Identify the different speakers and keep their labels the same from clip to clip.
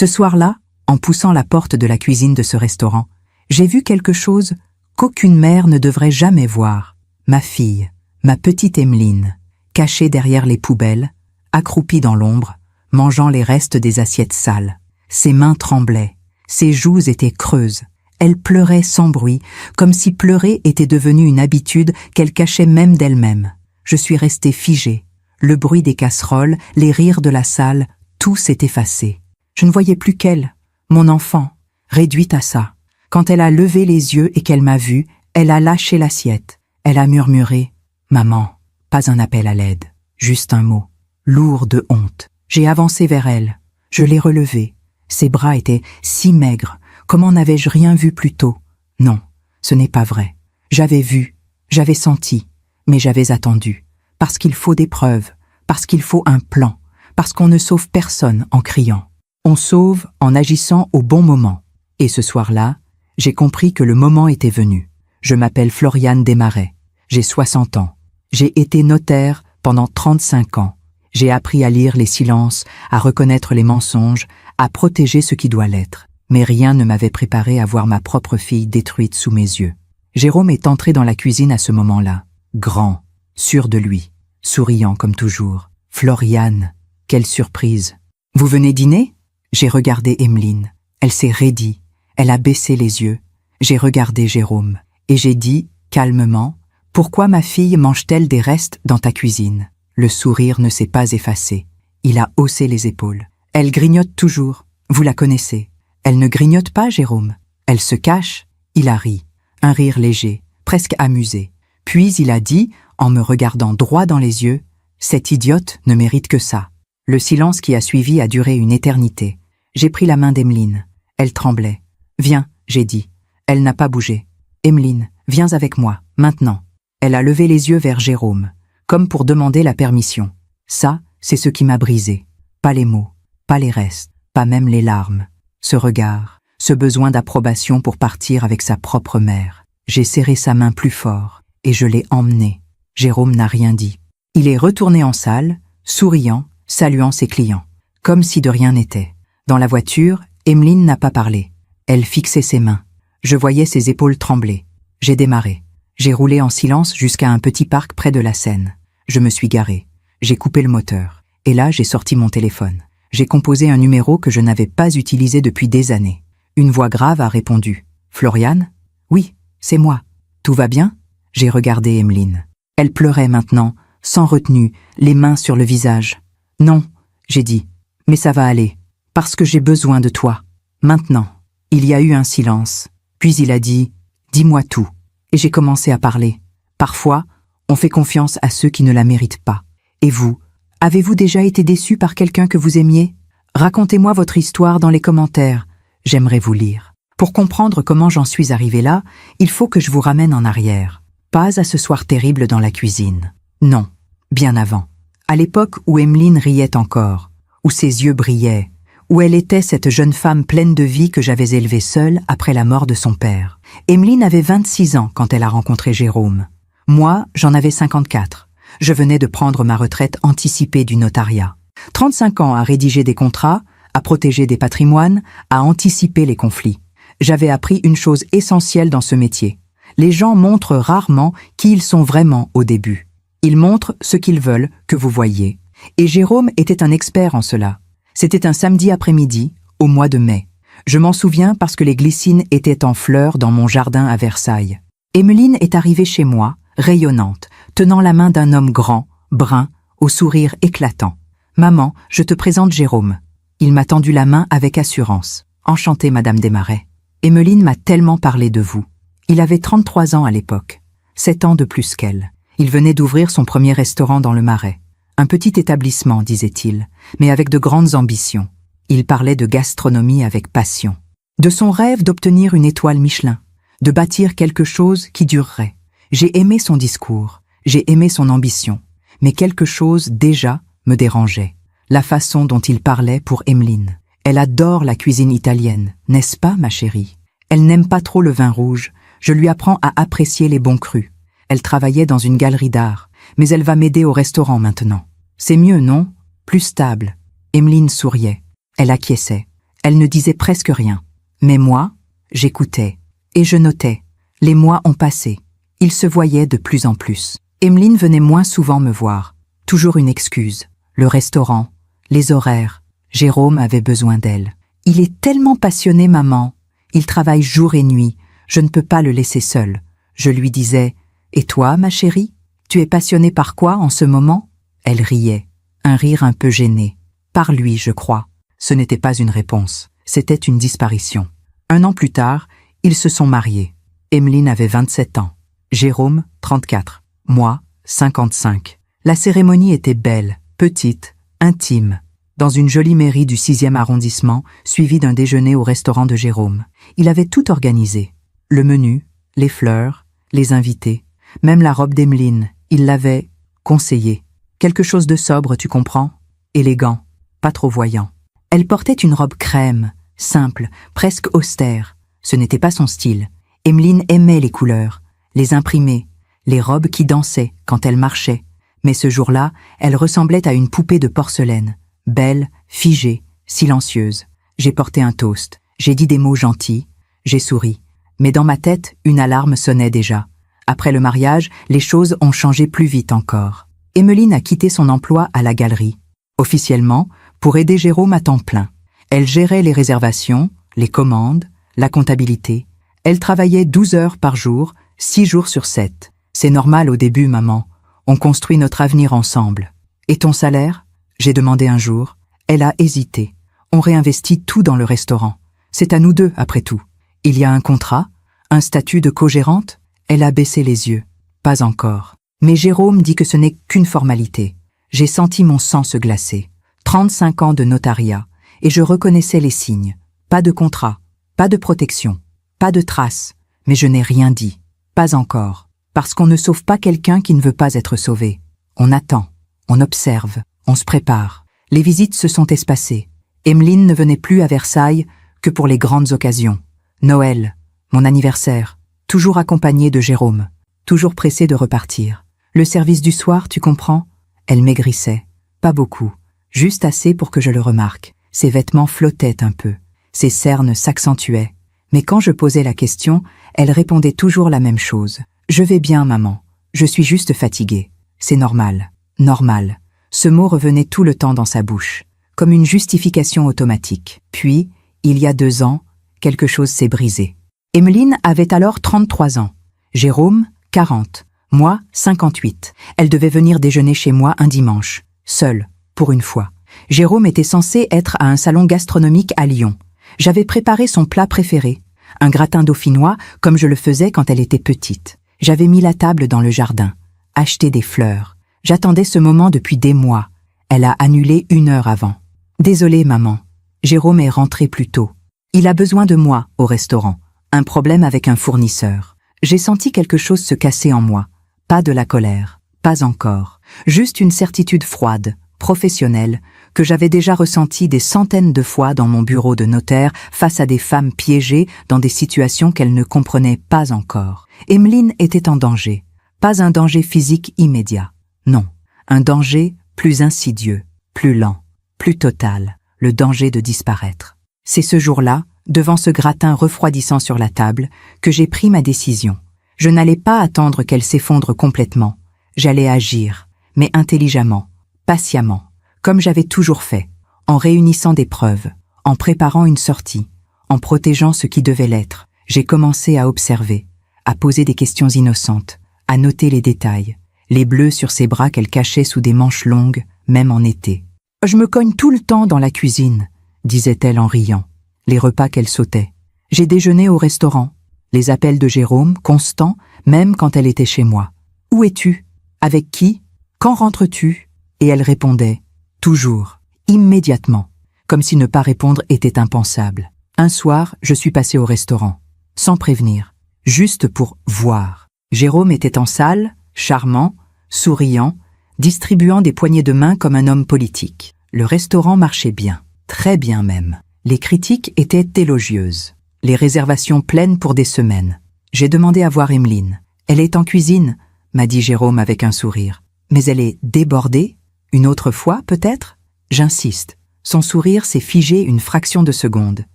Speaker 1: Ce soir-là, en poussant la porte de la cuisine de ce restaurant, j'ai vu quelque chose qu'aucune mère ne devrait jamais voir. Ma fille, ma petite Emeline, cachée derrière les poubelles, accroupie dans l'ombre, mangeant les restes des assiettes sales. Ses mains tremblaient, ses joues étaient creuses. Elle pleurait sans bruit, comme si pleurer était devenu une habitude qu'elle cachait même d'elle-même. Je suis restée figée. Le bruit des casseroles, les rires de la salle, tout s'est effacé. Je ne voyais plus qu'elle, mon enfant, réduite à ça. Quand elle a levé les yeux et qu'elle m'a vue, elle a lâché l'assiette. Elle a murmuré « Maman ». Pas un appel à l'aide, juste un mot, lourd de honte. J'ai avancé vers elle. Je l'ai relevée. Ses bras étaient si maigres. Comment n'avais-je rien vu plus tôt? Non, ce n'est pas vrai. J'avais vu, j'avais senti, mais j'avais attendu. Parce qu'il faut des preuves, parce qu'il faut un plan, parce qu'on ne sauve personne en criant. On sauve en agissant au bon moment. Et ce soir-là, j'ai compris que le moment était venu. Je m'appelle Floriane Desmarais. J'ai 60 ans. J'ai été notaire pendant 35 ans. J'ai appris à lire les silences, à reconnaître les mensonges, à protéger ce qui doit l'être. Mais rien ne m'avait préparé à voir ma propre fille détruite sous mes yeux. Jérôme est entré dans la cuisine à ce moment-là, grand, sûr de lui, souriant comme toujours. « Floriane, quelle surprise !»« Vous venez dîner ?» J'ai regardé Emeline. Elle s'est raidie. Elle a baissé les yeux. J'ai regardé Jérôme. Et j'ai dit, calmement, « Pourquoi ma fille mange-t-elle des restes dans ta cuisine ?» Le sourire ne s'est pas effacé. Il a haussé les épaules. « Elle grignote toujours. Vous la connaissez. » « Elle ne grignote pas, Jérôme. Elle se cache. » Il a ri. Un rire léger, presque amusé. Puis il a dit, en me regardant droit dans les yeux, « Cette idiote ne mérite que ça. » Le silence qui a suivi a duré une éternité. J'ai pris la main d'Emeline. Elle tremblait. « Viens, » j'ai dit. Elle n'a pas bougé. « Emeline, viens avec moi, maintenant. » Elle a levé les yeux vers Jérôme, comme pour demander la permission. Ça, c'est ce qui m'a brisé. Pas les mots, pas les restes, pas même les larmes. Ce regard, ce besoin d'approbation pour partir avec sa propre mère. J'ai serré sa main plus fort et je l'ai emmené. Jérôme n'a rien dit. Il est retourné en salle, souriant, saluant ses clients, comme si de rien n'était. Dans la voiture, Emeline n'a pas parlé. Elle fixait ses mains. Je voyais ses épaules trembler. J'ai démarré. J'ai roulé en silence jusqu'à un petit parc près de la Seine. Je me suis garé. J'ai coupé le moteur. Et là, j'ai sorti mon téléphone. J'ai composé un numéro que je n'avais pas utilisé depuis des années. Une voix grave a répondu. « Floriane ? Oui, c'est moi. Tout va bien ?» J'ai regardé Emeline. Elle pleurait maintenant, sans retenue, les mains sur le visage. « Non, » j'ai dit, « mais ça va aller, parce que j'ai besoin de toi. Maintenant. » Il y a eu un silence. Puis il a dit « Dis-moi tout. » Et j'ai commencé à parler. Parfois, on fait confiance à ceux qui ne la méritent pas. Et vous ? Avez-vous déjà été déçu par quelqu'un que vous aimiez? Racontez-moi votre histoire dans les commentaires. J'aimerais vous lire. Pour comprendre comment j'en suis arrivée là, il faut que je vous ramène en arrière. Pas à ce soir terrible dans la cuisine. Non, bien avant. À l'époque où Emeline riait encore, où ses yeux brillaient, où elle était cette jeune femme pleine de vie que j'avais élevée seule après la mort de son père. Emeline avait 26 ans quand elle a rencontré Jérôme. Moi, j'en avais 54. Je venais de prendre ma retraite anticipée du notariat. 35 ans à rédiger des contrats, à protéger des patrimoines, à anticiper les conflits. J'avais appris une chose essentielle dans ce métier. Les gens montrent rarement qui ils sont vraiment au début. Ils montrent ce qu'ils veulent que vous voyiez. Et Jérôme était un expert en cela. C'était un samedi après-midi, au mois de mai. Je m'en souviens parce que les glycines étaient en fleurs dans mon jardin à Versailles. Emeline est arrivée chez moi, rayonnante, tenant la main d'un homme grand, brun, au sourire éclatant. « Maman, je te présente Jérôme. » Il m'a tendu la main avec assurance. « Enchantée, Madame Desmarais. Emeline m'a tellement parlé de vous. » Il avait 33 ans à l'époque, 7 ans de plus qu'elle. Il venait d'ouvrir son premier restaurant dans le Marais. Un petit établissement, disait-il, mais avec de grandes ambitions. Il parlait de gastronomie avec passion. De son rêve d'obtenir une étoile Michelin, de bâtir quelque chose qui durerait. J'ai aimé son discours, j'ai aimé son ambition, mais quelque chose déjà me dérangeait. La façon dont il parlait pour Emeline. Elle adore la cuisine italienne, n'est-ce pas, ma chérie? Elle n'aime pas trop le vin rouge, je lui apprends à apprécier les bons crus. Elle travaillait dans une galerie d'art, mais elle va m'aider au restaurant maintenant. C'est mieux, non? Plus stable. Emeline souriait. Elle acquiesçait. Elle ne disait presque rien. Mais moi, j'écoutais. Et je notais. Les mois ont passé. Ils se voyaient de plus en plus. Emeline venait moins souvent me voir. Toujours une excuse. Le restaurant, les horaires. Jérôme avait besoin d'elle. Il est tellement passionné, maman. Il travaille jour et nuit. Je ne peux pas le laisser seul. Je lui disais, « Et toi, ma chérie? Tu es passionnée par quoi en ce moment ?» Elle riait, un rire un peu gêné. « Par lui, je crois. » Ce n'était pas une réponse, c'était une disparition. 1 an plus tard, ils se sont mariés. Emeline avait 27 ans, Jérôme 34, moi 55. La cérémonie était belle, petite, intime, dans une jolie mairie du 6e arrondissement, suivie d'un déjeuner au restaurant de Jérôme. Il avait tout organisé. Le menu, les fleurs, les invités, même la robe d'Emeline, il l'avait conseillée. Quelque chose de sobre, tu comprends? Élégant, pas trop voyant. Elle portait une robe crème, simple, presque austère. Ce n'était pas son style. Emeline aimait les couleurs, les imprimés, les robes qui dansaient quand elle marchait. Mais ce jour-là, elle ressemblait à une poupée de porcelaine, belle, figée, silencieuse. J'ai porté un toast, j'ai dit des mots gentils, j'ai souri. Mais dans ma tête, une alarme sonnait déjà. Après le mariage, les choses ont changé plus vite encore. Emeline a quitté son emploi à la galerie. Officiellement, pour aider Jérôme à temps plein. Elle gérait les réservations, les commandes, la comptabilité. Elle travaillait 12 heures par jour, 6 jours sur 7. C'est normal au début, maman. On construit notre avenir ensemble. Et ton salaire? J'ai demandé un jour. Elle a hésité. On réinvestit tout dans le restaurant. C'est à nous deux, après tout. Il y a un contrat? Un statut de co-gérante? Elle a baissé les yeux. Pas encore. Mais Jérôme dit que ce n'est qu'une formalité. J'ai senti mon sang se glacer. 35 ans de notariat, et je reconnaissais les signes. Pas de contrat, pas de protection, pas de traces, mais je n'ai rien dit. Pas encore. Parce qu'on ne sauve pas quelqu'un qui ne veut pas être sauvé. On attend, on observe, on se prépare. Les visites se sont espacées. Emeline ne venait plus à Versailles que pour les grandes occasions. Noël, mon anniversaire, toujours accompagnée de Jérôme, toujours pressée de repartir. Le service du soir, tu comprends? Elle maigrissait. Pas beaucoup. Juste assez pour que je le remarque. Ses vêtements flottaient un peu. Ses cernes s'accentuaient. Mais quand je posais la question, elle répondait toujours la même chose. « Je vais bien, maman. Je suis juste fatiguée. C'est normal. Normal. » Ce mot revenait tout le temps dans sa bouche, comme une justification automatique. Puis, il y a 2 ans, quelque chose s'est brisé. Emeline avait alors 33 ans. Jérôme, 40. Moi, 58. Elle devait venir déjeuner chez moi un dimanche, seule. Pour une fois. Jérôme était censé être à un salon gastronomique à Lyon. J'avais préparé son plat préféré, un gratin dauphinois comme je le faisais quand elle était petite. J'avais mis la table dans le jardin, acheté des fleurs. J'attendais ce moment depuis des mois. Elle a annulé 1 heure avant. Désolée, maman. Jérôme est rentré plus tôt. Il a besoin de moi au restaurant. Un problème avec un fournisseur. J'ai senti quelque chose se casser en moi. Pas de la colère. Pas encore. Juste une certitude froide, professionnelle, que j'avais déjà ressentie des centaines de fois dans mon bureau de notaire face à des femmes piégées dans des situations qu'elles ne comprenaient pas encore. Emeline était en danger. Pas un danger physique immédiat. Non. Un danger plus insidieux, plus lent, plus total. Le danger de disparaître. C'est ce jour-là, devant ce gratin refroidissant sur la table, que j'ai pris ma décision. Je n'allais pas attendre qu'elle s'effondre complètement. J'allais agir, mais intelligemment, patiemment, comme j'avais toujours fait, en réunissant des preuves, en préparant une sortie, en protégeant ce qui devait l'être. J'ai commencé à observer, à poser des questions innocentes, à noter les détails, les bleus sur ses bras qu'elle cachait sous des manches longues, même en été. « Je me cogne tout le temps dans la cuisine », disait-elle en riant, les repas qu'elle sautait. J'ai déjeuné au restaurant, les appels de Jérôme, constants, même quand elle était chez moi. « Où es-tu? Avec qui? Quand rentres-tu » Et elle répondait, toujours, immédiatement, comme si ne pas répondre était impensable. Un soir, je suis passé au restaurant, sans prévenir, juste pour voir. Jérôme était en salle, charmant, souriant, distribuant des poignées de main comme un homme politique. Le restaurant marchait bien, très bien même. Les critiques étaient élogieuses, les réservations pleines pour des semaines. J'ai demandé à voir Emeline. « Elle est en cuisine », m'a dit Jérôme avec un sourire. « Mais elle est débordée? Une autre fois, peut-être ?» J'insiste. Son sourire s'est figé une fraction de seconde.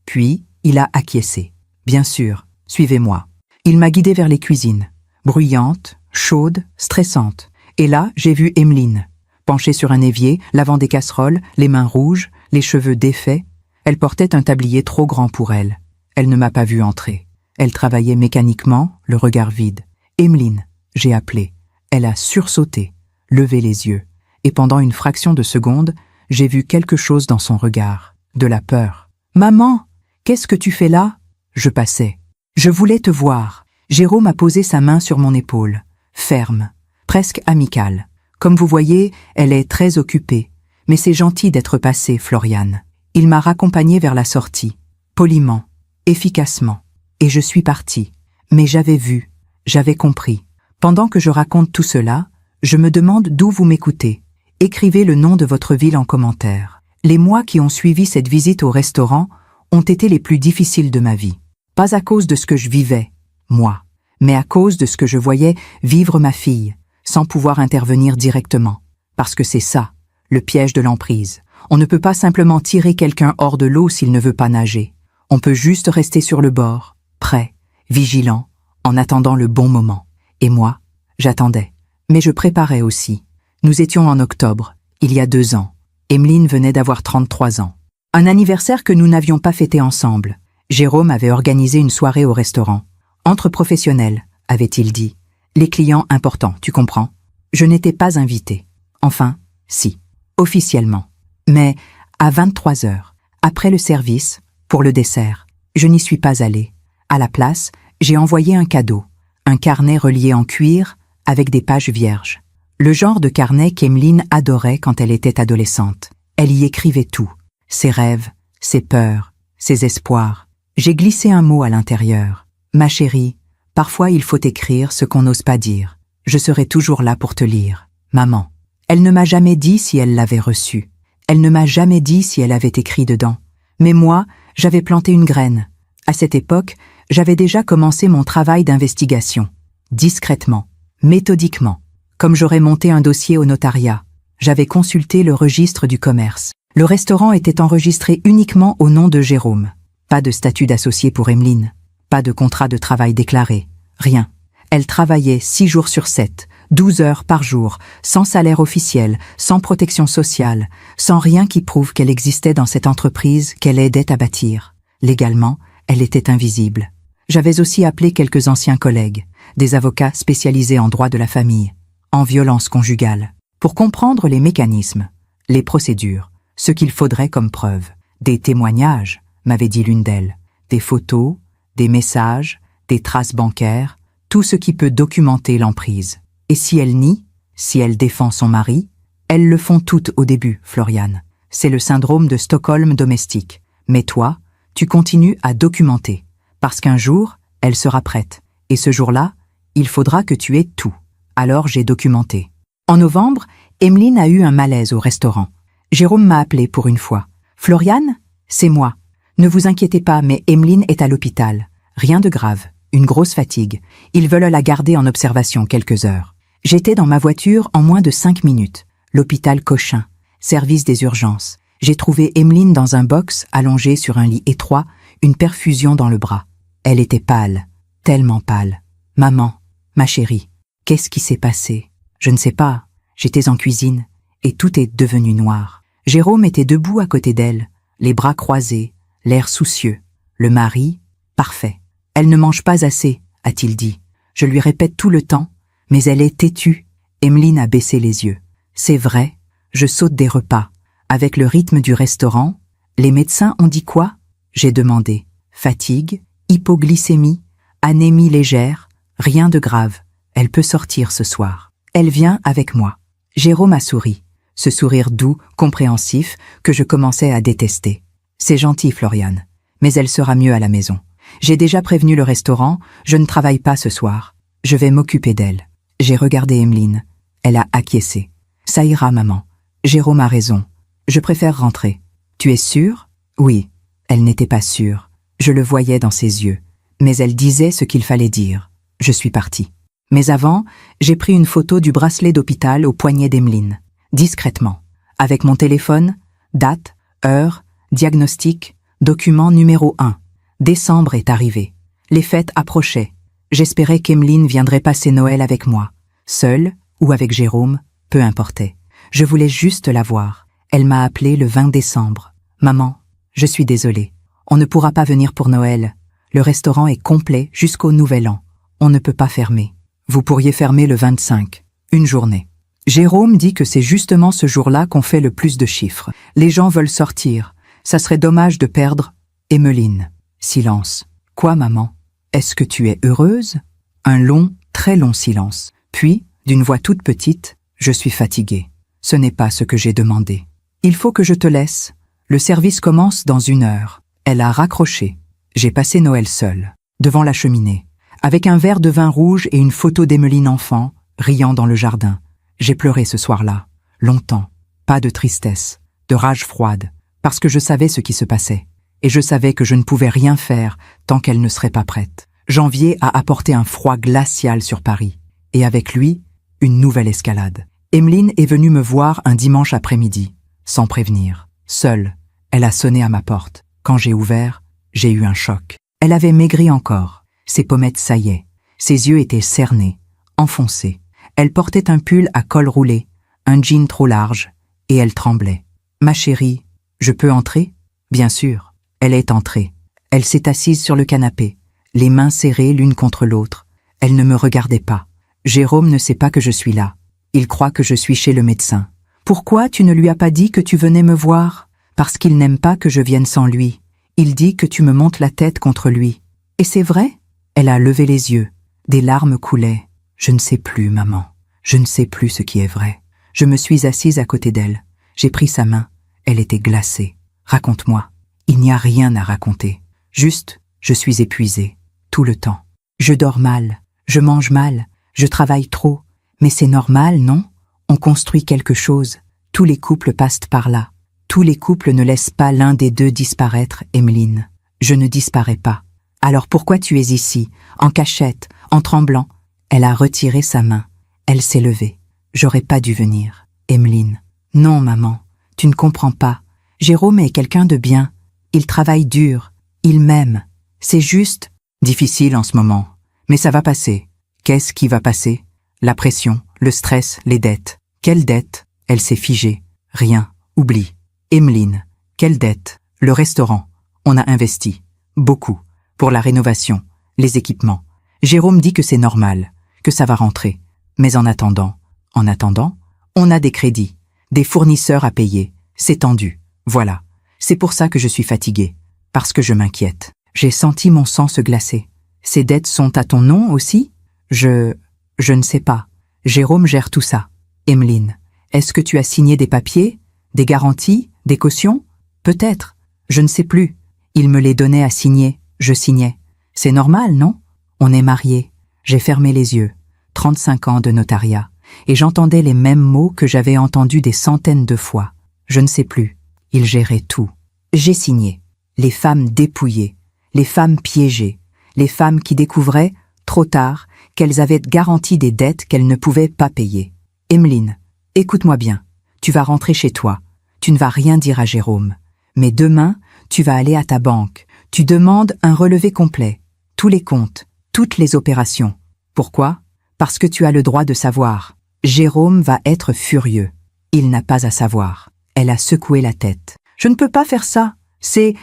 Speaker 1: Puis, il a acquiescé. Bien sûr, suivez-moi. Il m'a guidée vers les cuisines. Bruyantes, chaudes, stressantes. Et là, j'ai vu Emeline, penchée sur un évier, lavant des casseroles, les mains rouges, les cheveux défaits. Elle portait un tablier trop grand pour elle. Elle ne m'a pas vu entrer. Elle travaillait mécaniquement, le regard vide. « Emeline !» j'ai appelé. Elle a sursauté, levé les yeux. Et pendant une fraction de seconde, j'ai vu quelque chose dans son regard. De la peur. « Maman, qu'est-ce que tu fais là ?» Je passais. « Je voulais te voir. » Jérôme a posé sa main sur mon épaule. Ferme, presque amicale. Comme vous voyez, elle est très occupée. Mais c'est gentil d'être passé, Floriane. Il m'a raccompagnée vers la sortie. Poliment, efficacement. Et je suis partie. Mais j'avais vu, j'avais compris. Pendant que je raconte tout cela, je me demande d'où vous m'écoutez. Écrivez le nom de votre ville en commentaire. Les mois qui ont suivi cette visite au restaurant ont été les plus difficiles de ma vie. Pas à cause de ce que je vivais, moi, mais à cause de ce que je voyais vivre ma fille, sans pouvoir intervenir directement. Parce que c'est ça, le piège de l'emprise. On ne peut pas simplement tirer quelqu'un hors de l'eau s'il ne veut pas nager. On peut juste rester sur le bord, prêt, vigilant, en attendant le bon moment. Et moi, j'attendais. Mais je préparais aussi. Nous étions en octobre, il y a 2 ans. Emeline venait d'avoir 33 ans. Un anniversaire que nous n'avions pas fêté ensemble. Jérôme avait organisé une soirée au restaurant. Entre professionnels, avait-il dit. Les clients importants, tu comprends. Je n'étais pas invitée. Enfin, si, officiellement. Mais à 23 heures, après le service, pour le dessert, je n'y suis pas allée. À la place, j'ai envoyé un cadeau, un carnet relié en cuir avec des pages vierges. Le genre de carnet qu'Emeline adorait quand elle était adolescente. Elle y écrivait tout, ses rêves, ses peurs, ses espoirs. J'ai glissé un mot à l'intérieur. Ma chérie, parfois il faut écrire ce qu'on n'ose pas dire. Je serai toujours là pour te lire. Maman. Elle ne m'a jamais dit si elle l'avait reçu. Elle ne m'a jamais dit si elle avait écrit dedans. Mais moi, j'avais planté une graine. À cette époque, j'avais déjà commencé mon travail d'investigation. Discrètement, méthodiquement. Comme j'aurais monté un dossier au notariat. J'avais consulté le registre du commerce. Le restaurant était enregistré uniquement au nom de Jérôme. Pas de statut d'associé pour Emeline. Pas de contrat de travail déclaré. Rien. Elle travaillait 6 jours sur 7, 12 heures par jour, sans salaire officiel, sans protection sociale, sans rien qui prouve qu'elle existait dans cette entreprise qu'elle aidait à bâtir. Légalement, elle était invisible. J'avais aussi appelé quelques anciens collègues, des avocats spécialisés en droit de la famille, en violence conjugale, pour comprendre les mécanismes, les procédures, ce qu'il faudrait comme preuve. Des témoignages, m'avait dit l'une d'elles, des photos, des messages, des traces bancaires, tout ce qui peut documenter l'emprise. Et si elle nie, si elle défend son mari, elles le font toutes au début, Floriane. C'est le syndrome de Stockholm domestique. Mais toi, tu continues à documenter, parce qu'un jour, elle sera prête. Et ce jour-là, il faudra que tu aies tout. Alors j'ai documenté. En novembre, Emeline a eu un malaise au restaurant. Jérôme m'a appelé pour une fois. « Floriane, c'est moi. Ne vous inquiétez pas, mais Emeline est à l'hôpital. Rien de grave, une grosse fatigue. Ils veulent la garder en observation quelques heures. » J'étais dans ma voiture en moins de 5 minutes. L'hôpital Cochin, service des urgences. J'ai trouvé Emeline dans un box, allongée sur un lit étroit, une perfusion dans le bras. Elle était pâle, tellement pâle. « Maman, ma chérie, qu'est-ce qui s'est passé ?» Je ne sais pas. J'étais en cuisine, et tout est devenu noir. Jérôme était debout à côté d'elle, les bras croisés, l'air soucieux. Le mari, parfait. « Elle ne mange pas assez », a-t-il dit. Je lui répète tout le temps, mais elle est têtue. Emeline a baissé les yeux. C'est vrai, je saute des repas. Avec le rythme du restaurant, les médecins ont dit quoi? J'ai demandé. Fatigue, hypoglycémie, anémie légère, rien de grave. Elle peut sortir ce soir. Elle vient avec moi. Jérôme a souri. Ce sourire doux, compréhensif, que je commençais à détester. C'est gentil, Floriane, mais elle sera mieux à la maison. J'ai déjà prévenu le restaurant, je ne travaille pas ce soir. Je vais m'occuper d'elle. J'ai regardé Emeline. Elle a acquiescé. Ça ira, maman. Jérôme a raison. Je préfère rentrer. Tu es sûre? Oui. Elle n'était pas sûre. Je le voyais dans ses yeux. Mais elle disait ce qu'il fallait dire. Je suis partie. Mais avant, j'ai pris une photo du bracelet d'hôpital au poignet d'Emeline. Discrètement. Avec mon téléphone, date, Heure, diagnostic, document numéro 1. Décembre est arrivé. Les fêtes approchaient. J'espérais qu'Emeline viendrait passer Noël avec moi. Seule ou avec Jérôme, peu importait. Je voulais juste la voir. Elle m'a appelé le 20 décembre. « Maman, je suis désolée. On ne pourra pas venir pour Noël. Le restaurant est complet jusqu'au Nouvel An. On ne peut pas fermer. Vous pourriez fermer le 25. Une journée. » Jérôme dit que c'est justement ce jour-là qu'on fait le plus de chiffres. Les gens veulent sortir. Ça serait dommage de perdre Emeline. Silence. Quoi, maman? Est-ce que tu es heureuse? Un long, très long silence. Puis, d'une voix toute petite, je suis fatiguée. Ce n'est pas ce que j'ai demandé. Il faut que je te laisse. Le service commence dans 1 heure. Elle a raccroché. J'ai passé Noël seule, devant la cheminée, avec un verre de vin rouge et une photo d'Emeline enfant, riant dans le jardin. J'ai pleuré ce soir-là, longtemps, pas de tristesse, de rage froide, parce que je savais ce qui se passait, et je savais que je ne pouvais rien faire tant qu'elle ne serait pas prête. Janvier a apporté un froid glacial sur Paris, et avec lui, une nouvelle escalade. Emeline est venue me voir un dimanche après-midi, sans prévenir, seule. Elle a sonné à ma porte. Quand j'ai ouvert, j'ai eu un choc. Elle avait maigri encore, ses pommettes saillaient, ses yeux étaient cernés, enfoncés. Elle portait un pull à col roulé, un jean trop large, et elle tremblait. « Ma chérie, je peux entrer ?» Bien sûr, elle est entrée. Elle s'est assise sur le canapé, les mains serrées l'une contre l'autre. Elle ne me regardait pas. Jérôme ne sait pas que je suis là. Il croit que je suis chez le médecin. « Pourquoi tu ne lui as pas dit que tu venais me voir ?»« Parce qu'il n'aime pas que je vienne sans lui. Il dit que tu me montes la tête contre lui. » « Et c'est vrai ?» Elle a levé les yeux. Des larmes coulaient. Je ne sais plus, maman. Je ne sais plus ce qui est vrai. Je me suis assise à côté d'elle. J'ai pris sa main. Elle était glacée. Raconte-moi. Il n'y a rien à raconter. Juste, je suis épuisée. Tout le temps. Je dors mal. Je mange mal. Je travaille trop. Mais c'est normal, non? On construit quelque chose. Tous les couples passent par là. Tous les couples ne laissent pas l'un des deux disparaître, Emeline. Je ne disparais pas. Alors pourquoi tu es ici, en cachette, en tremblant? Elle a retiré sa main. Elle s'est levée. J'aurais pas dû venir. Emeline. Non, maman, tu ne comprends pas. Jérôme est quelqu'un de bien. Il travaille dur. Il m'aime. C'est juste difficile en ce moment. Mais ça va passer. Qu'est-ce qui va passer? La pression, le stress, les dettes. Quelle dette? Elle s'est figée. Rien. Oublie. Emeline. Quelle dette? Le restaurant. On a investi. Beaucoup. Pour la rénovation. Les équipements. Jérôme dit que c'est normal. Que ça va rentrer. Mais en attendant, on a des crédits. Des fournisseurs à payer. C'est tendu. Voilà. C'est pour ça que je suis fatiguée. Parce que je m'inquiète. J'ai senti mon sang se glacer. Ces dettes sont à ton nom aussi? Je ne sais pas. Jérôme gère tout ça. Emeline, est-ce que tu as signé des papiers? Des garanties? Des cautions? Peut-être. Je ne sais plus. Il me les donnait à signer. Je signais. C'est normal, non? On est mariés. J'ai fermé les yeux. 35 ans de notariat. Et j'entendais les mêmes mots que j'avais entendus des centaines de fois. Je ne sais plus. Il gérait tout. J'ai signé. Les femmes dépouillées. Les femmes piégées. Les femmes qui découvraient, trop tard, qu'elles avaient garanti des dettes qu'elles ne pouvaient pas payer. Emeline, écoute-moi bien. Tu vas rentrer chez toi. Tu ne vas rien dire à Jérôme. Mais demain, tu vas aller à ta banque. Tu demandes un relevé complet. Tous les comptes. Toutes les opérations. Pourquoi? Parce que tu as le droit de savoir. Jérôme va être furieux. Il n'a pas à savoir. Elle a secoué la tête. Je ne peux pas faire ça. C'est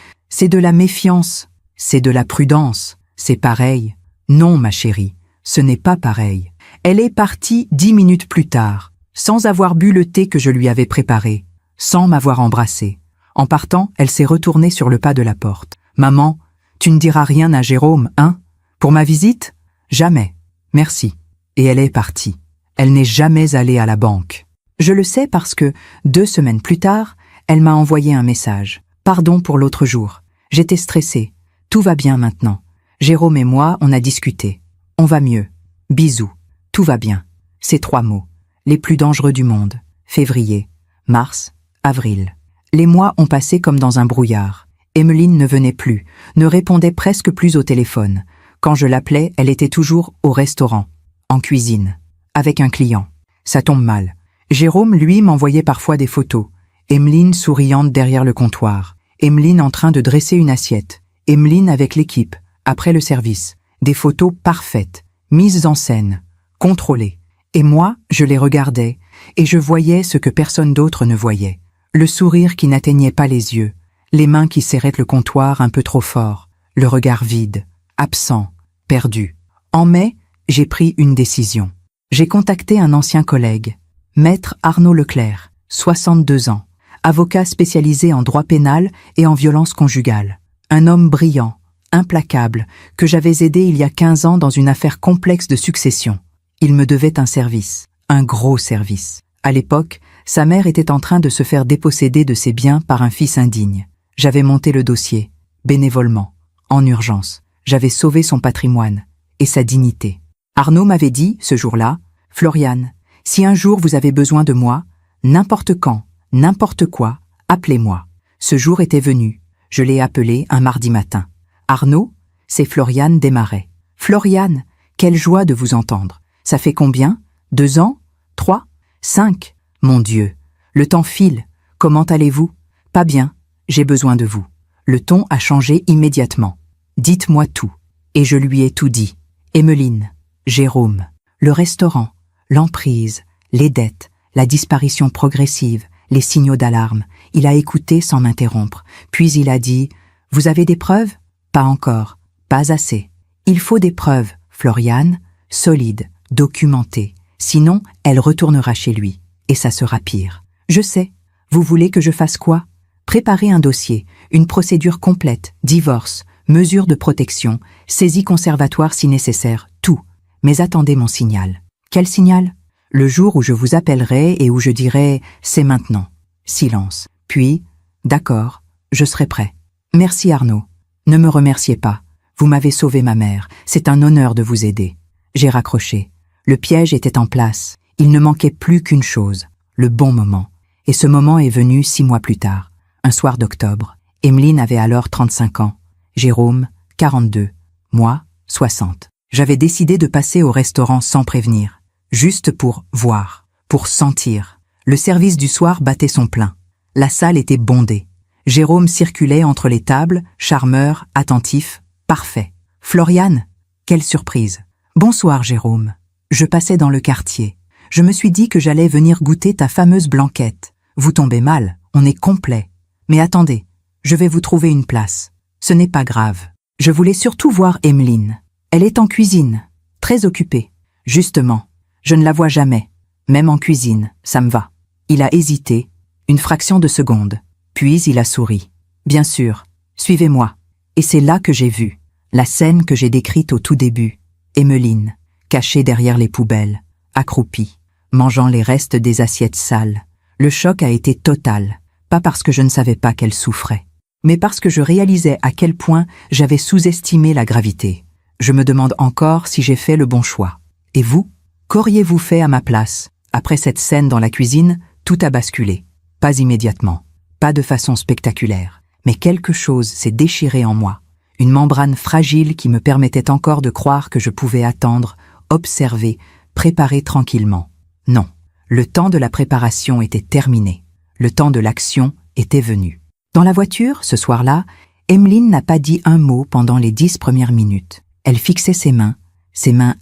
Speaker 1: de la méfiance. C'est de la prudence. C'est pareil. Non, ma chérie, ce n'est pas pareil. Elle est partie 10 minutes plus tard, sans avoir bu le thé que je lui avais préparé, sans m'avoir embrassé. En partant, elle s'est retournée sur le pas de la porte. « Maman, tu ne diras rien à Jérôme, hein? Pour ma visite? Jamais. Merci. » Et elle est partie. Elle n'est jamais allée à la banque. Je le sais parce que, 2 semaines plus tard, elle m'a envoyé un message. « Pardon pour l'autre jour. J'étais stressée. Tout va bien maintenant. Jérôme et moi, on a discuté. On va mieux. Bisous. Tout va bien. » Ces 3 mots. Les plus dangereux du monde. Février, mars, avril. Les mois ont passé comme dans un brouillard. Emeline ne venait plus, ne répondait presque plus au téléphone. Quand je l'appelais, elle était toujours au restaurant, en cuisine, avec un client. Ça tombe mal. Jérôme, lui, m'envoyait parfois des photos. Emeline souriante derrière le comptoir. Emeline en train de dresser une assiette. Emeline avec l'équipe, après le service. Des photos parfaites, mises en scène, contrôlées. Et moi, je les regardais, et je voyais ce que personne d'autre ne voyait. Le sourire qui n'atteignait pas les yeux, les mains qui serraient le comptoir un peu trop fort, le regard vide, absent, perdu. En mai, j'ai pris une décision. J'ai contacté un ancien collègue, Maître Arnaud Leclerc, 62 ans, avocat spécialisé en droit pénal et en violence conjugale. Un homme brillant, implacable, que j'avais aidé il y a 15 ans dans une affaire complexe de succession. Il me devait un service, un gros service. À l'époque, sa mère était en train de se faire déposséder de ses biens par un fils indigne. J'avais monté le dossier, bénévolement, en urgence. J'avais sauvé son patrimoine et sa dignité. Arnaud m'avait dit, ce jour-là, « Floriane, si un jour vous avez besoin de moi, n'importe quand, n'importe quoi, appelez-moi. » Ce jour était venu. Je l'ai appelé un mardi matin. « Arnaud, c'est Floriane Desmarais. »« Floriane, quelle joie de vous entendre. Ça fait combien? 2 ans? 3? 5? Mon Dieu, le temps file. Comment allez-vous? Pas bien, j'ai besoin de vous. » Le ton a changé immédiatement. « Dites-moi tout. » Et je lui ai tout dit. Emeline, Jérôme, le restaurant, l'emprise, les dettes, la disparition progressive, les signaux d'alarme. Il a écouté sans m'interrompre. Puis il a dit « Vous avez des preuves? » « Pas encore, pas assez. Il faut des preuves, Floriane, solides, documentées. Sinon, elle retournera chez lui. Et ça sera pire. Je sais. Vous voulez que je fasse quoi? Préparer un dossier, une procédure complète, divorce, mesures de protection, saisie conservatoire si nécessaire, tout. Mais attendez mon signal. Quel signal? Le jour où je vous appellerai et où je dirai « c'est maintenant ». Silence. Puis « d'accord, je serai prêt. Merci Arnaud. Ne me remerciez pas. Vous m'avez sauvé ma mère. C'est un honneur de vous aider. » J'ai raccroché. Le piège était en place. Il ne manquait plus qu'une chose, le bon moment. Et ce moment est venu 6 mois plus tard, un soir d'octobre. Emeline avait alors 35 ans. Jérôme, 42. Moi, 60. J'avais décidé de passer au restaurant sans prévenir. Juste pour voir, pour sentir. Le service du soir battait son plein. La salle était bondée. Jérôme circulait entre les tables, charmeur, attentif, parfait. « Floriane, quelle surprise. Bonsoir Jérôme. Je passais dans le quartier. Je me suis dit que j'allais venir goûter ta fameuse blanquette. Vous tombez mal, on est complet. Mais attendez, je vais vous trouver une place. Ce n'est pas grave. Je voulais surtout voir Emeline. Elle est en cuisine, très occupée. Justement, je ne la vois jamais. Même en cuisine, ça me va. » Il a hésité, une fraction de seconde. Puis il a souri. « Bien sûr, suivez-moi. » Et c'est là que j'ai vu, la scène que j'ai décrite au tout début. Emeline, cachée derrière les poubelles, accroupie, mangeant les restes des assiettes sales. Le choc a été total, pas parce que je ne savais pas qu'elle souffrait, mais parce que je réalisais à quel point j'avais sous-estimé la gravité. Je me demande encore si j'ai fait le bon choix. Et vous? Qu'auriez-vous fait à ma place? Après cette scène dans la cuisine, tout a basculé. Pas immédiatement, pas de façon spectaculaire, mais quelque chose s'est déchiré en moi. Une membrane fragile qui me permettait encore de croire que je pouvais attendre, observer, préparer tranquillement. Non, le temps de la préparation était terminé. Le temps de l'action était venu. Dans la voiture, ce soir-là, Emeline n'a pas dit un mot pendant les 10 premières minutes. Elle fixait ses mains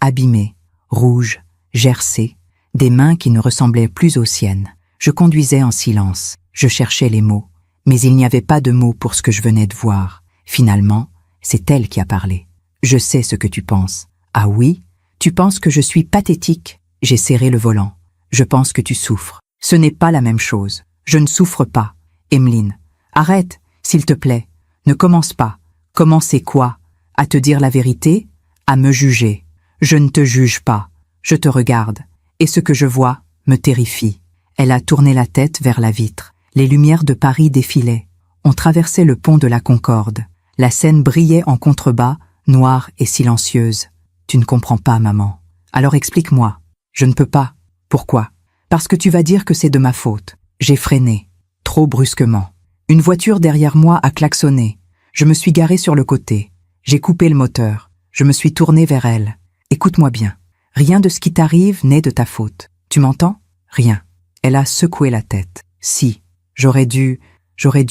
Speaker 1: abîmées, rouges, gercées, des mains qui ne ressemblaient plus aux siennes. Je conduisais en silence, je cherchais les mots, mais il n'y avait pas de mots pour ce que je venais de voir. Finalement, c'est elle qui a parlé. « Je sais ce que tu penses. »« Ah oui? Tu penses que je suis pathétique ?» J'ai serré le volant. « Je pense que tu souffres. Ce n'est pas la même chose. Je ne souffre pas. » Emeline, arrête, s'il te plaît. Ne commence pas. Commencer quoi? À te dire la vérité? À me juger? Je ne te juge pas. Je te regarde. Et ce que je vois me terrifie. Elle a tourné la tête vers la vitre. Les lumières de Paris défilaient. On traversait le pont de la Concorde. La Seine brillait en contrebas, noire et silencieuse. « Tu ne comprends pas, maman. Alors explique-moi. » « Je ne peux pas. » « Pourquoi? » « Parce que tu vas dire que c'est de ma faute. » J'ai freiné, trop brusquement. Une voiture derrière moi a klaxonné. Je me suis garé sur le côté. J'ai coupé le moteur. Je me suis tourné vers elle. « Écoute-moi bien. Rien de ce qui t'arrive n'est de ta faute. Tu m'entends? Rien. » Elle a secoué la tête. « Si, J'aurais dû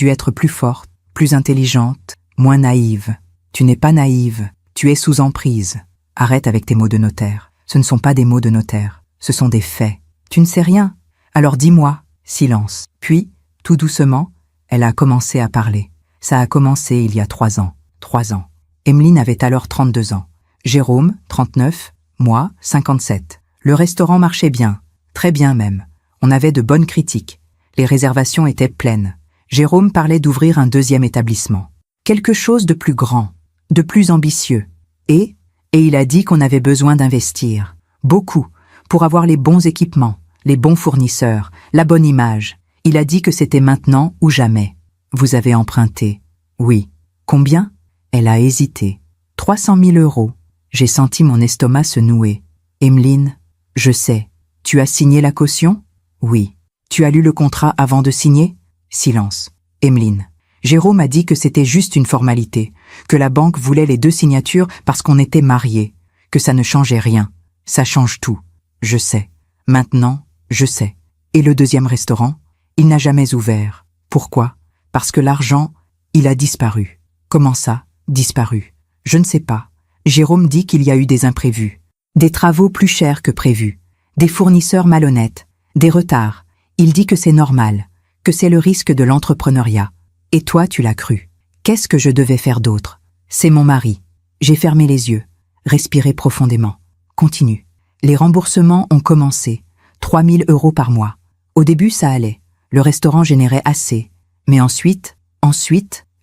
Speaker 1: être plus forte, plus intelligente, moins naïve. Tu n'es pas naïve, tu es sous emprise. Arrête avec tes mots de notaire. Ce ne sont pas des mots de notaire, ce sont des faits. Tu ne sais rien. Alors dis-moi. Silence. Puis, tout doucement, elle a commencé à parler. Ça a commencé il y a 3 ans. 3 ans. Emeline avait alors 32 ans. Jérôme, 39, moi, 57. Le restaurant marchait bien, très bien même. On avait de bonnes critiques. Les réservations étaient pleines. Jérôme parlait d'ouvrir un 2e établissement. Quelque chose de plus grand, de plus ambitieux. Et il a dit qu'on avait besoin d'investir. Beaucoup, pour avoir les bons équipements, les bons fournisseurs, la bonne image. Il a dit que c'était maintenant ou jamais. Vous avez emprunté. Oui. Combien? Elle a hésité. 300 000 €. J'ai senti mon estomac se nouer. Emeline, je sais. Tu as signé la caution? Oui. Tu as lu le contrat avant de signer? Silence. Emeline. Jérôme a dit que c'était juste une formalité, que la banque voulait les 2 signatures parce qu'on était mariés, que ça ne changeait rien. Ça change tout. Je sais. Maintenant, je sais. Et le 2e restaurant? Il n'a jamais ouvert. Pourquoi? Parce que l'argent, il a disparu. Comment ça, disparu? Je ne sais pas. Jérôme dit qu'il y a eu des imprévus, des travaux plus chers que prévus, des fournisseurs malhonnêtes, des retards. Il dit que c'est normal, que c'est le risque de l'entrepreneuriat. Et toi, tu l'as cru. Qu'est-ce que je devais faire d'autre? C'est mon mari. J'ai fermé les yeux, respiré profondément. Continue. Les remboursements ont commencé. 3 000 € par mois. Au début, ça allait. Le restaurant générait assez. Mais ensuite,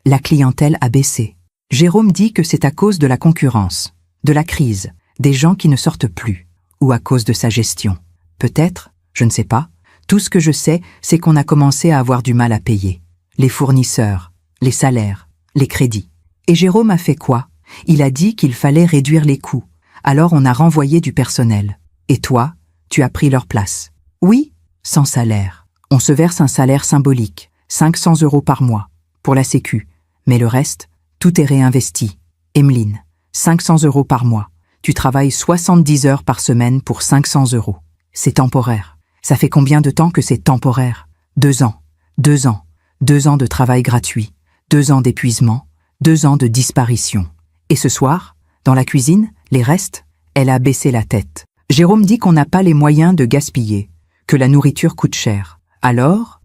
Speaker 1: la clientèle a baissé. Jérôme dit que c'est à cause de la concurrence, de la crise, des gens qui ne sortent plus, ou à cause de sa gestion. Peut-être, je ne sais pas. Tout ce que je sais, c'est qu'on a commencé à avoir du mal à payer. Les fournisseurs, les salaires, les crédits. Et Jérôme a fait quoi? Il a dit qu'il fallait réduire les coûts. Alors on a renvoyé du personnel. Et toi, tu as pris leur place. Oui, sans salaire. On se verse un salaire symbolique, 500 € par mois, pour la sécu. Mais le reste, tout est réinvesti. Emeline, 500 € par mois. Tu travailles 70 heures par semaine pour 500 €. C'est temporaire. Ça fait combien de temps que c'est temporaire? 2 ans. 2 ans. 2 ans de travail gratuit. 2 ans d'épuisement. 2 ans de disparition. Et ce soir, dans la cuisine, les restes, elle a baissé la tête. Jérôme dit qu'on n'a pas les moyens de gaspiller, que la nourriture coûte cher. Alors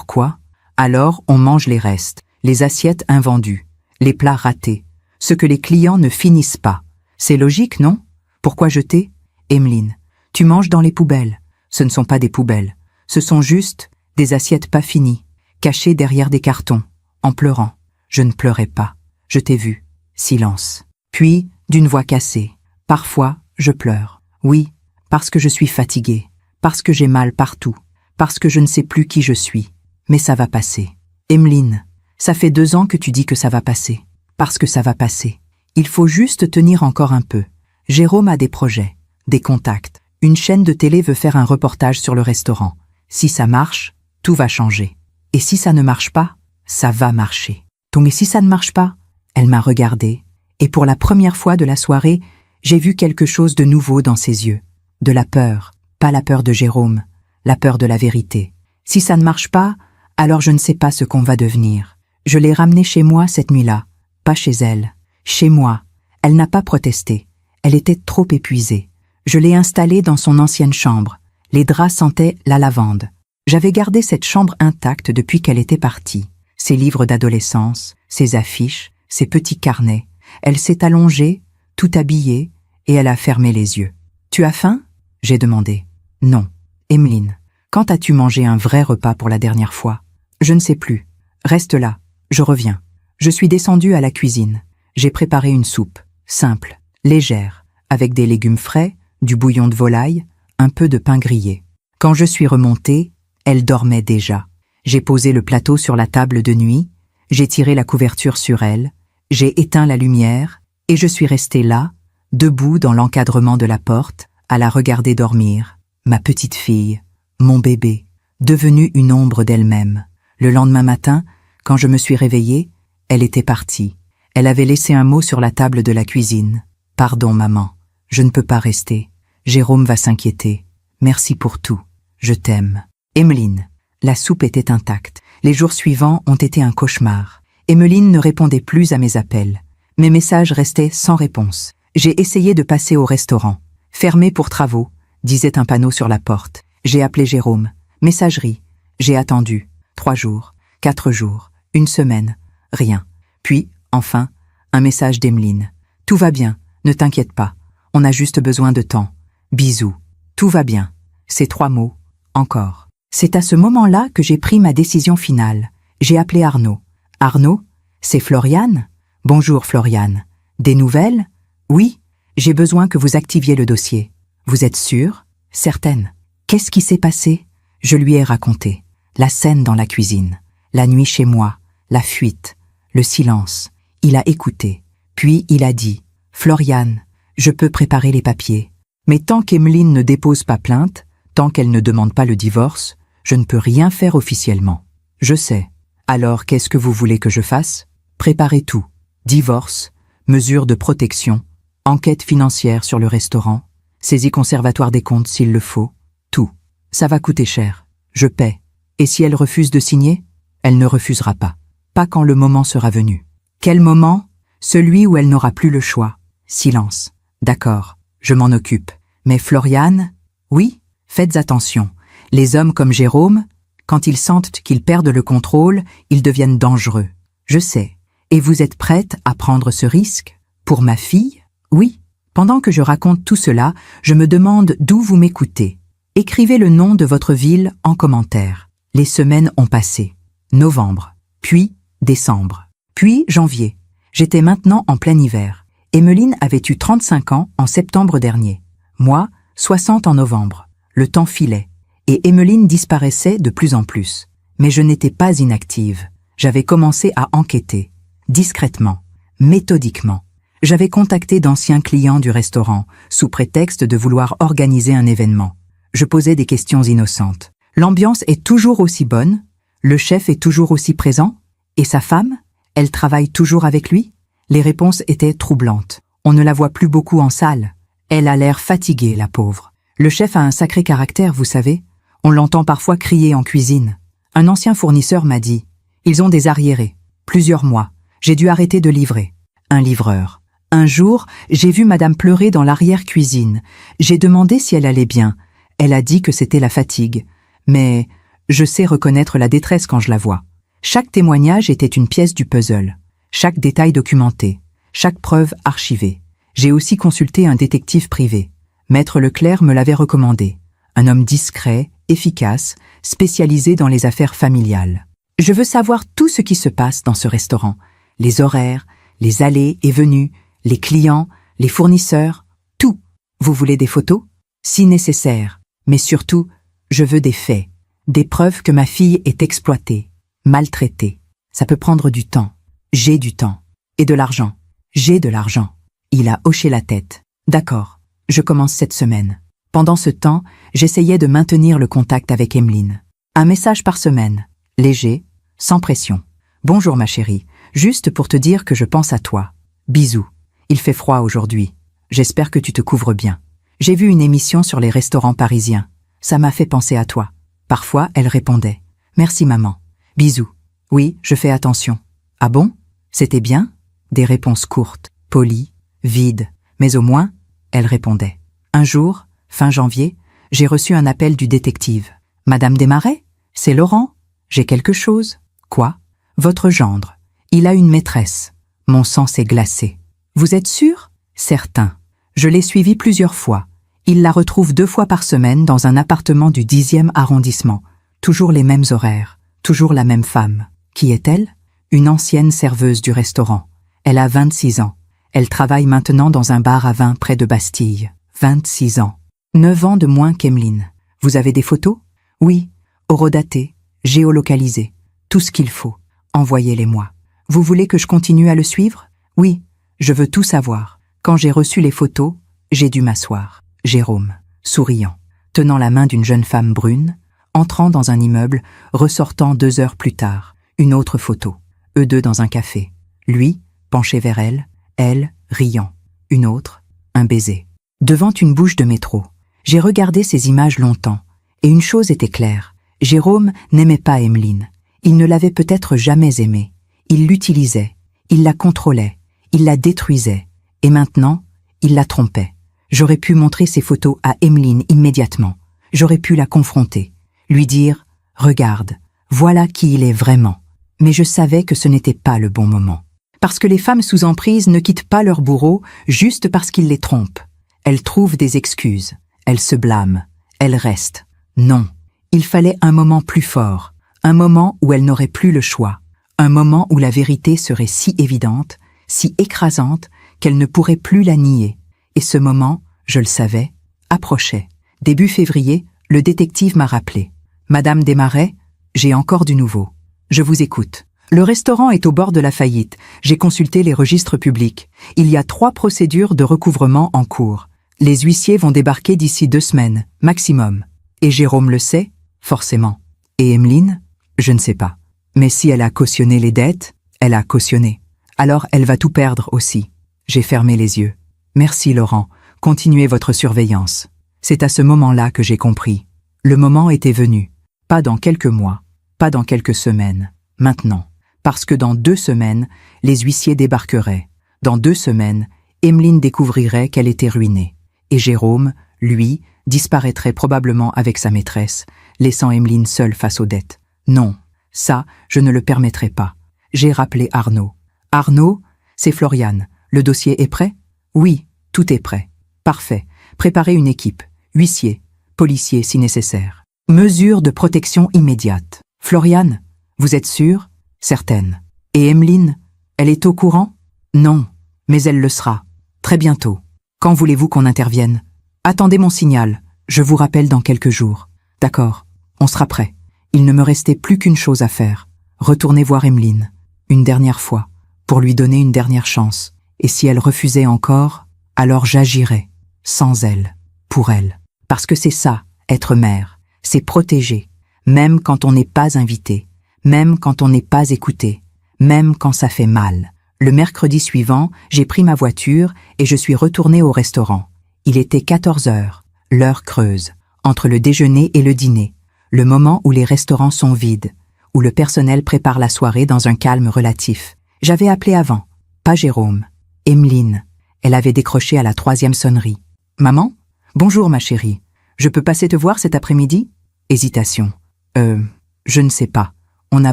Speaker 1: quoi? Alors on mange les restes, les assiettes invendues, les plats ratés, ce que les clients ne finissent pas. C'est logique, non? Pourquoi jeter? Emeline, tu manges dans les poubelles. Ce ne sont pas des poubelles, ce sont juste des assiettes pas finies, cachées derrière des cartons, en pleurant. Je ne pleurais pas, je t'ai vu. Silence. Puis, d'une voix cassée. Parfois, je pleure. Oui, parce que je suis fatiguée, parce que j'ai mal partout, parce que je ne sais plus qui je suis. Mais ça va passer. Emeline, ça fait 2 ans que tu dis que ça va passer. Parce que ça va passer. Il faut juste tenir encore un peu. Jérôme a des projets, des contacts. Une chaîne de télé veut faire un reportage sur le restaurant. Si ça marche, tout va changer. Et si ça ne marche pas, ça va marcher. Donc et si ça ne marche pas? Elle m'a regardée, et pour la première fois de la soirée, j'ai vu quelque chose de nouveau dans ses yeux. De la peur, pas la peur de Jérôme, la peur de la vérité. Si ça ne marche pas, alors je ne sais pas ce qu'on va devenir. Je l'ai ramenée chez moi cette nuit-là, pas chez elle. Chez moi. Elle n'a pas protesté. Elle était trop épuisée. Je l'ai installée dans son ancienne chambre. Les draps sentaient la lavande. J'avais gardé cette chambre intacte depuis qu'elle était partie. Ses livres d'adolescence, ses affiches, ses petits carnets. Elle s'est allongée, tout habillée, et elle a fermé les yeux. « Tu as faim ?» j'ai demandé. « Non. Emeline, quand as-tu mangé un vrai repas pour la dernière fois ?»« Je ne sais plus. Reste là. Je reviens. » Je suis descendue à la cuisine. J'ai préparé une soupe, simple, légère, avec des légumes frais, du bouillon de volaille, un peu de pain grillé. Quand je suis remontée, elle dormait déjà. J'ai posé le plateau sur la table de nuit, j'ai tiré la couverture sur elle, j'ai éteint la lumière, et je suis restée là, debout dans l'encadrement de la porte, à la regarder dormir, ma petite fille, mon bébé, devenue une ombre d'elle-même. Le lendemain matin, quand je me suis réveillée, elle était partie. Elle avait laissé un mot sur la table de la cuisine. « Pardon, maman, je ne peux pas rester. Jérôme va s'inquiéter. Merci pour tout. Je t'aime. » Emeline, La soupe était intacte. Les jours suivants ont été un cauchemar. Emmeline ne répondait plus à mes appels. Mes messages restaient sans réponse. J'ai essayé de passer au restaurant. Fermé pour travaux, disait un panneau sur la porte. J'ai appelé Jérôme. Messagerie. J'ai attendu. 3 jours, 4 jours, 1 semaine. Rien. Puis, enfin, un message d'Emmeline. Tout va bien, ne t'inquiète pas. On a juste besoin de temps. Bisous. Tout va bien. Ces 3 mots. Encore. C'est à ce moment-là que j'ai pris ma décision finale. J'ai appelé Arnaud. Arnaud, c'est Floriane? Bonjour Floriane. Des nouvelles? Oui, j'ai besoin que vous activiez le dossier. Vous êtes sûre? Certaine. Qu'est-ce qui s'est passé? Je lui ai raconté. La scène dans la cuisine, la nuit chez moi, la fuite, le silence. Il a écouté. Puis il a dit « Floriane, je peux préparer les papiers. Mais tant qu'Emmeline ne dépose pas plainte, tant qu'elle ne demande pas le divorce, je ne peux rien faire officiellement. Je sais. Alors qu'est-ce que vous voulez que je fasse? Préparez tout. Divorce, mesures de protection, enquête financière sur le restaurant, saisie conservatoire des comptes s'il le faut, tout. Ça va coûter cher. Je paie. Et si elle refuse de signer? Elle ne refusera pas. Pas quand le moment sera venu. Quel moment? Celui où elle n'aura plus le choix. Silence. D'accord, je m'en occupe. Mais Floriane? Oui, faites attention. Les hommes comme Jérôme, quand ils sentent qu'ils perdent le contrôle, ils deviennent dangereux. Je sais. Et vous êtes prête à prendre ce risque? Pour ma fille? Oui. Pendant que je raconte tout cela, je me demande d'où vous m'écoutez. Écrivez le nom de votre ville en commentaire. Les semaines ont passé. Novembre, puis décembre, puis janvier. J'étais maintenant en plein hiver. Emmeline avait eu 35 ans en septembre dernier. Moi, 60 en novembre. Le temps filait. Et Emmeline disparaissait de plus en plus. Mais je n'étais pas inactive. J'avais commencé à enquêter. Discrètement, méthodiquement. J'avais contacté d'anciens clients du restaurant, sous prétexte de vouloir organiser un événement. Je posais des questions innocentes. L'ambiance est toujours aussi bonne? Le chef est toujours aussi présent? Et sa femme? Elle travaille toujours avec lui? Les réponses étaient troublantes. On ne la voit plus beaucoup en salle. Elle a l'air fatiguée, la pauvre. Le chef a un sacré caractère, vous savez. On l'entend parfois crier en cuisine. Un ancien fournisseur m'a dit « Ils ont des arriérés. Plusieurs mois. J'ai dû arrêter de livrer. » Un livreur. Un jour, j'ai vu madame pleurer dans l'arrière-cuisine. J'ai demandé si elle allait bien. Elle a dit que c'était la fatigue. Mais je sais reconnaître la détresse quand je la vois. Chaque témoignage était une pièce du puzzle. Chaque détail documenté. Chaque preuve archivée. J'ai aussi consulté un détective privé. Maître Leclerc me l'avait recommandé. Un homme discret, efficace, spécialisé dans les affaires familiales. Je veux savoir tout ce qui se passe dans ce restaurant. Les horaires, les allées et venues, les clients, les fournisseurs, tout. Vous voulez des photos? Si nécessaire. Mais surtout, je veux des faits. Des preuves que ma fille est exploitée, maltraitée. Ça peut prendre du temps. J'ai du temps. Et de l'argent. J'ai de l'argent. Il a hoché la tête. D'accord, je commence cette semaine. Pendant ce temps, j'essayais de maintenir le contact avec Emmeline. Un message par semaine, léger, sans pression. Bonjour ma chérie, juste pour te dire que je pense à toi. Bisous. Il fait froid aujourd'hui. J'espère que tu te couvres bien. J'ai vu une émission sur les restaurants parisiens. Ça m'a fait penser à toi. Parfois, elle répondait. Merci maman. Bisous. Oui, je fais attention. Ah bon? C'était bien? Des réponses courtes, polies, vides. Mais au moins, elle répondait. Un jour, fin janvier, j'ai reçu un appel du détective. Madame Desmarais? C'est Laurent? J'ai quelque chose. Quoi? Votre gendre. Il a une maîtresse. Mon sang s'est glacé. Vous êtes sûr? Certain. Je l'ai suivi plusieurs fois. Il la retrouve 2 fois par semaine dans un appartement du 10e arrondissement. Toujours les mêmes horaires. Toujours la même femme. Qui est-elle? Une ancienne serveuse du restaurant. Elle a 26 ans. Elle travaille maintenant dans un bar à vin près de Bastille. 26 ans. 9 ans de moins qu'Emmeline. Vous avez des photos? Oui. Horodatées, géolocalisées. Tout ce qu'il faut. Envoyez-les-moi. Vous voulez que je continue à le suivre? Oui. Je veux tout savoir. Quand j'ai reçu les photos, j'ai dû m'asseoir. Jérôme, souriant, tenant la main d'une jeune femme brune, entrant dans un immeuble, ressortant 2 heures plus tard. Une autre photo. Eux deux dans un café. Lui, penché vers elle, riant. Une autre, un baiser. Devant une bouche de métro. J'ai regardé ces images longtemps, et une chose était claire. Jérôme n'aimait pas Emeline. Il ne l'avait peut-être jamais aimée. Il l'utilisait, il la contrôlait, il la détruisait. Et maintenant, il la trompait. J'aurais pu montrer ses photos à Emeline immédiatement. J'aurais pu la confronter, lui dire « Regarde, voilà qui il est vraiment ». Mais je savais que ce n'était pas le bon moment. Parce que les femmes sous emprise ne quittent pas leur bourreau juste parce qu'il les trompe. Elles trouvent des excuses, elles se blâment, elles restent. Non, il fallait un moment plus fort, un moment où elles n'auraient plus le choix, un moment où la vérité serait si évidente, si écrasante, qu'elles ne pourraient plus la nier. Et ce moment, je le savais, approchait. Début février, le détective m'a rappelé. « Madame Desmarais, j'ai encore du nouveau. Je vous écoute. Le restaurant est au bord de la faillite. J'ai consulté les registres publics. Il y a 3 procédures de recouvrement en cours. Les huissiers vont débarquer d'ici 2 semaines, maximum. Et Jérôme le sait, forcément. Et Emeline? Je ne sais pas. Mais si elle a cautionné les dettes, elle a cautionné. Alors elle va tout perdre aussi. » J'ai fermé les yeux. « Merci Laurent, continuez votre surveillance. » C'est à ce moment-là que j'ai compris. Le moment était venu. Pas dans quelques mois, pas dans quelques semaines, maintenant. Parce que dans 2 semaines, les huissiers débarqueraient. Dans 2 semaines, Emeline découvrirait qu'elle était ruinée. Et Jérôme, lui, disparaîtrait probablement avec sa maîtresse, laissant Emeline seule face aux dettes. Non, ça, je ne le permettrai pas. J'ai rappelé Arnaud. « Arnaud, c'est Floriane. Le dossier est prêt? » « Oui, tout est prêt. »« Parfait. Préparez une équipe. Huissiers, policiers si nécessaire. Mesures de protection immédiate. Floriane, vous êtes sûre? » « Certaine. »« Et Emeline, elle est au courant? » ?»« Non, mais elle le sera. Très bientôt. Quand voulez-vous qu'on intervienne? » ?»« Attendez mon signal. Je vous rappelle dans quelques jours. »« D'accord. On sera prêt. » Il ne me restait plus qu'une chose à faire. Retourner voir Emeline. Une dernière fois. Pour lui donner une dernière chance. Et si elle refusait encore, alors j'agirais. Sans elle. Pour elle. Parce que c'est ça, être mère. C'est protéger. Même quand on n'est pas invité. Même quand on n'est pas écouté. Même quand ça fait mal. Le mercredi suivant, j'ai pris ma voiture et je suis retournée au restaurant. Il était 14 heures. L'heure creuse. Entre le déjeuner et le dîner. Le moment où les restaurants sont vides. Où le personnel prépare la soirée dans un calme relatif. J'avais appelé avant. Pas Jérôme. Emeline. Elle avait décroché à la 3e sonnerie. « Maman? Bonjour ma chérie. Je peux passer te voir cet après-midi? » Hésitation. Je ne sais pas. On a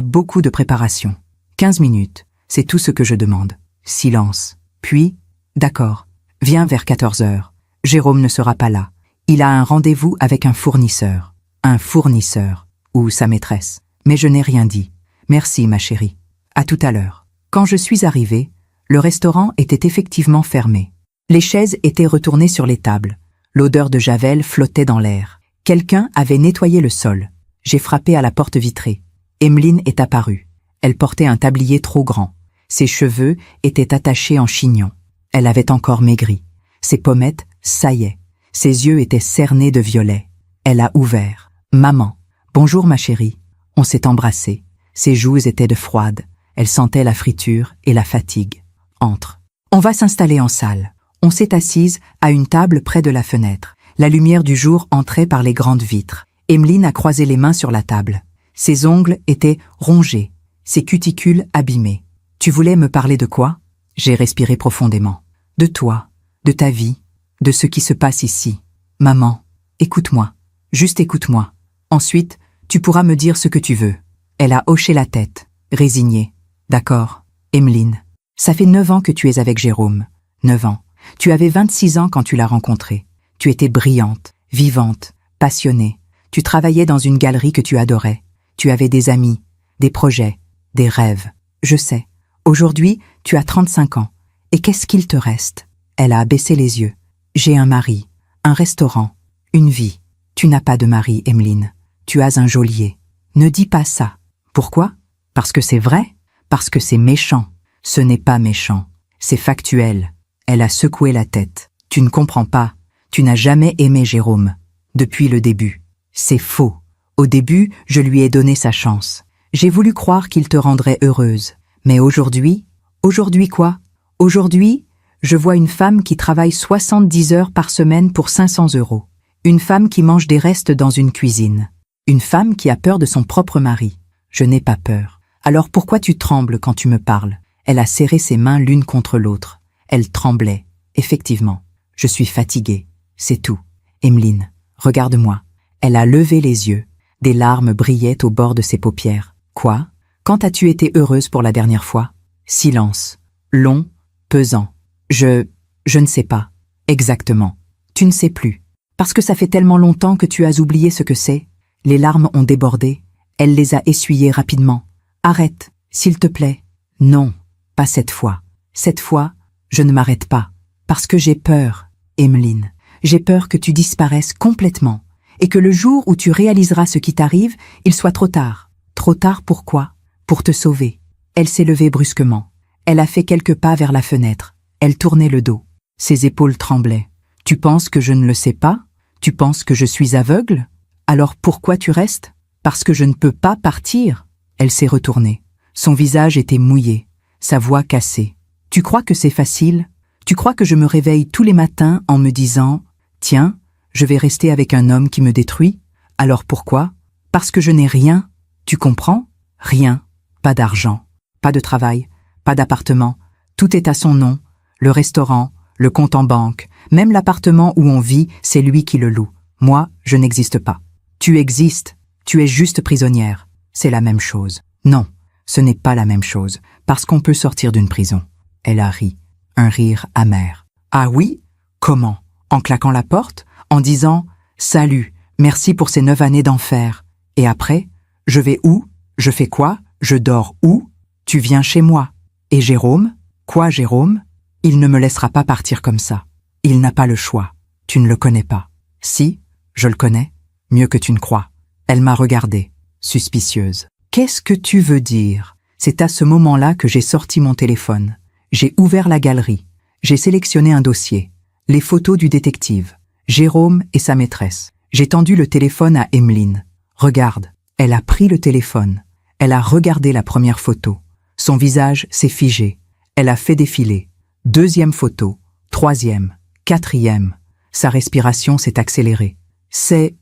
Speaker 1: beaucoup de préparation. 15 minutes. C'est tout ce que je demande. Silence. Puis, d'accord. Viens vers 14 heures. Jérôme ne sera pas là. Il a un rendez-vous avec un fournisseur. Un fournisseur. Ou sa maîtresse. Mais je n'ai rien dit. Merci ma chérie. À tout à l'heure. Quand je suis arrivée, le restaurant était effectivement fermé. Les chaises étaient retournées sur les tables. L'odeur de javel flottait dans l'air. Quelqu'un avait nettoyé le sol. J'ai frappé à la porte vitrée. Emeline est apparue. Elle portait un tablier trop grand. Ses cheveux étaient attachés en chignon. Elle avait encore maigri. Ses pommettes saillaient. Ses yeux étaient cernés de violet. Elle a ouvert. « Maman. Bonjour ma chérie. » On s'est embrassés. Ses joues étaient de froides. Elle sentait la friture et la fatigue. Entre. On va s'installer en salle. On s'est assise à une table près de la fenêtre. La lumière du jour entrait par les grandes vitres. Emeline a croisé les mains sur la table. Ses ongles étaient rongés, ses cuticules abîmées. « Tu voulais me parler de quoi ?» J'ai respiré profondément. « De toi, de ta vie, de ce qui se passe ici. Maman, écoute-moi, juste écoute-moi. Ensuite, tu pourras me dire ce que tu veux. » Elle a hoché la tête, résignée. « D'accord, Emeline. Ça fait 9 ans que tu es avec Jérôme. 9 ans. Tu avais 26 ans quand tu l'as rencontré. Tu étais brillante, vivante, passionnée. Tu travaillais dans une galerie que tu adorais. Tu avais des amis, des projets, des rêves. Je sais. Aujourd'hui, tu as 35 ans. Et qu'est-ce qu'il te reste? » Elle a baissé les yeux. « J'ai un mari, un restaurant, une vie. Tu n'as pas de mari, Emeline. Tu as un geôlier. Ne dis pas ça. Pourquoi? Parce que c'est vrai? Parce que c'est méchant. Ce n'est pas méchant. C'est factuel. » Elle a secoué la tête. « Tu ne comprends pas. Tu n'as jamais aimé Jérôme. Depuis le début. C'est faux. Au début, je lui ai donné sa chance. J'ai voulu croire qu'il te rendrait heureuse. Mais aujourd'hui? Aujourd'hui quoi? Aujourd'hui, je vois une femme qui travaille 70 heures par semaine pour 500 €. Une femme qui mange des restes dans une cuisine. Une femme qui a peur de son propre mari. Je n'ai pas peur. Alors pourquoi tu trembles quand tu me parles? Elle a serré ses mains l'une contre l'autre. Elle tremblait. Effectivement. Je suis fatiguée. C'est tout. Emeline, regarde-moi. Elle a levé les yeux. Des larmes brillaient au bord de ses paupières. Quoi? Quand as-tu été heureuse pour la dernière fois? Silence. Long, pesant. Je ne sais pas. Exactement. Tu ne sais plus. Parce que ça fait tellement longtemps que tu as oublié ce que c'est. Les larmes ont débordé. Elle les a essuyées rapidement. Arrête, s'il te plaît. Non, pas cette fois. Cette fois, je ne m'arrête pas. Parce que j'ai peur, Emeline. J'ai peur que tu disparaisses complètement. Et que le jour où tu réaliseras ce qui t'arrive, il soit trop tard. Trop tard pourquoi? Pour te sauver. Elle s'est levée brusquement. Elle a fait quelques pas vers la fenêtre. Elle tournait le dos. Ses épaules tremblaient. Tu penses que je ne le sais pas? Tu penses que je suis aveugle? Alors pourquoi tu restes? Parce que je ne peux pas partir. Elle s'est retournée. Son visage était mouillé, sa voix cassée. Tu crois que c'est facile? Tu crois que je me réveille tous les matins en me disant « Tiens, je vais rester avec un homme qui me détruit? Alors pourquoi? Parce que je n'ai rien. Tu comprends? Rien. Pas d'argent, pas de travail, pas d'appartement. Tout est à son nom. Le restaurant, le compte en banque, même l'appartement où on vit, c'est lui qui le loue. Moi, je n'existe pas. Tu existes. Tu es juste prisonnière. C'est la même chose. Non, ce n'est pas la même chose, parce qu'on peut sortir d'une prison. Elle a ri, un rire amer. Ah oui? Comment? En claquant la porte? En disant « Salut, merci pour ces 9 années d'enfer. » Et après? Je vais où? Je fais quoi? Je dors où? Tu viens chez moi. Et Jérôme? Quoi, Jérôme? Il ne me laissera pas partir comme ça. Il n'a pas le choix. Tu ne le connais pas. Si, je le connais. Mieux que tu ne crois. Elle m'a regardée, suspicieuse. Qu'est-ce que tu veux dire? C'est à ce moment-là que j'ai sorti mon téléphone. J'ai ouvert la galerie. J'ai sélectionné un dossier. Les photos du détective. Jérôme et sa maîtresse. J'ai tendu le téléphone à Emeline. Regarde. Elle a pris le téléphone. Elle a regardé la première photo. Son visage s'est figé. Elle a fait défiler. 2e photo. 3e. 4e. Sa respiration s'est accélérée. C'est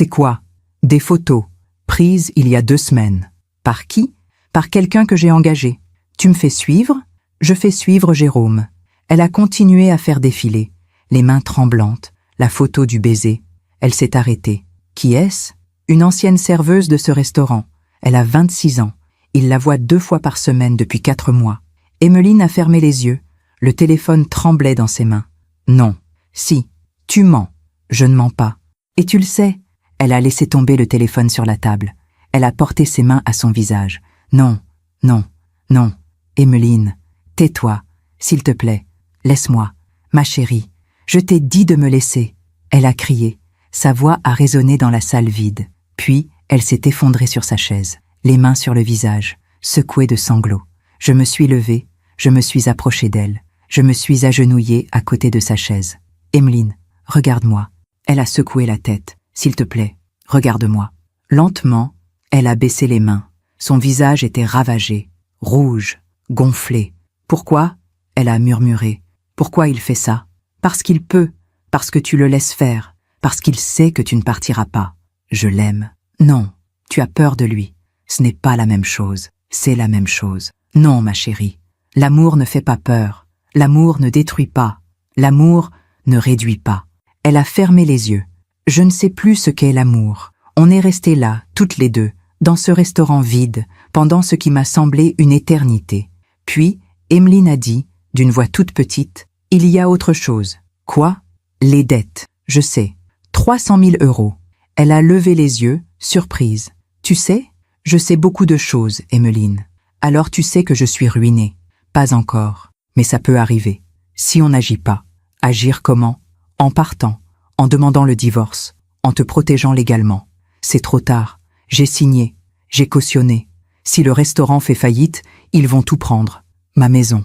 Speaker 1: quoi? Des photos, prises il y a 2 semaines. Par qui? Par quelqu'un que j'ai engagé. Tu me fais suivre? Je fais suivre Jérôme. Elle a continué à faire défiler, les mains tremblantes, la photo du baiser. Elle s'est arrêtée. Qui est-ce? Une ancienne serveuse de ce restaurant. Elle a 26 ans. Il la voit 2 fois par semaine depuis 4 mois. Emeline a fermé les yeux. Le téléphone tremblait dans ses mains. Non. Si. Tu mens. Je ne mens pas. Et tu le sais. Elle a laissé tomber le téléphone sur la table. Elle a porté ses mains à son visage. Non, non, non. Emeline, tais-toi, s'il te plaît. Laisse-moi, ma chérie. Je t'ai dit de me laisser. Elle a crié. Sa voix a résonné dans la salle vide. Puis, elle s'est effondrée sur sa chaise, les mains sur le visage, secouée de sanglots. Je me suis levée, je me suis approchée d'elle. Je me suis agenouillée à côté de sa chaise. Emeline, regarde-moi. Elle a secoué la tête. S'il te plaît, regarde-moi. Lentement, elle a baissé les mains. Son visage était ravagé, rouge, gonflé. Pourquoi? Elle a murmuré. Pourquoi il fait ça? Parce qu'il peut, parce que tu le laisses faire, parce qu'il sait que tu ne partiras pas. Je l'aime. Non, tu as peur de lui. Ce n'est pas la même chose, c'est la même chose. Non, ma chérie, l'amour ne fait pas peur. L'amour ne détruit pas. L'amour ne réduit pas. Elle a fermé les yeux. Je ne sais plus ce qu'est l'amour. On est restés là, toutes les deux, dans ce restaurant vide, pendant ce qui m'a semblé une éternité. Puis, Emeline a dit, d'une voix toute petite, « Il y a autre chose. » Quoi? Les dettes. Je sais. 300 000 €. Elle a levé les yeux, surprise. Tu sais? Je sais beaucoup de choses, Emeline. Alors tu sais que je suis ruinée. Pas encore. Mais ça peut arriver. Si on n'agit pas. Agir comment? En partant. En demandant le divorce, en te protégeant légalement. C'est trop tard. J'ai signé. J'ai cautionné. Si le restaurant fait faillite, ils vont tout prendre. Ma maison.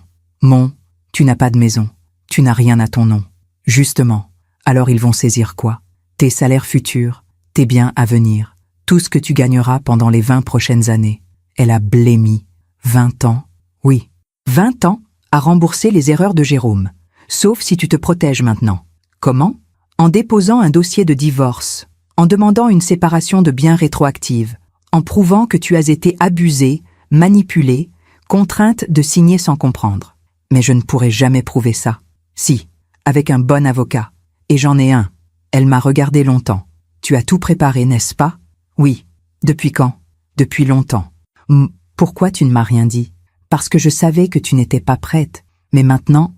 Speaker 1: Tu n'as pas de maison. Tu n'as rien à ton nom. Justement. Alors ils vont saisir quoi? Tes salaires futurs, tes biens à venir, tout ce que tu gagneras pendant les 20 prochaines années. Elle a blêmi. 20 ans? Oui. 20 ans à rembourser les erreurs de Jérôme. Sauf si tu te protèges maintenant. Comment? En déposant un dossier de divorce. en demandant une séparation de biens rétroactive, en prouvant que tu as été abusée, manipulée, contrainte de signer sans comprendre. Mais je ne pourrai jamais prouver ça. Si, avec un bon avocat. Et j'en ai un. Elle m'a regardé longtemps. Tu as tout préparé, n'est-ce pas? Oui. Depuis quand? Depuis longtemps. Pourquoi tu ne m'as rien dit? Parce que je savais que tu n'étais pas prête. Mais maintenant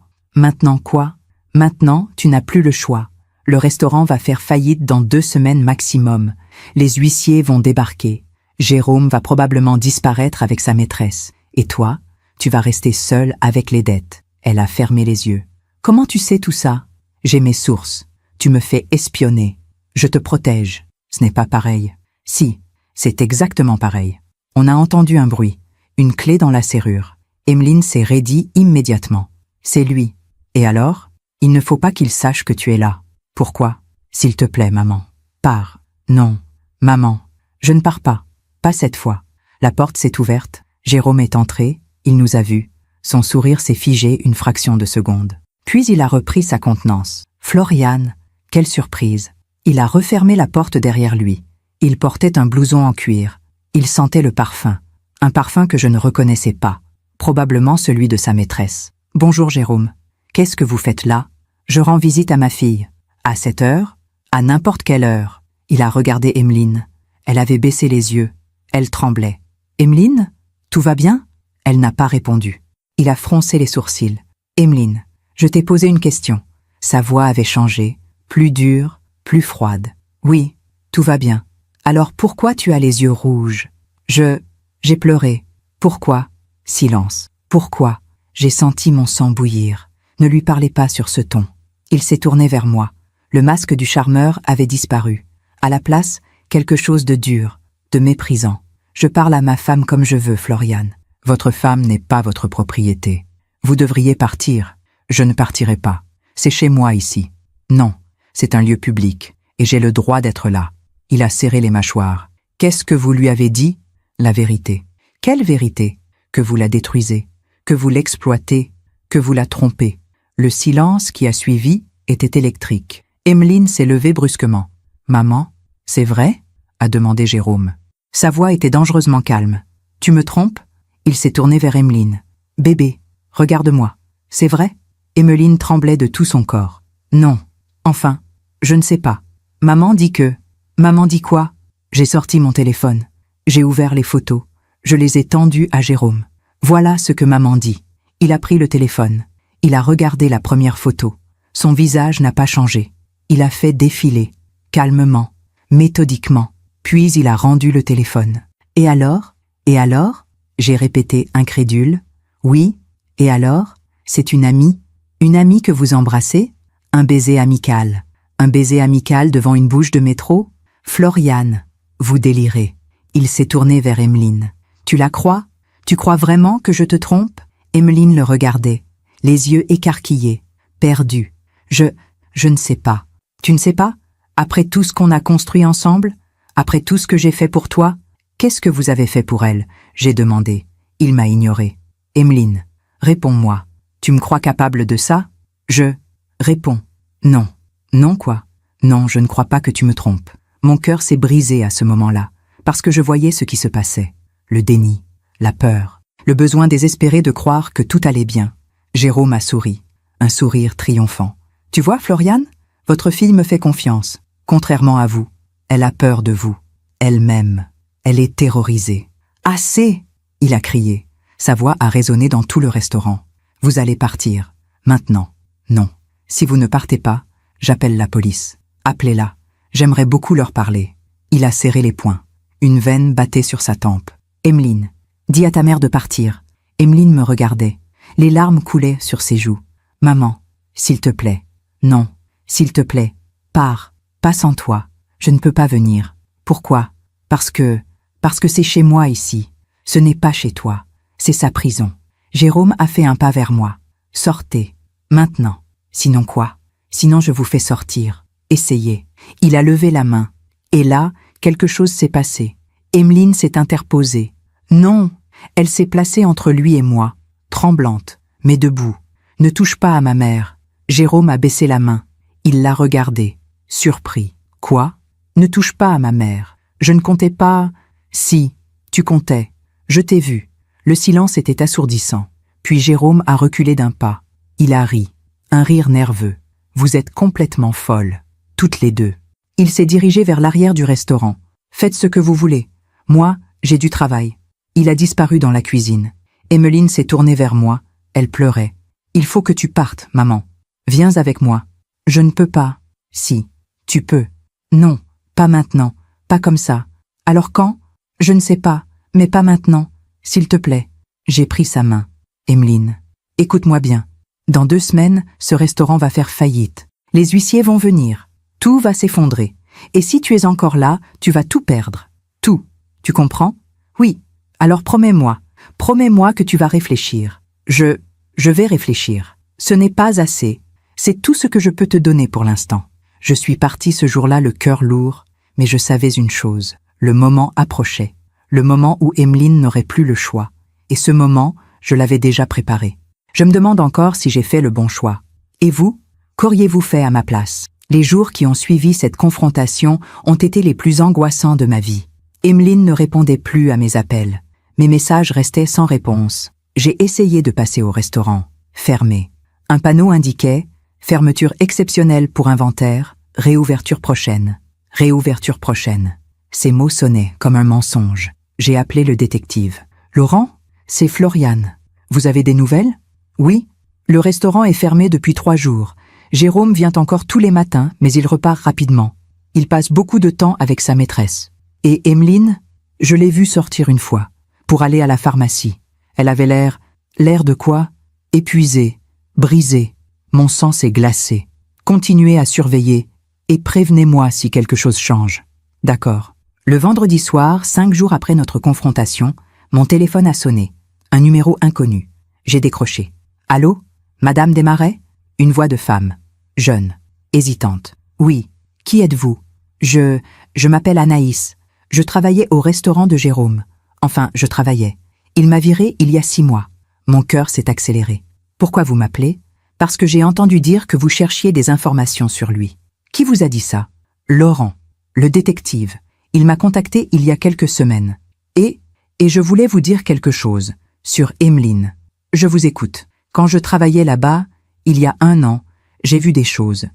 Speaker 1: quoi? Maintenant, tu n'as plus le choix. Le restaurant va faire faillite dans 2 semaines maximum. Les huissiers vont débarquer. Jérôme va probablement disparaître avec sa maîtresse. Et toi, tu vas rester seule avec les dettes. Elle a fermé les yeux. Comment tu sais tout ça? J'ai mes sources. Tu me fais espionner. Je te protège. Ce n'est pas pareil. Si, c'est exactement pareil. On a entendu un bruit. Une clé dans la serrure. Emeline s'est raidie immédiatement. C'est lui. Et alors? Il ne faut pas qu'il sache que tu es là. Pourquoi? S'il te plaît, maman. Pars. Non. Maman. Je ne pars pas. Pas cette fois. La porte s'est ouverte. Jérôme est entré. Il nous a vus. Son sourire s'est figé une fraction de seconde. Puis il a repris sa contenance. Floriane. Quelle surprise. Il a refermé la porte derrière lui. Il portait un blouson en cuir. Il sentait le parfum. Un parfum que je ne reconnaissais pas. Probablement celui de sa maîtresse. Bonjour Jérôme. Qu'est-ce que vous faites là? Je rends visite à ma fille. À cette heure? À n'importe quelle heure. Il a regardé Emeline. Elle avait baissé les yeux. Elle tremblait. Emeline? Tout va bien? Elle n'a pas répondu. Il a froncé les sourcils. Emeline, je t'ai posé une question. Sa voix avait changé. Plus dure, plus froide. Oui, tout va bien. Alors pourquoi tu as les yeux rouges? J'ai pleuré. Pourquoi? Silence. Pourquoi? J'ai senti mon sang bouillir. Ne lui parlez pas sur ce ton. Il s'est tourné vers moi. Le masque du charmeur avait disparu. À la place, quelque chose de dur, de méprisant. Je parle à ma femme comme je veux, Floriane. Votre femme n'est pas votre propriété. Vous devriez partir. Je ne partirai pas. C'est chez moi ici. Non, c'est un lieu public, et j'ai le droit d'être là. Il a serré les mâchoires. Qu'est-ce que vous lui avez dit? La vérité. Quelle vérité? Que vous la détruisez, que vous l'exploitez, que vous la trompez. Le silence qui a suivi était électrique. Emeline s'est levée brusquement. « Maman, c'est vrai ?» a demandé Jérôme. Sa voix était dangereusement calme. « Tu me trompes ?» Il s'est tourné vers Emeline. « Bébé, regarde-moi. C'est vrai ?» Emeline tremblait de tout son corps. « Non. Enfin, je ne sais pas. Maman dit que... » Maman dit quoi? J'ai sorti mon téléphone. J'ai ouvert les photos. Je les ai tendues à Jérôme. Voilà ce que maman dit. Il a pris le téléphone. Il a regardé la première photo. Son visage n'a pas changé. Il a fait défiler, calmement, méthodiquement. Puis il a rendu le téléphone. Et alors? Et alors? J'ai répété incrédule. Oui, et alors? C'est une amie? Une amie que vous embrassez? Un baiser amical. Un baiser amical devant une bouche de métro? Floriane, vous délirez. Il s'est tourné vers Emeline. Tu la crois? Tu crois vraiment que je te trompe? Emeline le regardait, les yeux écarquillés, perdus. Je ne sais pas. Tu ne sais pas? Après tout ce qu'on a construit ensemble? Après tout ce que j'ai fait pour toi? Qu'est-ce que vous avez fait pour elle? J'ai demandé. Il m'a ignoré. Emeline, réponds-moi. Tu me crois capable de ça? Je réponds. Non. Non quoi? Non, je ne crois pas que tu me trompes. Mon cœur s'est brisé à ce moment-là, parce que je voyais ce qui se passait. Le déni, la peur, le besoin désespéré de croire que tout allait bien. Jérôme a souri, un sourire triomphant. Tu vois, Floriane, votre fille me fait confiance, contrairement à vous. Elle a peur de vous. Elle m'aime. Elle est terrorisée. Assez! Il a crié. Sa voix a résonné dans tout le restaurant. Vous allez partir. Maintenant. Non. Si vous ne partez pas, j'appelle la police. Appelez-la. J'aimerais beaucoup leur parler. Il a serré les poings. Une veine battait sur sa tempe. Emeline, dis à ta mère de partir. Emeline me regardait. Les larmes coulaient sur ses joues. Maman, s'il te plaît. Non, s'il te plaît. Pars. Pas sans toi. Je ne peux pas venir. Pourquoi? Parce que c'est chez moi ici. Ce n'est pas chez toi. C'est sa prison. Jérôme a fait un pas vers moi. Sortez. Maintenant. Sinon quoi? Sinon je vous fais sortir. Essayez. Il a levé la main. Et là, quelque chose s'est passé. Emeline s'est interposée. Non, elle s'est placée entre lui et moi, tremblante, mais debout. Ne touche pas à ma mère. Jérôme a baissé la main. Il l'a regardée, surpris. Quoi? Ne touche pas à ma mère. Je ne comptais pas... Si, tu comptais. Je t'ai vu. Le silence était assourdissant. Puis Jérôme a reculé d'un pas. Il a ri. Un rire nerveux. Vous êtes complètement folles. Toutes les deux. Il s'est dirigé vers l'arrière du restaurant. Faites ce que vous voulez. Moi, j'ai du travail. Il a disparu dans la cuisine. Emeline s'est tournée vers moi. Elle pleurait. Il faut que tu partes, maman. Viens avec moi. Je ne peux pas. Si. Tu peux. Non. Pas maintenant. Pas comme ça. Alors quand? Je ne sais pas. Mais pas maintenant. S'il te plaît. J'ai pris sa main. Emeline. Écoute-moi bien. Dans 2 semaines, ce restaurant va faire faillite. Les huissiers vont venir. Tout va s'effondrer. Et si tu es encore là, tu vas tout perdre. Tout. Tu comprends? Oui. Alors promets-moi. Promets-moi que tu vas réfléchir. Je vais réfléchir. Ce n'est pas assez. C'est tout ce que je peux te donner pour l'instant. Je suis partie ce jour-là le cœur lourd, mais je savais une chose. Le moment approchait. Le moment où Emeline n'aurait plus le choix. Et ce moment, je l'avais déjà préparé. Je me demande encore si j'ai fait le bon choix. Et vous? Qu'auriez-vous fait à ma place? Les jours qui ont suivi cette confrontation ont été les plus angoissants de ma vie. Emeline ne répondait plus à mes appels. Mes messages restaient sans réponse. J'ai essayé de passer au restaurant. Fermé. Un panneau indiquait « Fermeture exceptionnelle pour inventaire, réouverture prochaine. Réouverture prochaine ». Ces mots sonnaient comme un mensonge. J'ai appelé le détective. « Laurent, c'est Floriane. Vous avez des nouvelles? » « Oui. Le restaurant est fermé depuis 3 jours. Jérôme vient encore tous les matins, mais il repart rapidement. Il passe beaucoup de temps avec sa maîtresse. Et Emeline, je l'ai vue sortir une fois, pour aller à la pharmacie. Elle avait l'air de quoi? Épuisée, brisée. Mon sang s'est glacé. Continuez à surveiller et prévenez-moi si quelque chose change. D'accord. Le vendredi soir, 5 jours après notre confrontation, mon téléphone a sonné. Un numéro inconnu. J'ai décroché. Allô? Madame Desmarais? Une voix de femme. Jeune. Hésitante. Oui. Qui êtes-vous? Je m'appelle Anaïs. Je travaillais au restaurant de Jérôme. Enfin, je travaillais. Il m'a virée il y a 6 mois. Mon cœur s'est accéléré. Pourquoi vous m'appelez? Parce que j'ai entendu dire que vous cherchiez des informations sur lui. Qui vous a dit ça? Laurent, le détective. Il m'a contacté il y a quelques semaines. Et je voulais vous dire quelque chose. Sur Emeline. Je vous écoute. Quand je travaillais là-bas, il y a 1 an, j'ai vu des choses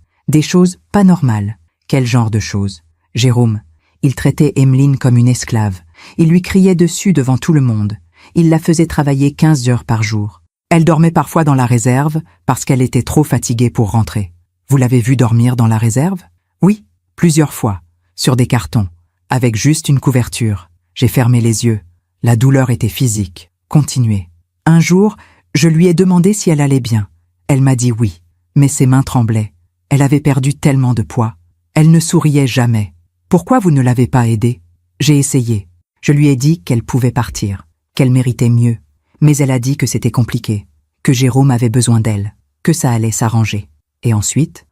Speaker 1: pas normales. Quel genre de choses? Jérôme, il traitait Emeline comme une esclave. Il lui criait dessus devant tout le monde. Il la faisait travailler 15 heures par jour. Elle dormait parfois dans la réserve parce qu'elle était trop fatiguée pour rentrer. Vous l'avez vue dormir dans la réserve? Oui, plusieurs fois, sur des cartons, avec juste une couverture. J'ai fermé les yeux. La douleur était physique. Continuez. Un jour, je lui ai demandé si elle allait bien. Elle m'a dit oui, mais ses mains tremblaient. Elle avait perdu tellement de poids. Elle ne souriait jamais. Pourquoi vous ne l'avez pas aidée? J'ai essayé. Je lui ai dit qu'elle pouvait partir, qu'elle méritait mieux. Mais elle a dit que c'était compliqué, que Jérôme avait besoin d'elle, que ça allait s'arranger. Et ensuite,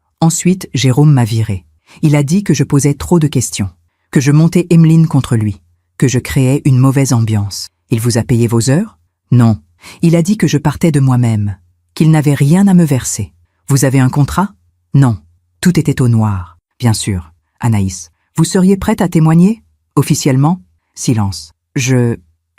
Speaker 1: Jérôme m'a viré. Il a dit que je posais trop de questions, que je montais Emeline contre lui, que je créais une mauvaise ambiance. Il vous a payé vos heures? Non. Il a dit que je partais de moi-même, qu'il n'avait rien à me verser. Vous avez un contrat? Non. Tout était au noir. Bien sûr. Anaïs, vous seriez prête à témoigner? Officiellement? Silence. Je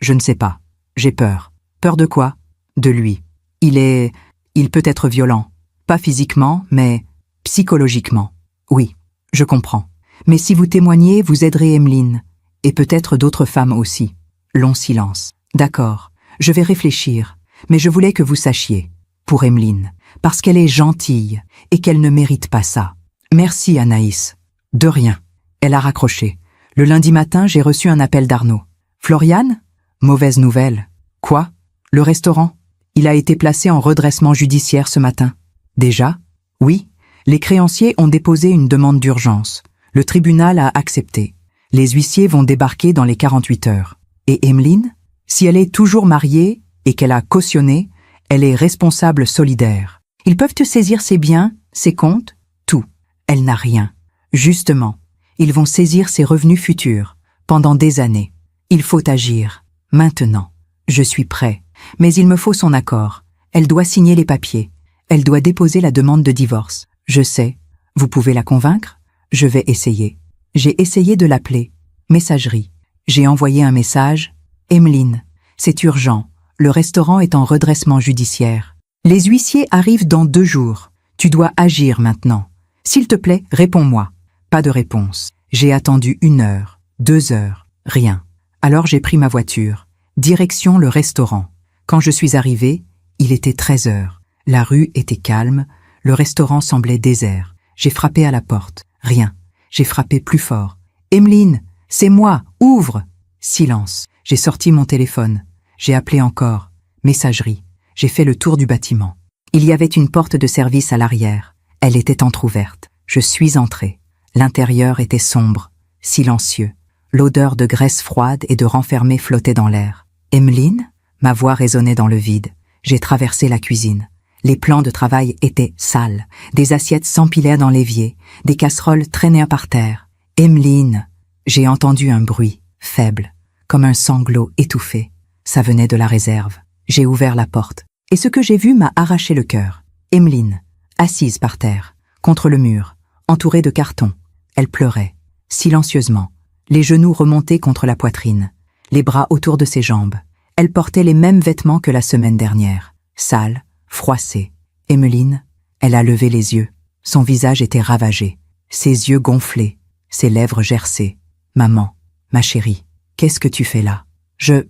Speaker 1: ne sais pas. J'ai peur. Peur de quoi? De lui. Il peut être violent. Pas physiquement, mais psychologiquement. Oui, je comprends. Mais si vous témoignez, vous aiderez Emeline. Et peut-être d'autres femmes aussi. Long silence. D'accord. Je vais réfléchir, mais je voulais que vous sachiez, pour Emeline, parce qu'elle est gentille et qu'elle ne mérite pas ça. Merci Anaïs. De rien. Elle a raccroché. Le lundi matin, j'ai reçu un appel d'Arnaud. Floriane? Mauvaise nouvelle. Quoi? Le restaurant? Il a été placé en redressement judiciaire ce matin. Déjà? Oui. Les créanciers ont déposé une demande d'urgence. Le tribunal a accepté. Les huissiers vont débarquer dans les 48 heures. Et Emeline? Si elle est toujours mariée et qu'elle a cautionné, elle est responsable solidaire. Ils peuvent te saisir ses biens, ses comptes, tout. Elle n'a rien. Justement, ils vont saisir ses revenus futurs, pendant des années. Il faut agir, maintenant. Je suis prêt, mais il me faut son accord. Elle doit signer les papiers. Elle doit déposer la demande de divorce. Je sais. Vous pouvez la convaincre? Je vais essayer. J'ai essayé de l'appeler. Messagerie. J'ai envoyé un message. Emeline, c'est urgent. Le restaurant est en redressement judiciaire. Les huissiers arrivent dans 2 jours. Tu dois agir maintenant. S'il te plaît, réponds-moi. Pas de réponse. J'ai attendu 1 heure, 2 heures, rien. Alors j'ai pris ma voiture. Direction le restaurant. Quand je suis arrivé, il était 13 heures. La rue était calme, le restaurant semblait désert. J'ai frappé à la porte. Rien. J'ai frappé plus fort. Emeline, c'est moi, ouvre! Silence. J'ai sorti mon téléphone. J'ai appelé encore. Messagerie. J'ai fait le tour du bâtiment. Il y avait une porte de service à l'arrière. Elle était entr'ouverte. Je suis entré. L'intérieur était sombre, silencieux. L'odeur de graisse froide et de renfermé flottait dans l'air. Emeline? Ma voix résonnait dans le vide. J'ai traversé la cuisine. Les plans de travail étaient sales. Des assiettes s'empilaient dans l'évier. Des casseroles traînaient par terre. Emeline! J'ai entendu un bruit, faible, comme un sanglot étouffé. Ça venait de la réserve. J'ai ouvert la porte. Et ce que j'ai vu m'a arraché le cœur. Emeline, assise par terre, contre le mur, entourée de cartons. Elle pleurait, silencieusement, les genoux remontés contre la poitrine, les bras autour de ses jambes. Elle portait les mêmes vêtements que la semaine dernière, sale, froissée. Emeline, elle a levé les yeux. Son visage était ravagé, ses yeux gonflés, ses lèvres gercées. Maman, ma chérie, qu'est-ce que tu fais là? Je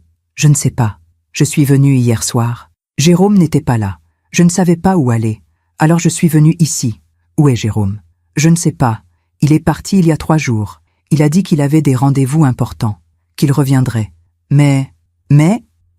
Speaker 1: ne sais pas. Je suis venue hier soir. Jérôme n'était pas là. Je ne savais pas où aller. Alors je suis venue ici. Où est Jérôme? Je ne sais pas. Il est parti il y a 3 jours. Il a dit qu'il avait des rendez-vous importants, qu'il reviendrait. Mais,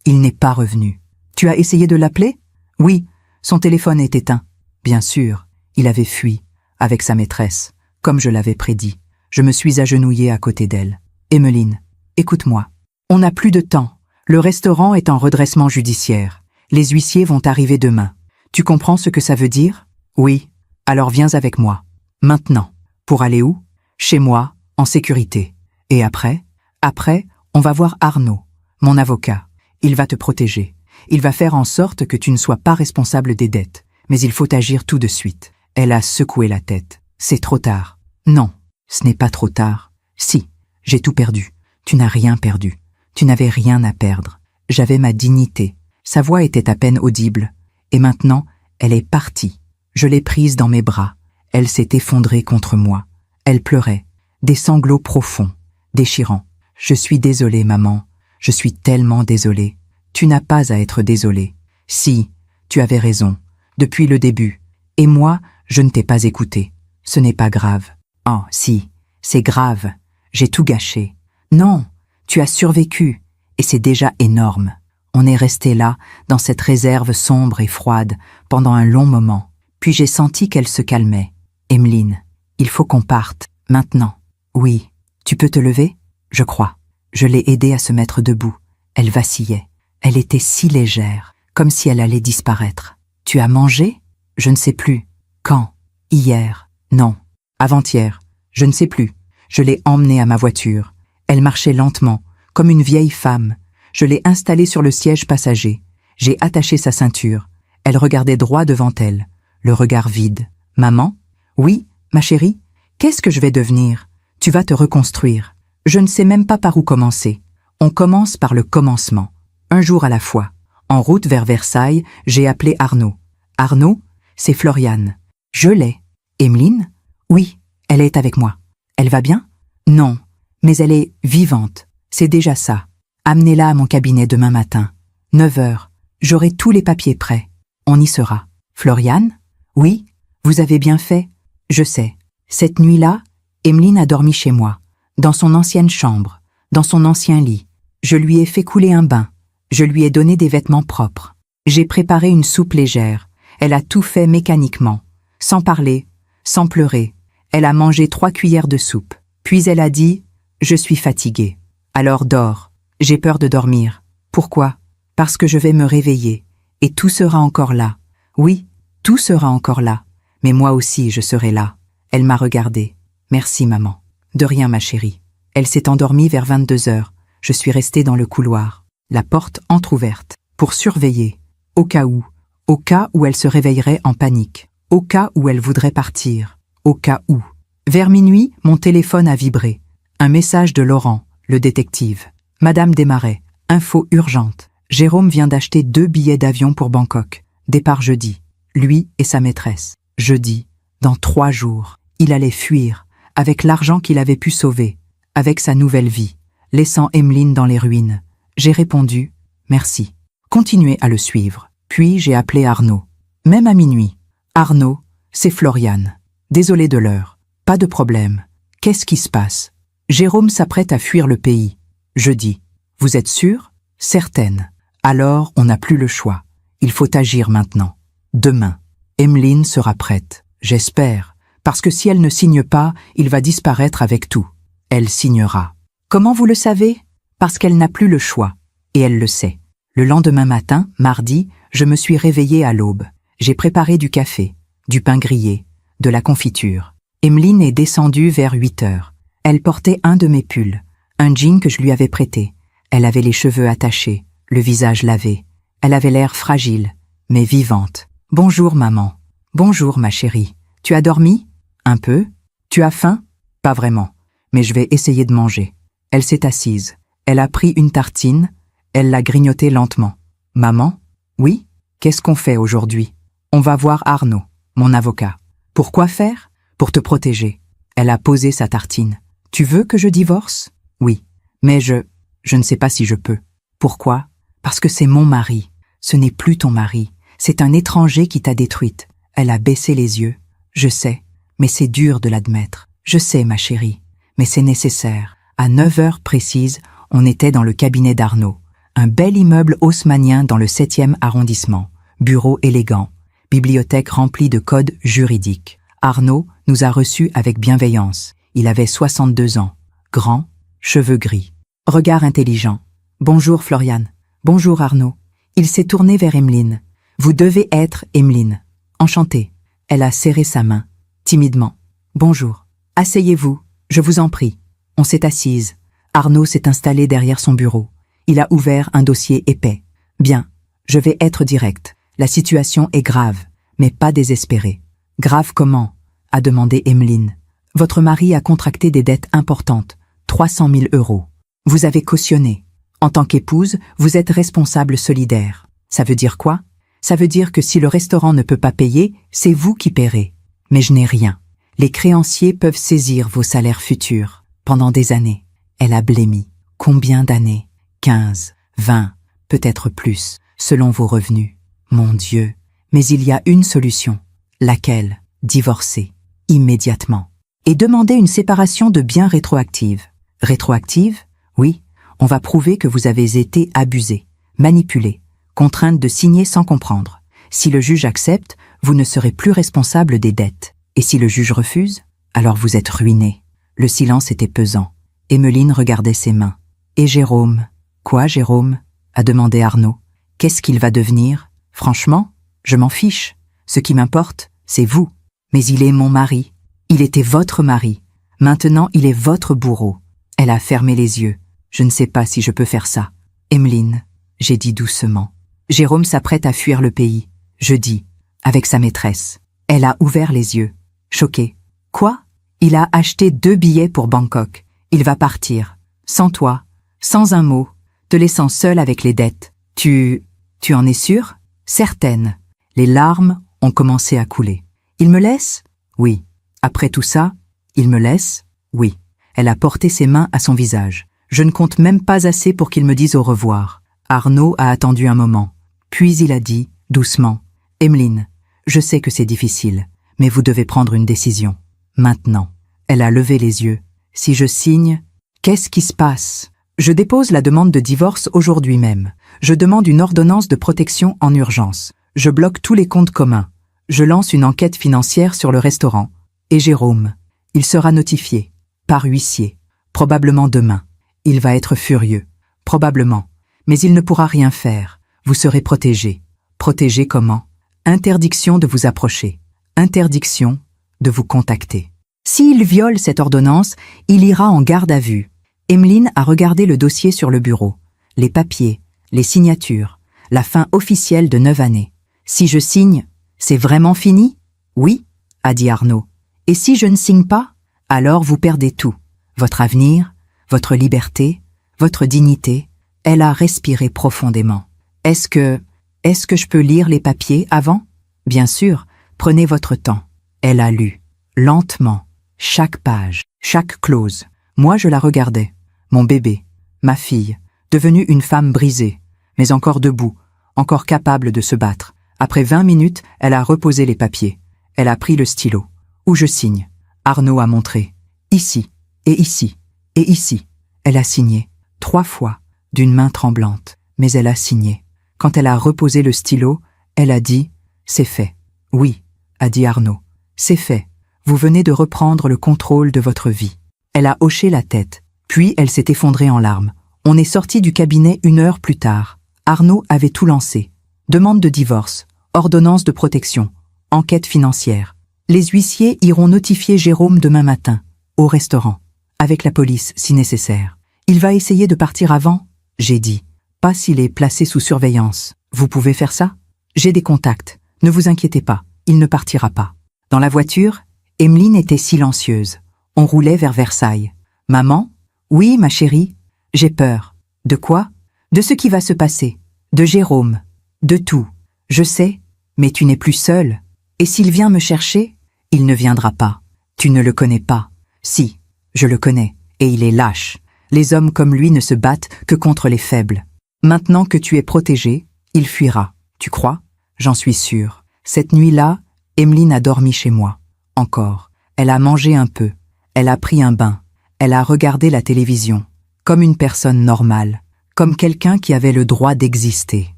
Speaker 1: il n'est pas revenu. Tu as essayé de l'appeler? Oui, son téléphone est éteint. Bien sûr, il avait fui, avec sa maîtresse, comme je l'avais prédit. Je me suis agenouillée à côté d'elle. Emeline, écoute-moi. On n'a plus de temps. Le restaurant est en redressement judiciaire. Les huissiers vont arriver demain. Tu comprends ce que ça veut dire? Oui. Alors viens avec moi. Maintenant. Pour aller où? Chez moi, en sécurité. Et après? Après, on va voir Arnaud, mon avocat. Il va te protéger. Il va faire en sorte que tu ne sois pas responsable des dettes. Mais il faut agir tout de suite. Elle a secoué la tête. C'est trop tard. Non, ce n'est pas trop tard. Si, j'ai tout perdu. Tu n'as rien perdu. Tu n'avais rien à perdre. J'avais ma dignité. Sa voix était à peine audible. Et maintenant, elle est partie. Je l'ai prise dans mes bras. Elle s'est effondrée contre moi. Elle pleurait. Des sanglots profonds, déchirants. Je suis désolée, maman. Je suis tellement désolée. Tu n'as pas à être désolée. Si, tu avais raison. Depuis le début. Et moi, je ne t'ai pas écouté. Ce n'est pas grave. Oh, si, c'est grave. J'ai tout gâché. Non, tu as survécu. Et c'est déjà énorme. On est resté là, dans cette réserve sombre et froide, pendant un long moment. Puis j'ai senti qu'elle se calmait. Emeline, il faut qu'on parte, maintenant. Oui, tu peux te lever? Je crois. Je l'ai aidée à se mettre debout. Elle vacillait. Elle était si légère, comme si elle allait disparaître. Tu as mangé? Je ne sais plus. Quand? Hier? Non. Avant-hier? Je ne sais plus. Je l'ai emmenée à ma voiture. Elle marchait lentement, comme une vieille femme. Je l'ai installée sur le siège passager. J'ai attaché sa ceinture. Elle regardait droit devant elle, le regard vide. Maman? Oui, ma chérie? Qu'est-ce que je vais devenir? Tu vas te reconstruire. Je ne sais même pas par où commencer. On commence par le commencement. Un jour à la fois. En route vers Versailles, j'ai appelé Arnaud. Arnaud, c'est Floriane. Je l'ai. Emeline? Oui, elle est avec moi. Elle va bien? Non, mais elle est vivante. C'est déjà ça. Amenez-la à mon cabinet demain matin. 9 heures. J'aurai tous les papiers prêts. On y sera. Floriane? Oui, vous avez bien fait. Je sais. Cette nuit-là, Emeline a dormi chez moi, dans son ancienne chambre, dans son ancien lit. Je lui ai fait couler un bain. Je lui ai donné des vêtements propres. J'ai préparé une soupe légère. Elle a tout fait mécaniquement, sans parler, sans pleurer. Elle a mangé 3 cuillères de soupe. Puis elle a dit « Je suis fatiguée. Alors dors. J'ai peur de dormir. Pourquoi? Parce que je vais me réveiller. Et tout sera encore là. Oui, tout sera encore là. Mais moi aussi, je serai là. » Elle m'a regardée. « Merci, maman. » De rien, ma chérie. Elle s'est endormie vers 22 heures. Je suis restée dans le couloir, la porte entr'ouverte, pour surveiller, au cas où elle se réveillerait en panique, au cas où elle voudrait partir, au cas où. Vers minuit, mon téléphone a vibré. Un message de Laurent, le détective. Madame Desmarais, info urgente. Jérôme vient d'acheter 2 billets d'avion pour Bangkok. Départ jeudi. Lui et sa maîtresse. Jeudi, dans 3 jours, il allait fuir, avec l'argent qu'il avait pu sauver, avec sa nouvelle vie, laissant Emeline dans les ruines. J'ai répondu, merci. Continuez à le suivre. Puis j'ai appelé Arnaud. Même à minuit. Arnaud, c'est Floriane. Désolé de l'heure. Pas de problème. Qu'est-ce qui se passe? Jérôme s'apprête à fuir le pays. Je dis, vous êtes sûre? Certaine. Alors, on n'a plus le choix. Il faut agir maintenant. Demain. Emeline sera prête. J'espère. Parce que si elle ne signe pas, il va disparaître avec tout. Elle signera. Comment vous le savez? Parce qu'elle n'a plus le choix. Et elle le sait. Le lendemain matin, mardi, je me suis réveillée à l'aube. J'ai préparé du café, du pain grillé, de la confiture. Emeline est descendue vers 8 heures. Elle portait un de mes pulls, un jean que je lui avais prêté. Elle avait les cheveux attachés, le visage lavé. Elle avait l'air fragile, mais vivante. « Bonjour, maman. »« Bonjour, ma chérie. Tu as dormi? Un peu? Tu as faim? Pas vraiment, mais je vais essayer de manger. » Elle s'est assise. Elle a pris une tartine. Elle l'a grignotée lentement. « Maman? Oui? Qu'est-ce qu'on fait aujourd'hui? » « On va voir Arnaud, mon avocat. »« Pourquoi faire? » »« Pour te protéger. » Elle a posé sa tartine. « Tu veux que je divorce? » ?»« Oui. Mais je ne sais pas si je peux. »« Pourquoi? » ?»« Parce que c'est mon mari. Ce n'est plus ton mari. C'est un étranger qui t'a détruite. » Elle a baissé les yeux. « Je sais, mais c'est dur de l'admettre. Je sais, ma chérie, mais c'est nécessaire. » À 9 heures précises, on était dans le cabinet d'Arnaud. Un bel immeuble haussmannien dans le 7e arrondissement. Bureau élégant. Bibliothèque remplie de codes juridiques. Arnaud nous a reçus avec bienveillance. Il avait 62 ans. Grand, cheveux gris. Regard intelligent. « Bonjour Floriane. »« Bonjour Arnaud. » Il s'est tourné vers Emeline. « Vous devez être Emeline. »« Enchantée. » Elle a serré sa main, timidement. « Bonjour. Asseyez-vous, je vous en prie. » On s'est assise. Arnaud s'est installé derrière son bureau. Il a ouvert un dossier épais. « Bien, je vais être direct. La situation est grave, mais pas désespérée. »« Grave comment ?» a demandé Emeline. « Votre mari a contracté des dettes importantes, 300 000 €. Vous avez cautionné. En tant qu'épouse, vous êtes responsable solidaire. Ça veut dire quoi? Ça veut dire que si le restaurant ne peut pas payer, c'est vous qui paierez. Mais je n'ai rien. Les créanciers peuvent saisir vos salaires futurs. Pendant des années. » Elle a blêmi. Combien d'années? 15, 20, peut-être plus, selon vos revenus. Mon Dieu. Mais il y a une solution. Laquelle? Divorcer. Immédiatement. Et demander une séparation de biens rétroactive. Rétroactive? Oui. On va prouver que vous avez été abusé, manipulé, contrainte de signer sans comprendre. Si le juge accepte, vous ne serez plus responsable des dettes. Et si le juge refuse, alors vous êtes ruiné. Le silence était pesant. Emeline regardait ses mains. Et Jérôme? Quoi, Jérôme? A demandé Arnaud. Qu'est-ce qu'il va devenir? Franchement, je m'en fiche. Ce qui m'importe, c'est vous. Mais il est mon mari. Il était votre mari. Maintenant, il est votre bourreau. Elle a fermé les yeux. Je ne sais pas si je peux faire ça. Emeline, j'ai dit doucement. Jérôme s'apprête à fuir le pays. Jeudi, avec sa maîtresse. Elle a ouvert les yeux. Choquée. Quoi? Il a acheté 2 billets pour Bangkok. Il va partir. Sans toi. Sans un mot. Te laissant seule avec les dettes. Tu en es sûre? Certaine. Les larmes ont commencé à couler. Il me laisse? Oui. Après tout ça, il me laisse? Oui. Elle a porté ses mains à son visage. Je ne compte même pas assez pour qu'il me dise au revoir. Arnaud a attendu un moment. Puis il a dit, doucement, « Emeline, je sais que c'est difficile, mais vous devez prendre une décision. Maintenant. » Elle a levé les yeux. « Si je signe, qu'est-ce qui se passe? » Je dépose la demande de divorce aujourd'hui même. Je demande une ordonnance de protection en urgence. Je bloque tous les comptes communs. Je lance une enquête financière sur le restaurant. Et Jérôme, il sera notifié, par huissier, probablement demain. Il va être furieux, probablement. Mais il ne pourra rien faire. Vous serez protégé. Protégé comment? Interdiction de vous approcher. Interdiction de vous contacter. S'il viole cette ordonnance, il ira en garde à vue. Emeline a regardé le dossier sur le bureau. Les papiers, les signatures, la fin officielle de 9 années. Si je signe, c'est vraiment fini? Oui, a dit Arnaud. Et si je ne signe pas? alors vous perdez tout. Votre avenir, votre liberté, votre dignité. Elle a respiré profondément. Est-ce que je peux lire les papiers avant? Bien sûr, prenez votre temps. Elle a lu, lentement, chaque page, chaque clause. Moi je la regardais. Mon bébé, ma fille, devenue une femme brisée, mais encore debout, encore capable de se battre. Après 20 minutes, elle a reposé les papiers. Elle a pris le stylo. Où je signe? Arnaud a montré. Ici, et ici, et ici. Elle a signé, 3 fois, d'une main tremblante, mais elle a signé. Quand elle a reposé le stylo, elle a dit « C'est fait ». « Oui », a dit Arnaud, « C'est fait. Vous venez de reprendre le contrôle de votre vie. » Elle a hoché la tête, puis elle s'est effondrée en larmes. On est sorti du cabinet 1 heure plus tard. Arnaud avait tout lancé. Demande de divorce, ordonnance de protection, enquête financière. Les huissiers iront notifier Jérôme demain matin, au restaurant, avec la police si nécessaire. Il va essayer de partir avant, j'ai dit. Pas s'il est placé sous surveillance. Vous pouvez faire ça? J'ai des contacts. Ne vous inquiétez pas, il ne partira pas. Dans la voiture, Emeline était silencieuse. On roulait vers Versailles. Maman? Oui, ma chérie. J'ai peur. De quoi? De ce qui va se passer. De Jérôme. De tout. Je sais, mais tu n'es plus seule. Et s'il vient me chercher? Il ne viendra pas. Tu ne le connais pas. Si, je le connais, et il est lâche. Les hommes comme lui ne se battent que contre les faibles. Maintenant que tu es protégée, il fuira. Tu crois? J'en suis sûre. Cette nuit-là, Emeline a dormi chez moi. Encore. Elle a mangé un peu. Elle a pris un bain. Elle a regardé la télévision. Comme une personne normale. Comme quelqu'un qui avait le droit d'exister.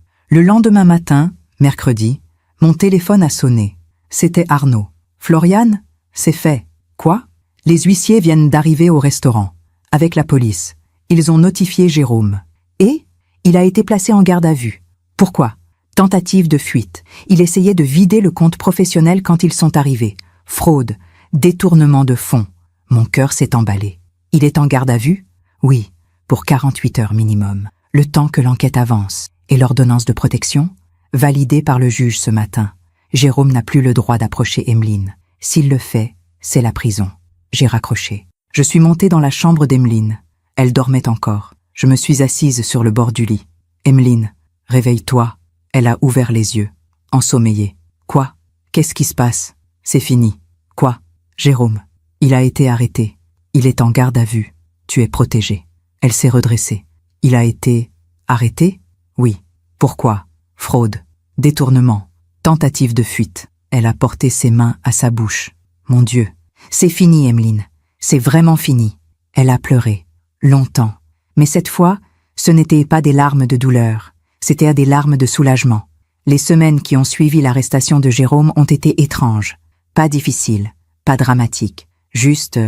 Speaker 1: Le lendemain matin, mercredi, mon téléphone a sonné. C'était Arnaud. Floriane? C'est fait. Quoi? Les huissiers viennent d'arriver au restaurant. Avec la police. Ils ont notifié Jérôme. Et? Il a été placé en garde à vue. Pourquoi? Tentative de fuite. Il essayait de vider le compte professionnel quand ils sont arrivés. Fraude. Détournement de fonds. Mon cœur s'est emballé. Il est en garde à vue? Oui, pour 48 heures minimum. Le temps que l'enquête avance. Et l'ordonnance de protection? Validée par le juge ce matin. Jérôme n'a plus le droit d'approcher Emeline. S'il le fait, c'est la prison. J'ai raccroché. Je suis montée dans la chambre d'Emeline. Elle dormait encore. Je me suis assise sur le bord du lit. Emeline, réveille-toi. Elle a ouvert les yeux, ensommeillée. Quoi? Qu'est-ce qui se passe? C'est fini. Quoi? Jérôme. Il a été arrêté. Il est en garde à vue. Tu es protégée. Elle s'est redressée. Il a été arrêté? Oui. Pourquoi? Fraude. Détournement. Tentative de fuite. Elle a porté ses mains à sa bouche. Mon Dieu. C'est fini, Emeline. C'est vraiment fini. Elle a pleuré. Longtemps. Mais cette fois, ce n'était pas des larmes de douleur. C'était des larmes de soulagement. Les semaines qui ont suivi l'arrestation de Jérôme ont été étranges. Pas difficiles, pas dramatiques, juste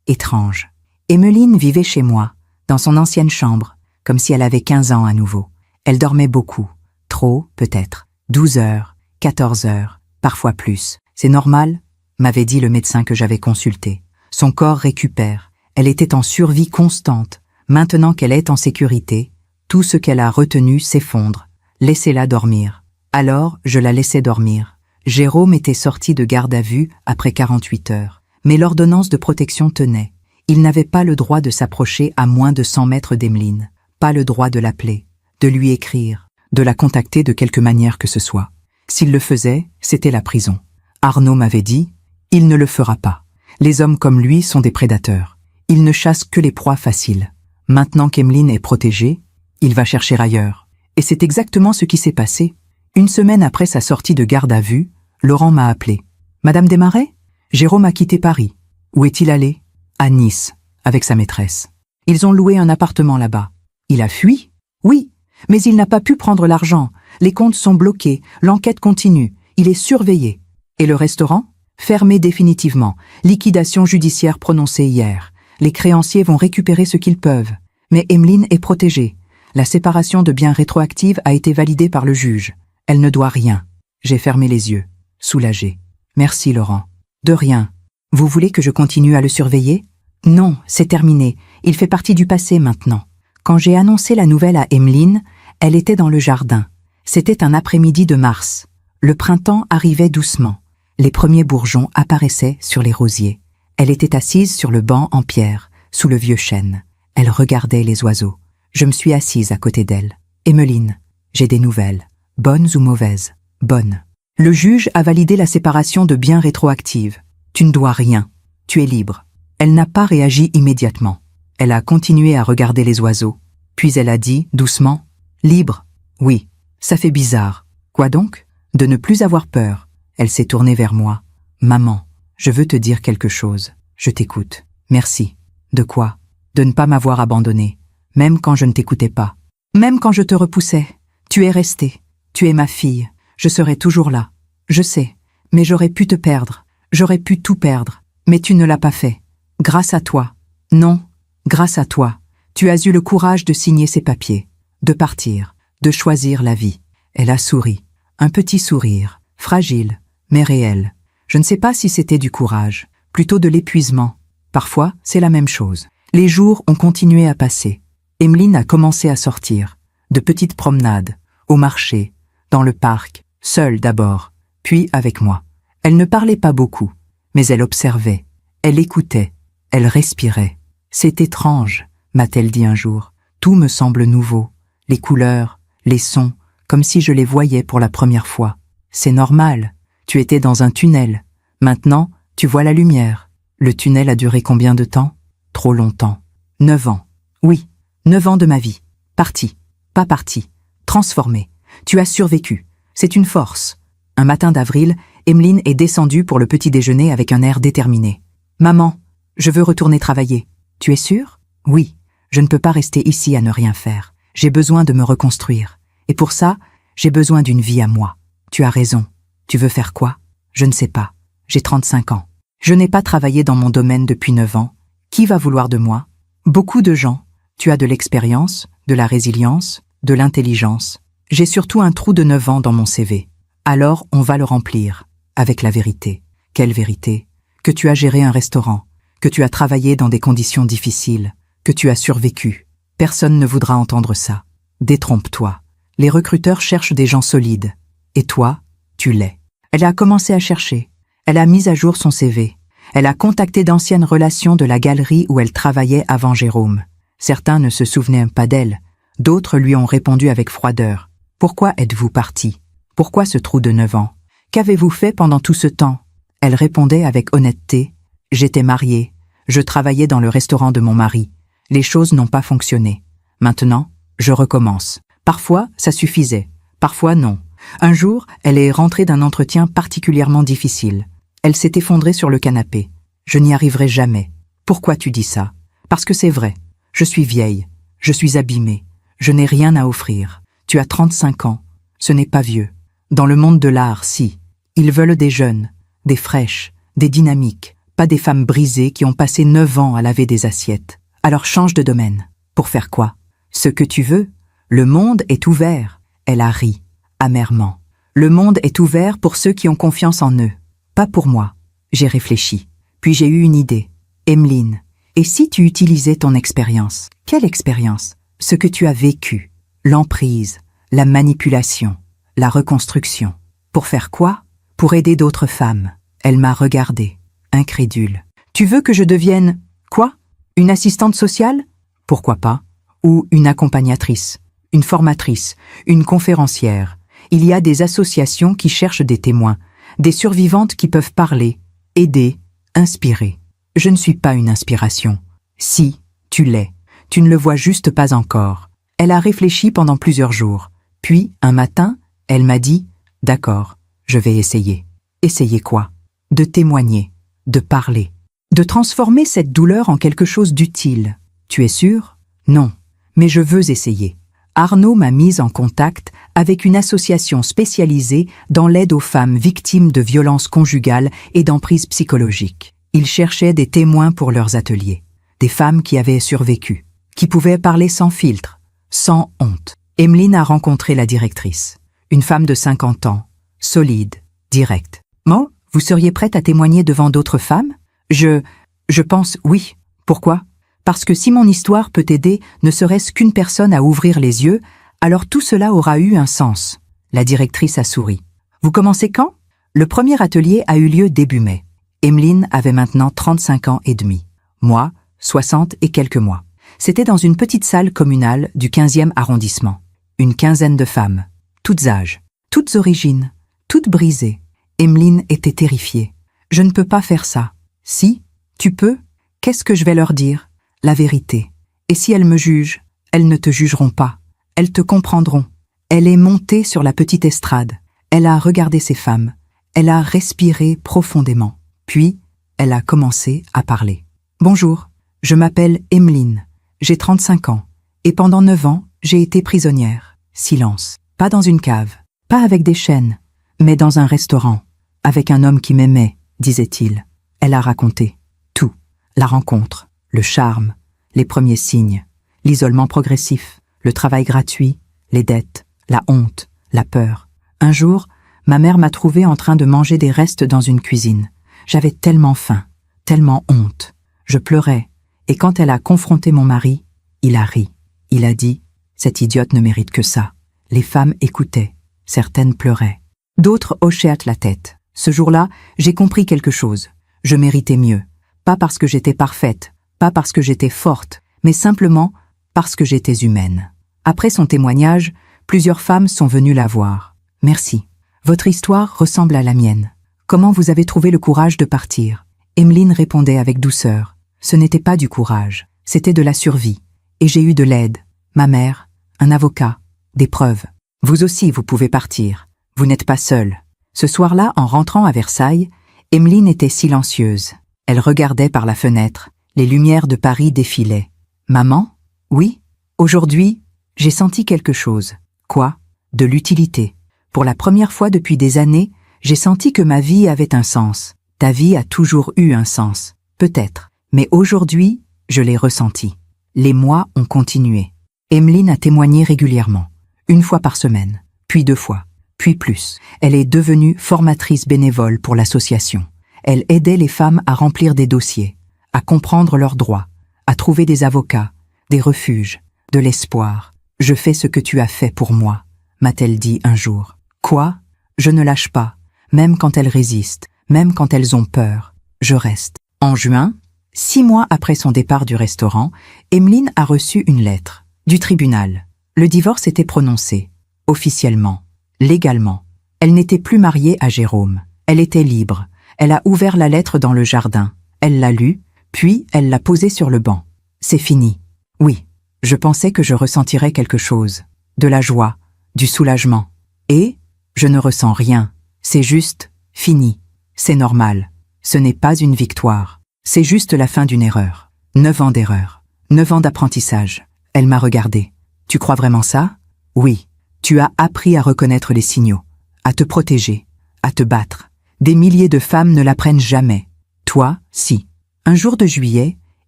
Speaker 1: étranges. Emeline vivait chez moi, dans son ancienne chambre, comme si elle avait 15 ans à nouveau. Elle dormait beaucoup. Trop, peut-être. 12 heures, 14 heures, parfois plus. C'est normal, m'avait dit le médecin que j'avais consulté. Son corps récupère. Elle était en survie constante. Maintenant qu'elle est en sécurité, tout ce qu'elle a retenu s'effondre. Laissez-la dormir. Alors, je la laissais dormir. Jérôme était sorti de garde à vue après 48 heures. Mais l'ordonnance de protection tenait. Il n'avait pas le droit de s'approcher à moins de 100 mètres d'Emeline. Pas le droit de l'appeler, de lui écrire, de la contacter de quelque manière que ce soit. S'il le faisait, c'était la prison. Arnaud m'avait dit, il ne le fera pas. Les hommes comme lui sont des prédateurs. Ils ne chassent que les proies faciles. Maintenant qu'Emeline est protégée, il va chercher ailleurs. Et c'est exactement ce qui s'est passé. Une semaine après sa sortie de garde à vue, Laurent m'a appelé. « Madame Desmarais ? Jérôme a quitté Paris. Où est-il allé ? À Nice, avec sa maîtresse. Ils ont loué un appartement là-bas. Il a fui ? Oui, mais il n'a pas pu prendre l'argent. Les comptes sont bloqués, l'enquête continue. Il est surveillé. Et le restaurant ? Fermé définitivement. Liquidation judiciaire prononcée hier. Les créanciers vont récupérer ce qu'ils peuvent. Mais Emeline est protégée. La séparation de biens rétroactive a été validée par le juge. Elle ne doit rien. J'ai fermé les yeux, soulagée. Merci, Laurent. De rien. Vous voulez que je continue à le surveiller? Non, c'est terminé. Il fait partie du passé maintenant. Quand j'ai annoncé la nouvelle à Emeline, elle était dans le jardin. C'était un après-midi de mars. Le printemps arrivait doucement. Les premiers bourgeons apparaissaient sur les rosiers. Elle était assise sur le banc en pierre, sous le vieux chêne. Elle regardait les oiseaux. Je me suis assise à côté d'elle. « Emmeline, j'ai des nouvelles. Bonnes ou mauvaises? Bonnes. Le juge a validé la séparation de biens rétroactive. Tu ne dois rien. Tu es libre. » Elle n'a pas réagi immédiatement. Elle a continué à regarder les oiseaux. Puis elle a dit, doucement, « Libre? Oui. Ça fait bizarre. Quoi donc? De ne plus avoir peur. » Elle s'est tournée vers moi. « Maman, je veux te dire quelque chose. Je t'écoute. Merci. » De quoi? De ne pas m'avoir abandonnée, même quand je ne t'écoutais pas. Même quand je te repoussais. Tu es restée. Tu es ma fille. Je serai toujours là. Je sais. Mais j'aurais pu te perdre. J'aurais pu tout perdre. Mais tu ne l'as pas fait. Grâce à toi. Non, grâce à toi. Tu as eu le courage de signer ces papiers, de partir, de choisir la vie. Elle a souri. Un petit sourire, fragile, mais réel. Je ne sais pas si c'était du courage, plutôt de l'épuisement. Parfois, c'est la même chose. Les jours ont continué à passer. Emmeline a commencé à sortir. De petites promenades, au marché, dans le parc, seule d'abord, puis avec moi. Elle ne parlait pas beaucoup, mais elle observait, elle écoutait, elle respirait. « C'est étrange », m'a-t-elle dit un jour. « Tout me semble nouveau, les couleurs, les sons, comme si je les voyais pour la première fois. C'est normal, tu étais dans un tunnel. Maintenant, tu vois la lumière. Le tunnel a duré combien de temps? Trop longtemps. 9 ans. Oui, 9 ans de ma vie. Parti, pas parti, transformé. Tu as survécu. C'est une force. » Un matin d'avril, Emmeline est descendue pour le petit déjeuner avec un air déterminé. « Maman, je veux retourner travailler. Tu es sûre? » « Oui, je ne peux pas rester ici à ne rien faire. J'ai besoin de me reconstruire. Et pour ça, j'ai besoin d'une vie à moi. Tu as raison. Tu veux faire quoi? Je ne sais pas. J'ai 35 ans. Je n'ai pas travaillé dans mon domaine depuis 9 ans. Qui va vouloir de moi? Beaucoup de gens. Tu as de l'expérience, de la résilience, de l'intelligence. J'ai surtout un trou de 9 ans dans mon CV. Alors, on va le remplir. Avec la vérité. Quelle vérité? Que tu as géré un restaurant. Que tu as travaillé dans des conditions difficiles. Que tu as survécu. Personne ne voudra entendre ça. Détrompe-toi. Les recruteurs cherchent des gens solides. Et toi, tu l'es. Elle a commencé à chercher. Elle a mis à jour son CV. Elle a contacté d'anciennes relations de la galerie où elle travaillait avant Jérôme. Certains ne se souvenaient pas d'elle. D'autres lui ont répondu avec froideur. « Pourquoi êtes-vous parti? Pourquoi ce trou de 9 ans? Qu'avez-vous fait pendant tout ce temps ?» Elle répondait avec honnêteté. « J'étais mariée. Je travaillais dans le restaurant de mon mari. Les choses n'ont pas fonctionné. Maintenant, je recommence. Parfois, ça suffisait. Parfois, non. Un jour, elle est rentrée d'un entretien particulièrement difficile. Elle s'est effondrée sur le canapé. Je n'y arriverai jamais. Pourquoi tu dis ça? Parce que c'est vrai. Je suis vieille. Je suis abîmée. Je n'ai rien à offrir. Tu as 35 ans. Ce n'est pas vieux. Dans le monde de l'art, si. Ils veulent des jeunes, des fraîches, des dynamiques, pas des femmes brisées qui ont passé 9 ans à laver des assiettes. Alors change de domaine. Pour faire quoi? Ce que tu veux. Le monde est ouvert. Elle a ri, amèrement. Le monde est ouvert pour ceux qui ont confiance en eux. Pas pour moi. J'ai réfléchi. Puis j'ai eu une idée. Emmeline, et si tu utilisais ton expérience? Quelle expérience? Ce que tu as vécu. L'emprise, la manipulation, la reconstruction. Pour faire quoi? Pour aider d'autres femmes. Elle m'a regardée, incrédule. Tu veux que je devienne... Quoi? Une assistante sociale? Pourquoi pas? Ou une accompagnatrice, une formatrice, une conférencière. Il y a des associations qui cherchent des témoins, des survivantes qui peuvent parler, aider, inspirer. Je ne suis pas une inspiration. Si, tu l'es. Tu ne le vois juste pas encore. Elle a réfléchi pendant plusieurs jours. Puis, un matin, elle m'a dit « D'accord, je vais essayer. » Essayer quoi? De témoigner, de parler, de transformer cette douleur en quelque chose d'utile. Tu es sûr? Non, mais je veux essayer. Arnaud m'a mise en contact avec une association spécialisée dans l'aide aux femmes victimes de violences conjugales et d'emprise psychologique. Ils cherchaient des témoins pour leurs ateliers, des femmes qui avaient survécu, qui pouvaient parler sans filtre, sans honte. Emmeline a rencontré la directrice, une femme de 50 ans, solide, directe. « Mo, vous seriez prête à témoigner devant d'autres femmes? » Je pense oui. Pourquoi? Parce que si mon histoire peut aider ne serait-ce qu'une personne à ouvrir les yeux, alors tout cela aura eu un sens. La directrice a souri. Vous commencez quand? Le premier atelier a eu lieu début mai. Emeline avait maintenant 35 ans et demi. Moi, 60 et quelques mois. C'était dans une petite salle communale du 15e arrondissement. Une quinzaine de femmes, toutes âges, toutes origines, toutes brisées. Emeline était terrifiée. Je ne peux pas faire ça. Si, tu peux. Qu'est-ce que je vais leur dire? La vérité. Et si elles me jugent? Elles ne te jugeront pas. Elles te comprendront. Elle est montée sur la petite estrade. Elle a regardé ces femmes. Elle a respiré profondément. Puis, elle a commencé à parler. Bonjour, je m'appelle Emeline. J'ai 35 ans. Et pendant 9 ans, j'ai été prisonnière. Silence. Pas dans une cave. Pas avec des chaînes. Mais dans un restaurant. Avec un homme qui m'aimait, disait-il. Elle a raconté. Tout. La rencontre. Le charme. Les premiers signes. L'isolement progressif. Le travail gratuit. Les dettes. La honte. La peur. Un jour, ma mère m'a trouvée en train de manger des restes dans une cuisine. J'avais tellement faim. Tellement honte. Je pleurais. Et quand elle a confronté mon mari, il a ri. Il a dit « Cette idiote ne mérite que ça ». Les femmes écoutaient. Certaines pleuraient. D'autres hochaient la tête. Ce jour-là, j'ai compris quelque chose. Je méritais mieux. Pas parce que j'étais parfaite, pas parce que j'étais forte, mais simplement parce que j'étais humaine. Après son témoignage, plusieurs femmes sont venues la voir. « Merci. Votre histoire ressemble à la mienne. Comment vous avez trouvé le courage de partir ?» Emeline répondait avec douceur. Ce n'était pas du courage, c'était de la survie. Et j'ai eu de l'aide, ma mère, un avocat, des preuves. Vous aussi, vous pouvez partir. Vous n'êtes pas seule. Ce soir-là, en rentrant à Versailles, Emeline était silencieuse. Elle regardait par la fenêtre. Les lumières de Paris défilaient. Maman? Oui? Aujourd'hui, j'ai senti quelque chose. Quoi? De l'utilité. Pour la première fois depuis des années, j'ai senti que ma vie avait un sens. Ta vie a toujours eu un sens. Peut-être. Mais aujourd'hui, je l'ai ressenti. Les mois ont continué. Emeline a témoigné régulièrement. 1 fois par semaine. Puis 2 fois. Puis plus. Elle est devenue formatrice bénévole pour l'association. Elle aidait les femmes à remplir des dossiers, à comprendre leurs droits, à trouver des avocats, des refuges, de l'espoir. « Je fais ce que tu as fait pour moi », m'a-t-elle dit un jour. Quoi? Je ne lâche pas, même quand elles résistent, même quand elles ont peur. Je reste. En juin, 6 mois après son départ du restaurant, Emeline a reçu une lettre du tribunal. Le divorce était prononcé, officiellement, légalement. Elle n'était plus mariée à Jérôme. Elle était libre. Elle a ouvert la lettre dans le jardin. Elle l'a lue, puis elle l'a posée sur le banc. C'est fini. Oui, je pensais que je ressentirais quelque chose. De la joie, du soulagement. Et je ne ressens rien. C'est juste fini. C'est normal. Ce n'est pas une victoire. C'est juste la fin d'une erreur. 9 ans d'erreur. 9 ans d'apprentissage. Elle m'a regardé. Tu crois vraiment ça? Oui. Tu as appris à reconnaître les signaux, à te protéger, à te battre. Des milliers de femmes ne l'apprennent jamais. Toi, si. Un jour de juillet,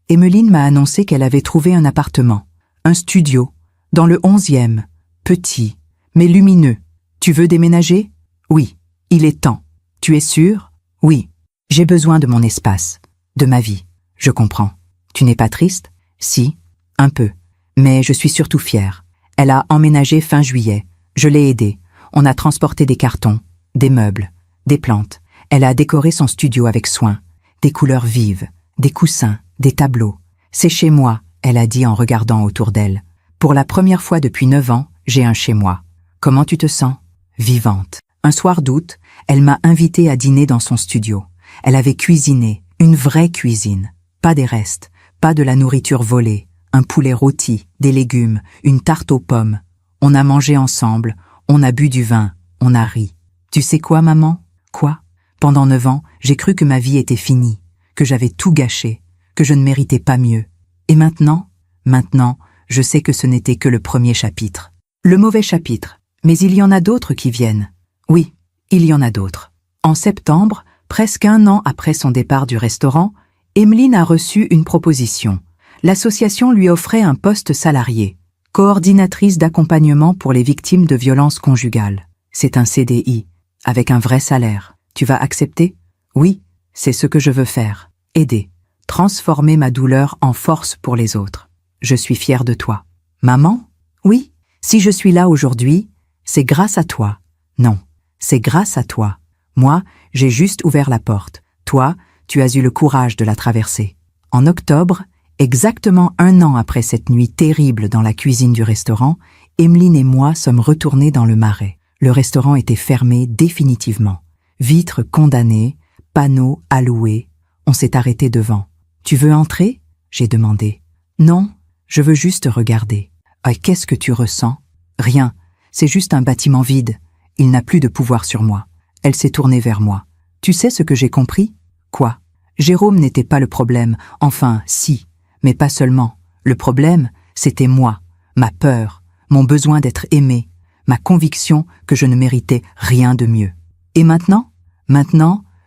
Speaker 1: Emeline m'a annoncé qu'elle avait trouvé un appartement, un studio, dans le 11e, petit, mais lumineux. Tu veux déménager? Oui. Il est temps. Tu es sûre? Oui. J'ai besoin de mon espace, de ma vie. Je comprends. Tu n'es pas triste? Si, un peu. Mais je suis surtout fière. Elle a emménagé fin juillet. Je l'ai aidée. On a transporté des cartons, des meubles, des plantes. Elle a décoré son studio avec soin. Des couleurs vives, des coussins, des tableaux. C'est chez moi, elle a dit en regardant autour d'elle. Pour la première fois depuis 9 ans, j'ai un chez moi. Comment tu te sens? Vivante. Un soir d'août, elle m'a invitée à dîner dans son studio. Elle avait cuisiné, une vraie cuisine. Pas des restes, pas de la nourriture volée. Un poulet rôti, des légumes, une tarte aux pommes. On a mangé ensemble, on a bu du vin, on a ri. Tu sais quoi, maman? Quoi? Pendant 9 ans, j'ai cru que ma vie était finie, que j'avais tout gâché, que je ne méritais pas mieux. Et maintenant, je sais que ce n'était que le premier chapitre. Le mauvais chapitre. Mais il y en a d'autres qui viennent. Oui, il y en a d'autres. En septembre, presque 1 an après son départ du restaurant, Emeline a reçu une proposition. L'association lui offrait un poste salarié, coordinatrice d'accompagnement pour les victimes de violences conjugales. C'est un CDI, avec un vrai salaire. Tu vas accepter? Oui, c'est ce que je veux faire. Aider, transformer ma douleur en force pour les autres. Je suis fière de toi. Maman? Oui, si je suis là aujourd'hui, c'est grâce à toi. Non, c'est grâce à toi. Moi, j'ai juste ouvert la porte. Toi, Tu as eu le courage de la traverser. En octobre, exactement 1 an après cette nuit terrible dans la cuisine du restaurant, Emeline et moi sommes retournés dans le Marais. Le restaurant était fermé définitivement. Vitres condamnées, panneaux alloués. On s'est arrêté devant. « Tu veux entrer ?» j'ai demandé. « Non, je veux juste regarder. »« Ah, qu'est-ce que tu ressens ?»« Rien, c'est juste un bâtiment vide. Il n'a plus de pouvoir sur moi. » Elle s'est tournée vers moi. « Tu sais ce que j'ai compris ?»« Quoi ?» Jérôme n'était pas le problème. Enfin, si, mais pas seulement. Le problème, c'était moi, ma peur, mon besoin d'être aimé, ma conviction que je ne méritais rien de mieux. Et maintenant,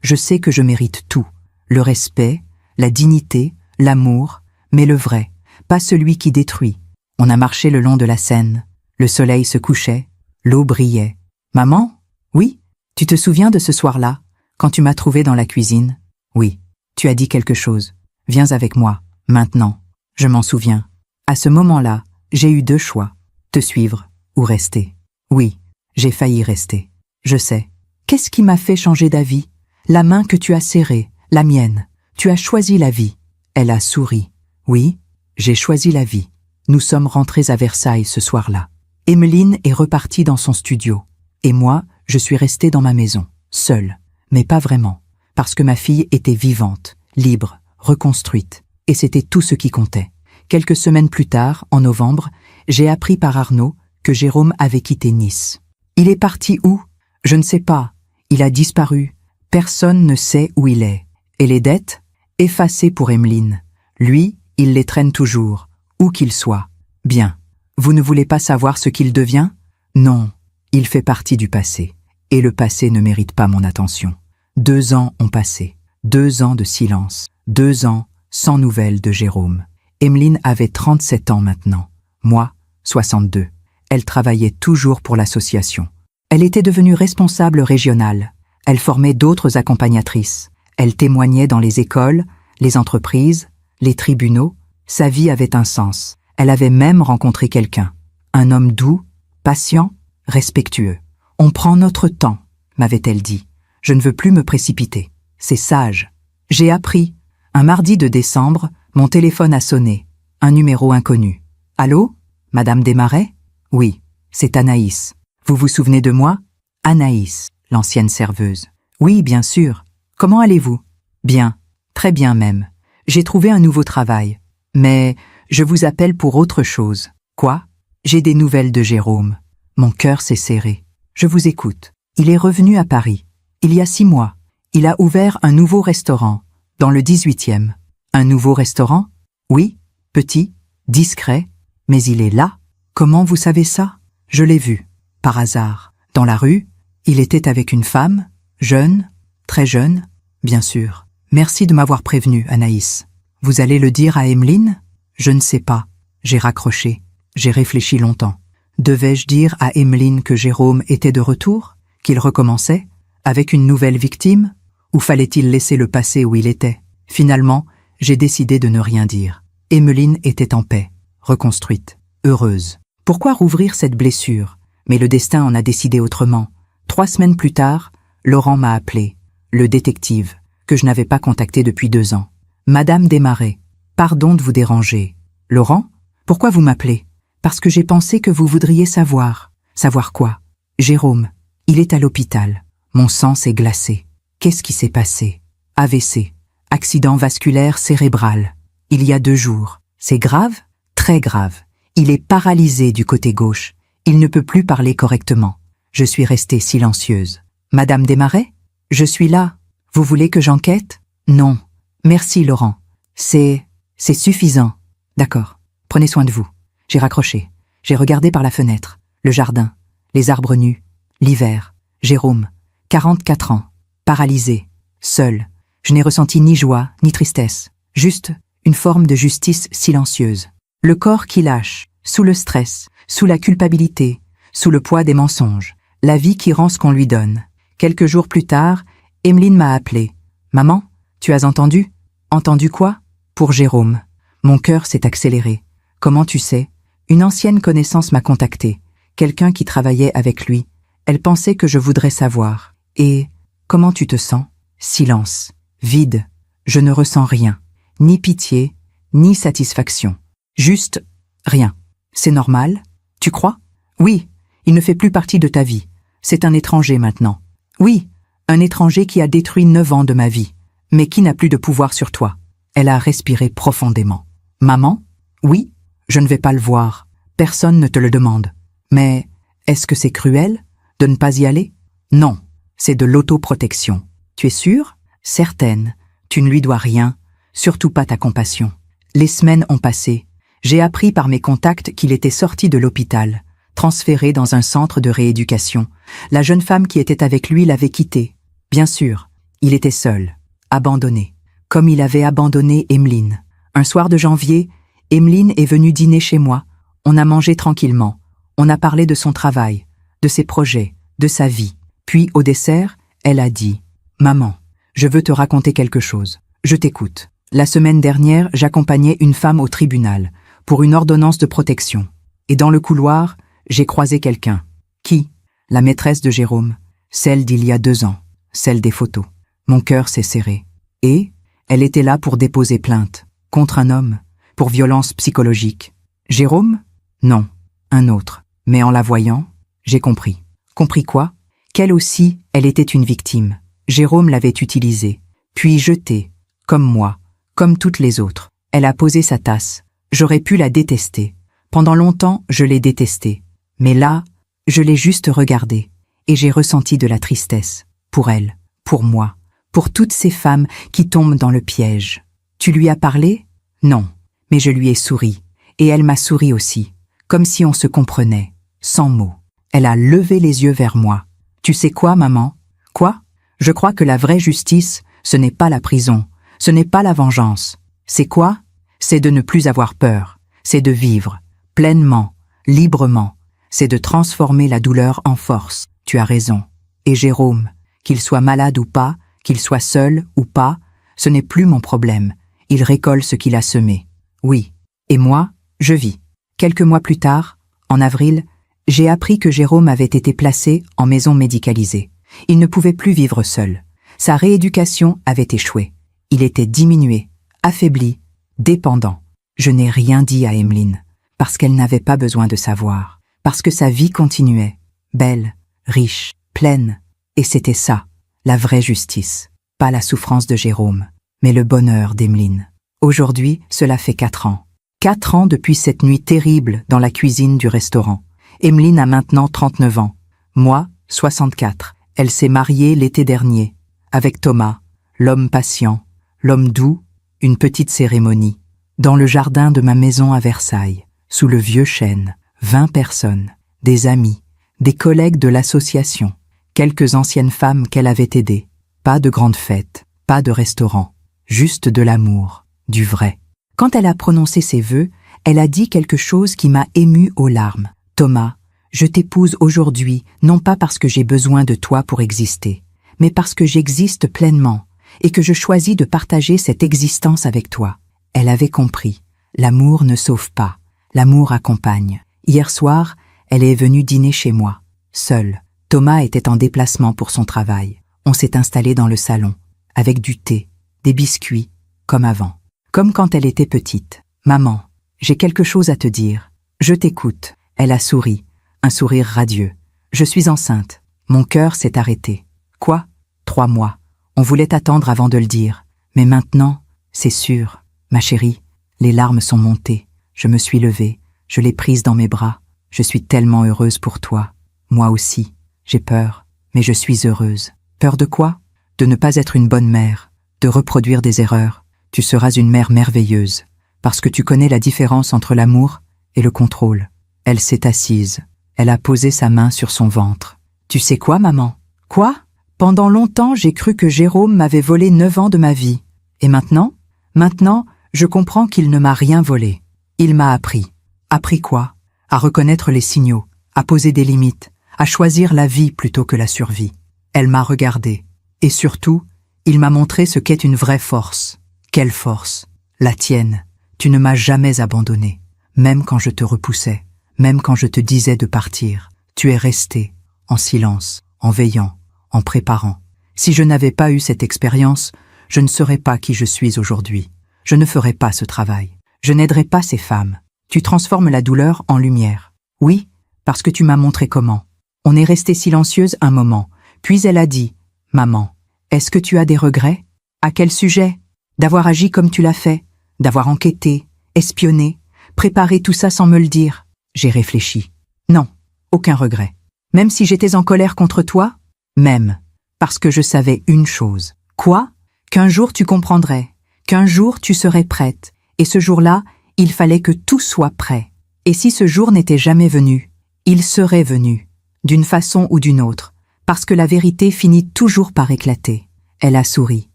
Speaker 1: je sais que je mérite tout. Le respect, la dignité, l'amour, mais le vrai, pas celui qui détruit. On a marché le long de la Seine. Le soleil se couchait, l'eau brillait. « Maman ? Oui ? Tu te souviens de ce soir-là, quand tu m'as trouvée dans la cuisine ? Oui. Tu as dit quelque chose. Viens avec moi, maintenant. Je m'en souviens. À ce moment-là, j'ai eu 2 choix. Te suivre ou rester. Oui, j'ai failli rester. Je sais. Qu'est-ce qui m'a fait changer d'avis ? La main que tu as serrée, la mienne. Tu as choisi la vie. Elle a souri. Oui, j'ai choisi la vie. Nous sommes rentrés à Versailles ce soir-là. Emeline est repartie dans son studio. Et moi, je suis restée dans ma maison, seule. Mais pas vraiment, parce que ma fille était vivante, libre, reconstruite. Et c'était tout ce qui comptait. Quelques semaines plus tard, en novembre, j'ai appris par Arnaud que Jérôme avait quitté Nice. Il est parti où ? Je ne sais pas. Il a disparu. Personne ne sait où il est. Et les dettes ? Effacées pour Emeline. Lui, il les traîne toujours, où qu'il soit. Bien. Vous ne voulez pas savoir ce qu'il devient ? Non. Il fait partie du passé. Et le passé ne mérite pas mon attention. 2 ans ont passé. 2 ans de silence. 2 ans sans nouvelles de Jérôme. Emeline avait 37 ans maintenant. Moi, 62. Elle travaillait toujours pour l'association. Elle était devenue responsable régionale. Elle formait d'autres accompagnatrices. Elle témoignait dans les écoles, les entreprises, les tribunaux. Sa vie avait un sens. Elle avait même rencontré quelqu'un. Un homme doux, patient, respectueux. « On prend notre temps », m'avait-elle dit. « Je ne veux plus me précipiter. C'est sage. » J'ai appris. Un mardi de décembre, mon téléphone a sonné. Un numéro inconnu. « Allô ? Madame Desmarais ? » « Oui, c'est Anaïs. Vous vous souvenez de moi ? » Anaïs, l'ancienne serveuse. « Oui, bien sûr. Comment allez-vous ? » ?»« Bien, très bien même. J'ai trouvé un nouveau travail. Mais je vous appelle pour autre chose. »« Quoi ? » ?»« J'ai des nouvelles de Jérôme. » Mon cœur s'est serré. « Je vous écoute. » « Il est revenu à Paris. Il y a 6 mois. Il a ouvert un nouveau restaurant, dans le 18e. »« Un nouveau restaurant ? » ?»« Oui, petit, discret, mais il est là. » « Comment vous savez ça ? » ?»« Je l'ai vu, par hasard. Dans la rue, il était avec une femme, jeune, très jeune, bien sûr. Merci de m'avoir prévenu, Anaïs. Vous allez le dire à Emeline ? Je ne sais pas. J'ai raccroché. J'ai réfléchi longtemps. Devais-je dire à Emeline que Jérôme était de retour ? Qu'il recommençait ? Avec une nouvelle victime ? Ou fallait-il laisser le passé où il était ? Finalement, j'ai décidé de ne rien dire. Emeline était en paix, reconstruite, heureuse. Pourquoi rouvrir cette blessure ? Mais le destin en a décidé autrement. 3 semaines plus tard, Laurent m'a appelé, le détective, que je n'avais pas contacté depuis 2 ans. « Madame Desmarais, pardon de vous déranger. »« Laurent ? Pourquoi vous m'appelez ? » ?»« Parce que j'ai pensé que vous voudriez savoir. »« Savoir quoi ? » ?»« Jérôme, il est à l'hôpital. Mon sang s'est glacé. Qu'est-ce qui s'est passé ? AVC, accident vasculaire cérébral. Il y a 2 jours. C'est grave ? Très grave. Il est paralysé du côté gauche. Il ne peut plus parler correctement. Je suis restée silencieuse. « Madame Desmarais ? Je suis là. Vous voulez que j'enquête ? Non. Merci, Laurent. C'est suffisant. D'accord. Prenez soin de vous. » J'ai raccroché. J'ai regardé par la fenêtre. Le jardin. Les arbres nus. L'hiver. Jérôme. 44 ans. Paralysé. Seul. Je n'ai ressenti ni joie, ni tristesse. Juste une forme de justice silencieuse. Le corps qui lâche, sous le stress, sous la culpabilité, sous le poids des mensonges. La vie qui rend ce qu'on lui donne. Quelques jours plus tard, Emeline m'a appelé. « Maman, tu as entendu ? » ?»« Entendu quoi ? » ?»« Pour Jérôme. » Mon cœur s'est accéléré. « Comment tu sais ? » ?»« Une ancienne connaissance m'a contacté. Quelqu'un qui travaillait avec lui. Elle pensait que je voudrais savoir. Et comment tu te sens ? Silence. Vide. Je ne ressens rien, ni pitié, ni satisfaction. Juste rien. C'est normal? Tu crois? Oui, il ne fait plus partie de ta vie. C'est un étranger maintenant. Oui, un étranger qui a détruit 9 ans de ma vie, mais qui n'a plus de pouvoir sur toi. Elle a respiré profondément. Maman? Oui, je ne vais pas le voir. Personne ne te le demande. Mais est-ce que c'est cruel de ne pas y aller? Non, c'est de l'autoprotection. Tu es sûre? Certaine. Tu ne lui dois rien, surtout pas ta compassion. Les semaines ont passé. J'ai appris par mes contacts qu'il était sorti de l'hôpital, transféré dans un centre de rééducation. La jeune femme qui était avec lui l'avait quitté. Bien sûr, il était seul, abandonné, comme il avait abandonné Emeline. Un soir de janvier, Emeline est venue dîner chez moi. On a mangé tranquillement. On a parlé de son travail, de ses projets, de sa vie. Puis, au dessert, elle a dit « Maman, je veux te raconter quelque chose. Je t'écoute. La semaine dernière, j'accompagnais une femme au tribunal pour une ordonnance de protection. Et dans le couloir, j'ai croisé quelqu'un. Qui? La maîtresse de Jérôme, celle d'il y a 2 ans, celle des photos. Mon cœur s'est serré. Et elle était là pour déposer plainte, contre un homme, pour violence psychologique. Jérôme? Non, un autre. Mais en la voyant, j'ai compris. Compris quoi? Qu'elle aussi, elle était une victime. Jérôme l'avait utilisée, puis jetée, comme moi, comme toutes les autres. Elle a posé sa tasse. J'aurais pu la détester. Pendant longtemps, je l'ai détestée. Mais là, je l'ai juste regardée, et j'ai ressenti de la tristesse. Pour elle, pour moi, pour toutes ces femmes qui tombent dans le piège. Tu lui as parlé? Non, mais je lui ai souri, et elle m'a souri aussi, comme si on se comprenait, sans mots. Elle a levé les yeux vers moi. Tu sais quoi, maman? Quoi? Je crois que la vraie justice, ce n'est pas la prison, ce n'est pas la vengeance. C'est quoi? C'est de ne plus avoir peur, c'est de vivre, pleinement, librement, c'est de transformer la douleur en force. Tu as raison. Et Jérôme, qu'il soit malade ou pas, qu'il soit seul ou pas, ce n'est plus mon problème. Il récolte ce qu'il a semé. Oui. Et moi, je vis. Quelques mois plus tard, en avril, j'ai appris que Jérôme avait été placé en maison médicalisée. Il ne pouvait plus vivre seul. Sa rééducation avait échoué. Il était diminué, affaibli, dépendant. Je n'ai rien dit à Emeline, parce qu'elle n'avait pas besoin de savoir, parce que sa vie continuait, belle, riche, pleine. Et c'était ça, la vraie justice. Pas la souffrance de Jérôme, mais le bonheur d'Emeline. Aujourd'hui, cela fait 4 ans. 4 ans depuis cette nuit terrible dans la cuisine du restaurant. Emeline a maintenant 39 ans. Moi, 64. Elle s'est mariée l'été dernier, avec Thomas, l'homme patient, l'homme doux, une petite cérémonie. Dans le jardin de ma maison à Versailles, sous le vieux chêne, 20 personnes, des amis, des collègues de l'association, quelques anciennes femmes qu'elle avait aidées. Pas de grande fête, pas de restaurant, juste de l'amour, du vrai. Quand elle a prononcé ses vœux, elle a dit quelque chose qui m'a émue aux larmes. Thomas, je t'épouse aujourd'hui, non pas parce que j'ai besoin de toi pour exister, mais parce que j'existe pleinement et que je choisis de partager cette existence avec toi. Elle avait compris. L'amour ne sauve pas, l'amour accompagne. Hier soir, elle est venue dîner chez moi, seule. Thomas était en déplacement pour son travail. On s'est installé dans le salon, avec du thé, des biscuits, comme avant. Comme quand elle était petite. Maman, j'ai quelque chose à te dire. Je t'écoute. Elle a souri, un sourire radieux. Je suis enceinte. Mon cœur s'est arrêté. Quoi? 3 mois. On voulait attendre avant de le dire. Mais maintenant, c'est sûr. Ma chérie, les larmes sont montées. Je me suis levée, je l'ai prise dans mes bras. Je suis tellement heureuse pour toi. Moi aussi. J'ai peur, mais je suis heureuse. Peur de quoi? De ne pas être une bonne mère, de reproduire des erreurs. Tu seras une mère merveilleuse, parce que tu connais la différence entre l'amour et le contrôle. Elle s'est assise. Elle a posé sa main sur son ventre. Tu sais quoi, maman? Quoi? Pendant longtemps, j'ai cru que Jérôme m'avait volé 9 ans de ma vie. Et maintenant? Maintenant, je comprends qu'il ne m'a rien volé. Il m'a appris. Appris quoi? À reconnaître les signaux, à poser des limites, à choisir la vie plutôt que la survie. Elle m'a regardée. Et surtout, il m'a montré ce qu'est une vraie force. Quelle force? La tienne. Tu ne m'as jamais abandonnée. Même quand je te repoussais, même quand je te disais de partir. Tu es resté, en silence, en veillant, en préparant. Si je n'avais pas eu cette expérience, je ne serais pas qui je suis aujourd'hui. Je ne ferais pas ce travail. Je n'aiderais pas ces femmes. Tu transformes la douleur en lumière. Oui, parce que tu m'as montré comment. On est resté silencieuse un moment, puis elle a dit « Maman, est-ce que tu as des regrets? À quel sujet? D'avoir agi comme tu l'as fait, d'avoir enquêté, espionné, préparé tout ça sans me le dire. » J'ai réfléchi. Non, aucun regret. Même si j'étais en colère contre toi? Même, parce que je savais une chose. Quoi? Qu'un jour tu comprendrais, qu'un jour tu serais prête, et ce jour-là, il fallait que tout soit prêt. Et si ce jour n'était jamais venu, il serait venu, d'une façon ou d'une autre, parce que la vérité finit toujours par éclater. Elle a souri.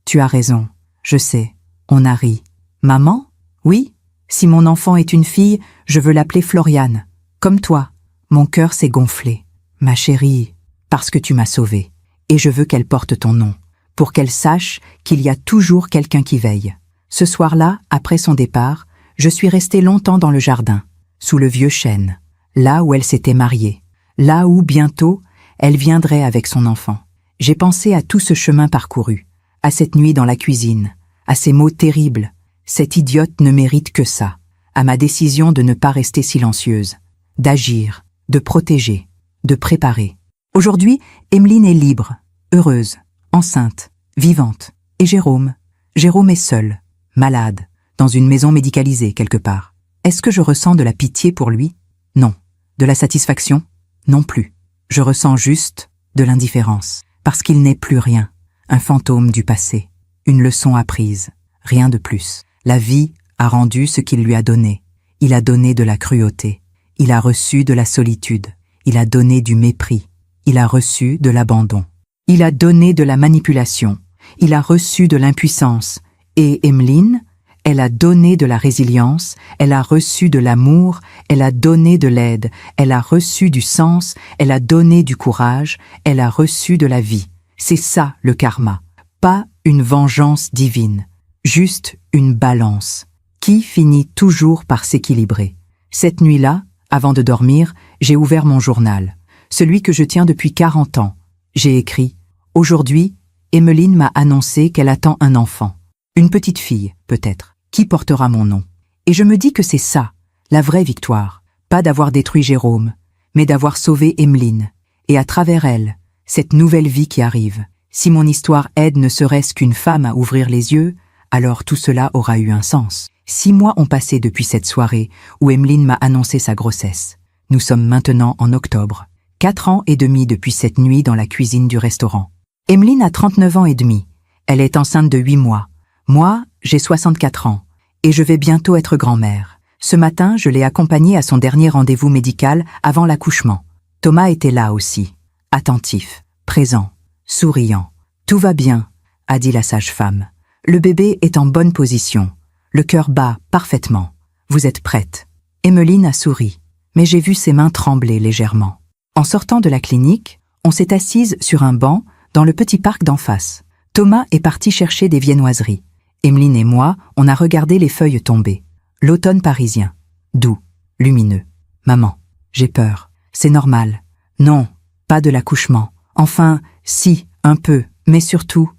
Speaker 1: Tu as raison, je sais. On a ri. Maman? Oui, si mon enfant est une fille, je veux l'appeler Floriane. Comme toi. Mon cœur s'est gonflé. Ma chérie, parce que tu m'as sauvée. Et je veux qu'elle porte ton nom, pour qu'elle sache qu'il y a toujours quelqu'un qui veille. Ce soir-là, après son départ, je suis restée longtemps dans le jardin, sous le vieux chêne, là où elle s'était mariée, là où, bientôt, elle viendrait avec son enfant. J'ai pensé à tout ce chemin parcouru, à cette nuit dans la cuisine, à ces mots terribles. Cette idiote ne mérite que ça, à ma décision de ne pas rester silencieuse, d'agir, de protéger, de préparer. Aujourd'hui, Emeline est libre, heureuse, enceinte, vivante. Et Jérôme est seul, malade, dans une maison médicalisée quelque part. Est-ce que je ressens de la pitié pour lui? Non. De la satisfaction? Non plus. Je ressens juste de l'indifférence, parce qu'il n'est plus rien, un fantôme du passé, une leçon apprise, rien de plus. La vie a rendu ce qu'il lui a donné. Il a donné de la cruauté, il a reçu de la solitude, il a donné du mépris, il a reçu de l'abandon, il a donné de la manipulation, il a reçu de l'impuissance. Et Emeline, elle a donné de la résilience, elle a reçu de l'amour, elle a donné de l'aide, elle a reçu du sens, elle a donné du courage, elle a reçu de la vie. C'est ça le karma, pas une vengeance divine, juste une balance, qui finit toujours par s'équilibrer. Cette nuit-là, avant de dormir, j'ai ouvert mon journal, celui que je tiens depuis 40 ans. J'ai écrit « Aujourd'hui, Emeline m'a annoncé qu'elle attend un enfant. Une petite fille, peut-être, qui portera mon nom. Et je me dis que c'est ça, la vraie victoire. Pas d'avoir détruit Jérôme, mais d'avoir sauvé Emeline. Et à travers elle, cette nouvelle vie qui arrive. Si mon histoire aide ne serait-ce qu'une femme à ouvrir les yeux, alors tout cela aura eu un sens. 6 mois ont passé depuis cette soirée où Emeline m'a annoncé sa grossesse. Nous sommes maintenant en octobre. 4 ans et demi depuis cette nuit dans la cuisine du restaurant. Emeline a 39 ans et demi. Elle est enceinte de 8 mois. Moi, j'ai 64 ans. Et je vais bientôt être grand-mère. Ce matin, je l'ai accompagnée à son dernier rendez-vous médical avant l'accouchement. Thomas était là aussi. Attentif, présent, souriant. « Tout va bien », a dit la sage-femme. « Le bébé est en bonne position. Le cœur bat parfaitement. Vous êtes prête ?» Emeline a souri, mais j'ai vu ses mains trembler légèrement. En sortant de la clinique, on s'est assise sur un banc dans le petit parc d'en face. Thomas est parti chercher des viennoiseries. Emeline et moi, on a regardé les feuilles tomber. L'automne parisien. Doux, lumineux. Maman, j'ai peur. C'est normal. Non, pas de l'accouchement. Enfin, si, un peu, mais surtout,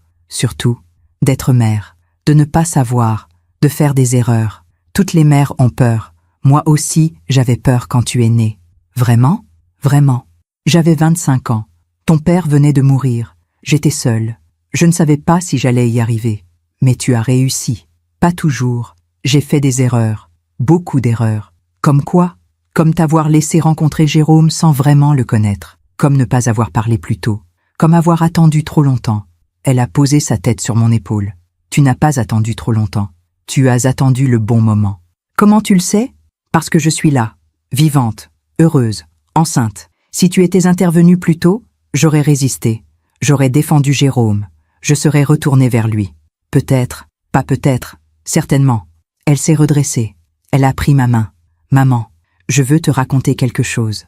Speaker 1: d'être mère, de ne pas savoir, de faire des erreurs. Toutes les mères ont peur. Moi aussi, j'avais peur quand tu es née. Vraiment? Vraiment. J'avais 25 ans. Ton père venait de mourir. J'étais seule. Je ne savais pas si j'allais y arriver. Mais tu as réussi. Pas toujours. J'ai fait des erreurs. Beaucoup d'erreurs. Comme quoi? Comme t'avoir laissé rencontrer Jérôme sans vraiment le connaître. Comme ne pas avoir parlé plus tôt. Comme avoir attendu trop longtemps. Elle a posé sa tête sur mon épaule. Tu n'as pas attendu trop longtemps. Tu as attendu le bon moment. Comment tu le sais? Parce que je suis là. Vivante. Heureuse. Enceinte. Si tu étais intervenue plus tôt, j'aurais résisté. J'aurais défendu Jérôme. Je serais retournée vers lui. Peut-être, pas peut-être, certainement. Elle s'est redressée. Elle a pris ma main. Maman, je veux te raconter quelque chose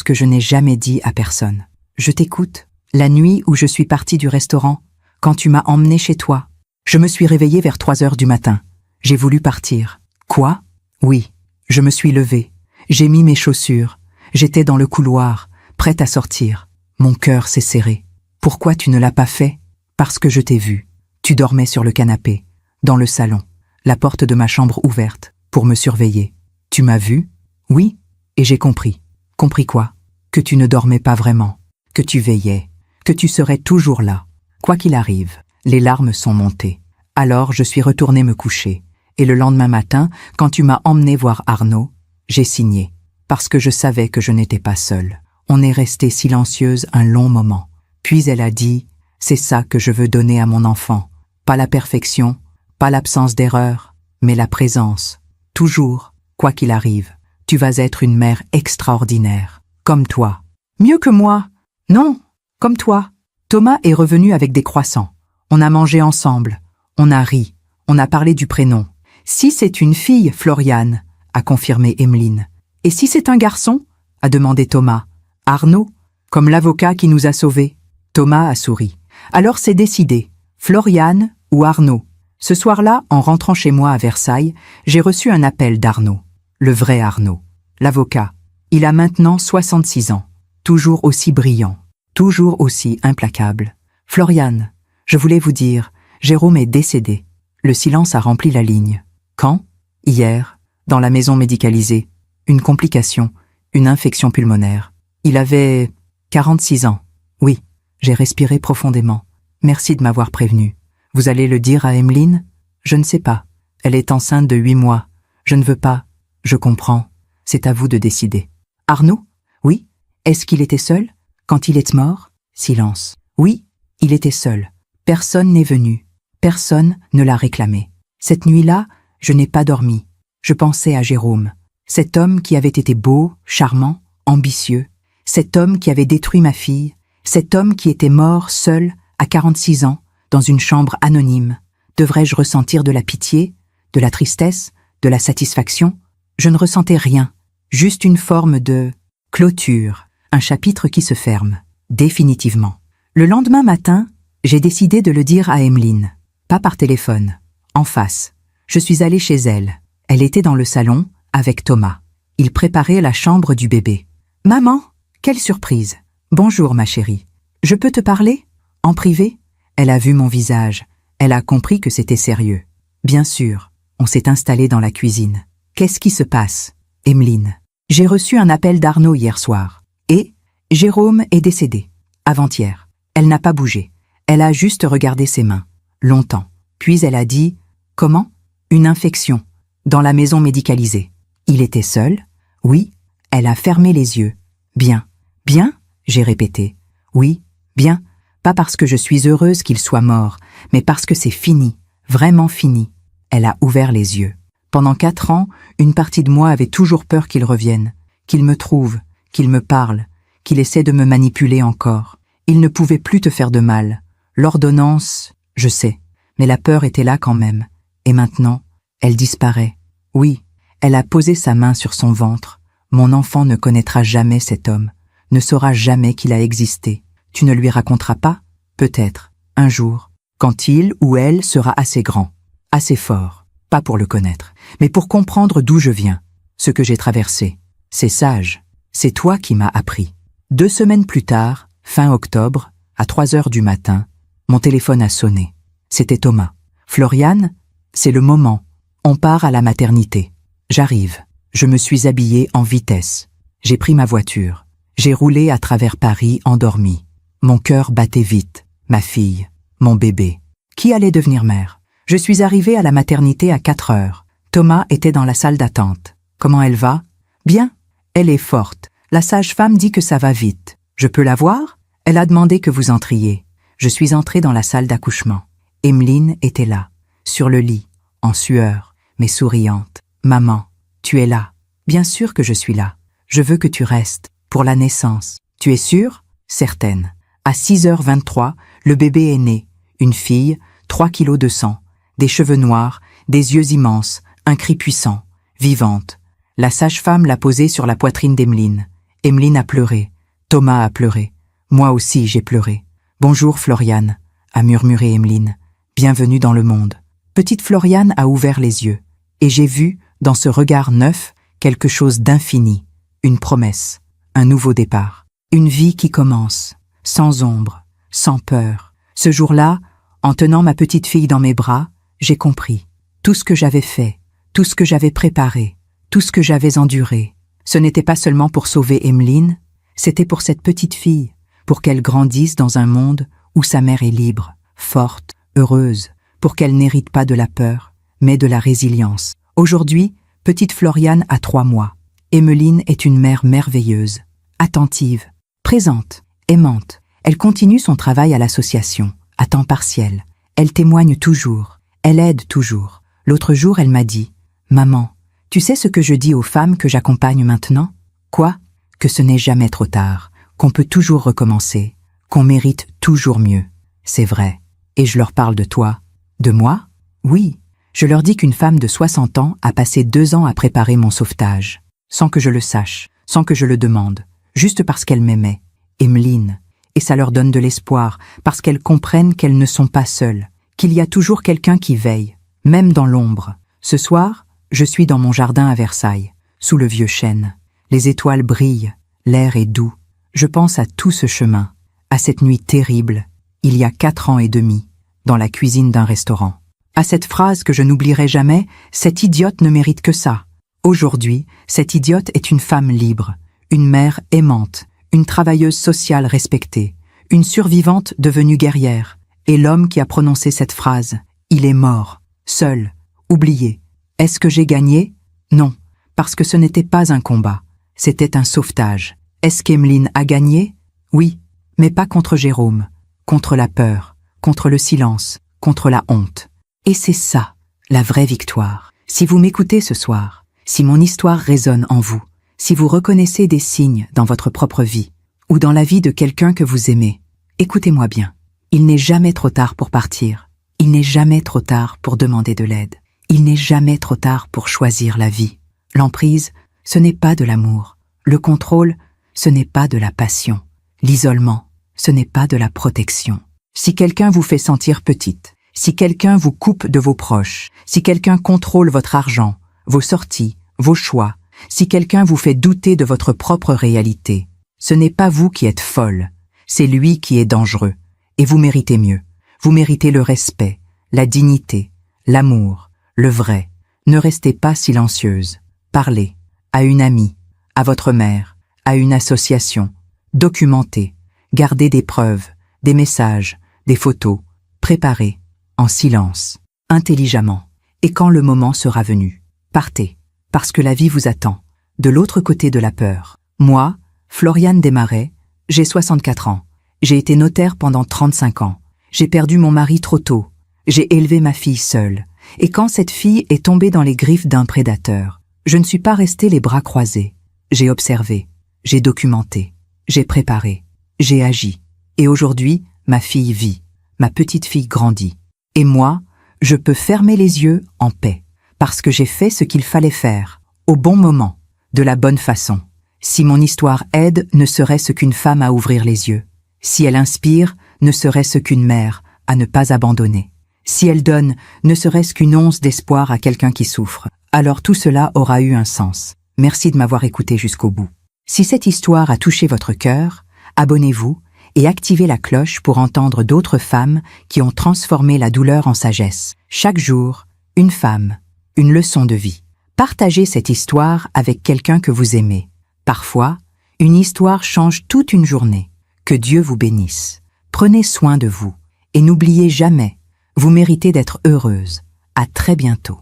Speaker 1: que je n'ai jamais dit à personne. Je t'écoute. La nuit où je suis partie du restaurant, quand tu m'as emmenée chez toi, je me suis réveillée vers 3 heures du matin. J'ai voulu partir. Quoi? Oui, je me suis levée. J'ai mis mes chaussures. J'étais dans le couloir, prête à sortir. Mon cœur s'est serré. Pourquoi tu ne l'as pas fait? Parce que je t'ai vu. Tu dormais sur le canapé, dans le salon, la porte de ma chambre ouverte, pour me surveiller. Tu m'as vu? Oui, et j'ai compris. Compris quoi? Que tu ne dormais pas vraiment, que tu veillais, que tu serais toujours là. Quoi qu'il arrive, les larmes sont montées. Alors je suis retournée me coucher, et le lendemain matin, quand tu m'as emmené voir Arnaud, j'ai signé, parce que je savais que je n'étais pas seule. On est resté silencieuse un long moment. Puis elle a dit, c'est ça que je veux donner à mon enfant. Pas la perfection, pas l'absence d'erreur, mais la présence. Toujours, quoi qu'il arrive, tu vas être une mère extraordinaire, comme toi. Mieux que moi? Non, comme toi. Thomas est revenu avec des croissants. On a mangé ensemble. On a ri. On a parlé du prénom. Si c'est une fille, Floriane, a confirmé Emeline. Et si c'est un garçon? A demandé Thomas. Arnaud, comme l'avocat qui nous a sauvés. Thomas a souri. Alors c'est décidé. Floriane ou Arnaud. Ce soir-là, en rentrant chez moi à Versailles, j'ai reçu un appel d'Arnaud. Le vrai Arnaud. L'avocat. Il a maintenant 66 ans. Toujours aussi brillant. Toujours aussi implacable. Floriane, je voulais vous dire, Jérôme est décédé. Le silence a rempli la ligne. Quand? Hier, dans la maison médicalisée. Une complication, une infection pulmonaire. Il avait 46 ans. Oui, j'ai respiré profondément. Merci de m'avoir prévenu. Vous allez le dire à Emeline? Je ne sais pas. Elle est enceinte de 8 mois. Je ne veux pas. Je comprends. C'est à vous de décider. Arnaud? Oui. Est-ce qu'il était seul? Quand il est mort? Silence. Oui, il était seul. Personne n'est venu. Personne ne l'a réclamé. Cette nuit-là, je n'ai pas dormi. Je pensais à Jérôme. Cet homme qui avait été beau, charmant, ambitieux. Cet homme qui avait détruit ma fille. Cet homme qui était mort seul, à 46 ans, dans une chambre anonyme. Devrais-je ressentir de la pitié, de la tristesse, de la satisfaction? Je ne ressentais rien. Juste une forme de clôture. Un chapitre qui se ferme, définitivement. Le lendemain matin, j'ai décidé de le dire à Emeline. Pas par téléphone, en face. Je suis allée chez elle. Elle était dans le salon, avec Thomas. Il préparait la chambre du bébé. « Maman, quelle surprise! Bonjour, ma chérie. Je peux te parler? En privé ?» Elle a vu mon visage. Elle a compris que c'était sérieux. Bien sûr, on s'est installé dans la cuisine. « Qu'est-ce qui se passe? » Emeline. « J'ai reçu un appel d'Arnaud hier soir. Et Jérôme est décédé. Avant-hier. Elle n'a pas bougé. Elle a juste regardé ses mains. Longtemps. Puis elle a dit « Comment? Une infection. Dans la maison médicalisée. Il était seul? Oui. » Elle a fermé les yeux. « Bien. Bien ?» j'ai répété. « Oui, bien. Pas parce que je suis heureuse qu'il soit mort, mais parce que c'est fini. Vraiment fini. » Elle a ouvert les yeux. Pendant 4 ans, une partie de moi avait toujours peur qu'il revienne, qu'il me trouve, qu'il me parle, qu'il essaie de me manipuler encore. Il ne pouvait plus te faire de mal. L'ordonnance, je sais, mais la peur était là quand même. Et maintenant, elle disparaît. Oui, elle a posé sa main sur son ventre. Mon enfant ne connaîtra jamais cet homme, ne saura jamais qu'il a existé. Tu ne lui raconteras pas? Peut-être, un jour, quand il ou elle sera assez grand, assez fort, pas pour le connaître, mais pour comprendre d'où je viens, ce que j'ai traversé. C'est sage, c'est toi qui m'as appris. 2 semaines plus tard, fin octobre, à 3 heures du matin, mon téléphone a sonné. C'était Thomas. « Floriane, c'est le moment. On part à la maternité. » J'arrive. Je me suis habillée en vitesse. J'ai pris ma voiture. J'ai roulé à travers Paris endormi. Mon cœur battait vite. Ma fille, mon bébé. Qui allait devenir mère? Je suis arrivée à la maternité à 4 heures. Thomas était dans la salle d'attente. Comment elle va? Bien. Elle est forte. La sage-femme dit que ça va vite. Je peux la voir? Elle a demandé que vous entriez. Je suis entrée dans la salle d'accouchement. Emeline était là, sur le lit, en sueur, mais souriante. Maman, tu es là. Bien sûr que je suis là. Je veux que tu restes, pour la naissance. Tu es sûre? Certaine. À 6h23, le bébé est né. Une fille, 3 kilos de sang, des cheveux noirs, des yeux immenses, un cri puissant, vivante. La sage-femme l'a posée sur la poitrine d'Emeline. Emeline a pleuré. Thomas a pleuré. Moi aussi j'ai pleuré. « Bonjour Floriane », a murmuré Emeline. « Bienvenue dans le monde. » Petite Floriane a ouvert les yeux. Et j'ai vu, dans ce regard neuf, quelque chose d'infini. Une promesse, un nouveau départ. Une vie qui commence, sans ombre, sans peur. Ce jour-là, En tenant ma petite fille dans mes bras, j'ai compris. Tout ce que j'avais fait, tout ce que j'avais préparé, tout ce que j'avais enduré, ce n'était pas seulement pour sauver Emeline, c'était pour cette petite fille, pour qu'elle grandisse dans un monde où sa mère est libre, forte, heureuse, pour qu'elle n'hérite pas de la peur, mais de la résilience. Aujourd'hui, petite Floriane a 3 mois. Emeline est une mère merveilleuse, attentive, présente, aimante. Elle continue son travail à l'association, à temps partiel. Elle témoigne toujours, elle aide toujours. L'autre jour, elle m'a dit « Maman, tu sais ce que je dis aux femmes que j'accompagne maintenant ? Quoi ? Que ce n'est jamais trop tard, qu'on peut toujours recommencer, qu'on mérite toujours mieux. C'est vrai. Et je leur parle de toi. De moi ? Oui. Je leur dis qu'une femme de 60 ans a passé 2 ans à préparer mon sauvetage, sans que je le sache, sans que je le demande, juste parce qu'elle m'aimait, Emeline. Et ça leur donne de l'espoir, parce qu'elles comprennent qu'elles ne sont pas seules, qu'il y a toujours quelqu'un qui veille, même dans l'ombre. Ce soir, je suis dans mon jardin à Versailles, sous le vieux chêne. Les étoiles brillent, l'air est doux. Je pense à tout ce chemin, à cette nuit terrible, il y a 4 ans et demi, dans la cuisine d'un restaurant. À cette phrase que je n'oublierai jamais, cette idiote ne mérite que ça. Aujourd'hui, cette idiote est une femme libre, une mère aimante, une travailleuse sociale respectée, une survivante devenue guerrière. Et l'homme qui a prononcé cette phrase, il est mort, seul, oublié. Est-ce que j'ai gagné ? Non, parce que ce n'était pas un combat, c'était un sauvetage. Est-ce qu'Emeline a gagné ? Oui, mais pas contre Jérôme, contre la peur, contre le silence, contre la honte. Et c'est ça, la vraie victoire. Si vous m'écoutez ce soir, si mon histoire résonne en vous, si vous reconnaissez des signes dans votre propre vie, ou dans la vie de quelqu'un que vous aimez, écoutez-moi bien. Il n'est jamais trop tard pour partir. Il n'est jamais trop tard pour demander de l'aide. Il n'est jamais trop tard pour choisir la vie. L'emprise, ce n'est pas de l'amour. Le contrôle, ce n'est pas de la passion. L'isolement, ce n'est pas de la protection. Si quelqu'un vous fait sentir petite, si quelqu'un vous coupe de vos proches, si quelqu'un contrôle votre argent, vos sorties, vos choix, si quelqu'un vous fait douter de votre propre réalité, ce n'est pas vous qui êtes folle, c'est lui qui est dangereux. Et vous méritez mieux. Vous méritez le respect, la dignité, l'amour, le vrai. Ne restez pas silencieuse. Parlez à une amie, à votre mère, à une association. Documentez, gardez des preuves, des messages, des photos. Préparez, en silence, intelligemment. Et quand le moment sera venu, partez, parce que la vie vous attend, de l'autre côté de la peur. Moi, Floriane Desmarais, j'ai 64 ans. J'ai été notaire pendant 35 ans. J'ai perdu mon mari trop tôt. J'ai élevé ma fille seule. Et quand cette fille est tombée dans les griffes d'un prédateur, je ne suis pas restée les bras croisés. J'ai observé, j'ai documenté, j'ai préparé, j'ai agi. Et aujourd'hui, ma fille vit, ma petite fille grandit. Et moi, je peux fermer les yeux en paix, parce que j'ai fait ce qu'il fallait faire, au bon moment, de la bonne façon. Si mon histoire aide, ne serait-ce qu'une femme à ouvrir les yeux. Si elle inspire, ne serait-ce qu'une mère à ne pas abandonner. Si elle donne, ne serait-ce qu'une once d'espoir à quelqu'un qui souffre, alors tout cela aura eu un sens. Merci de m'avoir écouté jusqu'au bout. Si cette histoire a touché votre cœur, abonnez-vous et activez la cloche pour entendre d'autres femmes qui ont transformé la douleur en sagesse. Chaque jour, une femme, une leçon de vie. Partagez cette histoire avec quelqu'un que vous aimez. Parfois, une histoire change toute une journée. Que Dieu vous bénisse. Prenez soin de vous et n'oubliez jamais, vous méritez d'être heureuse. À très bientôt.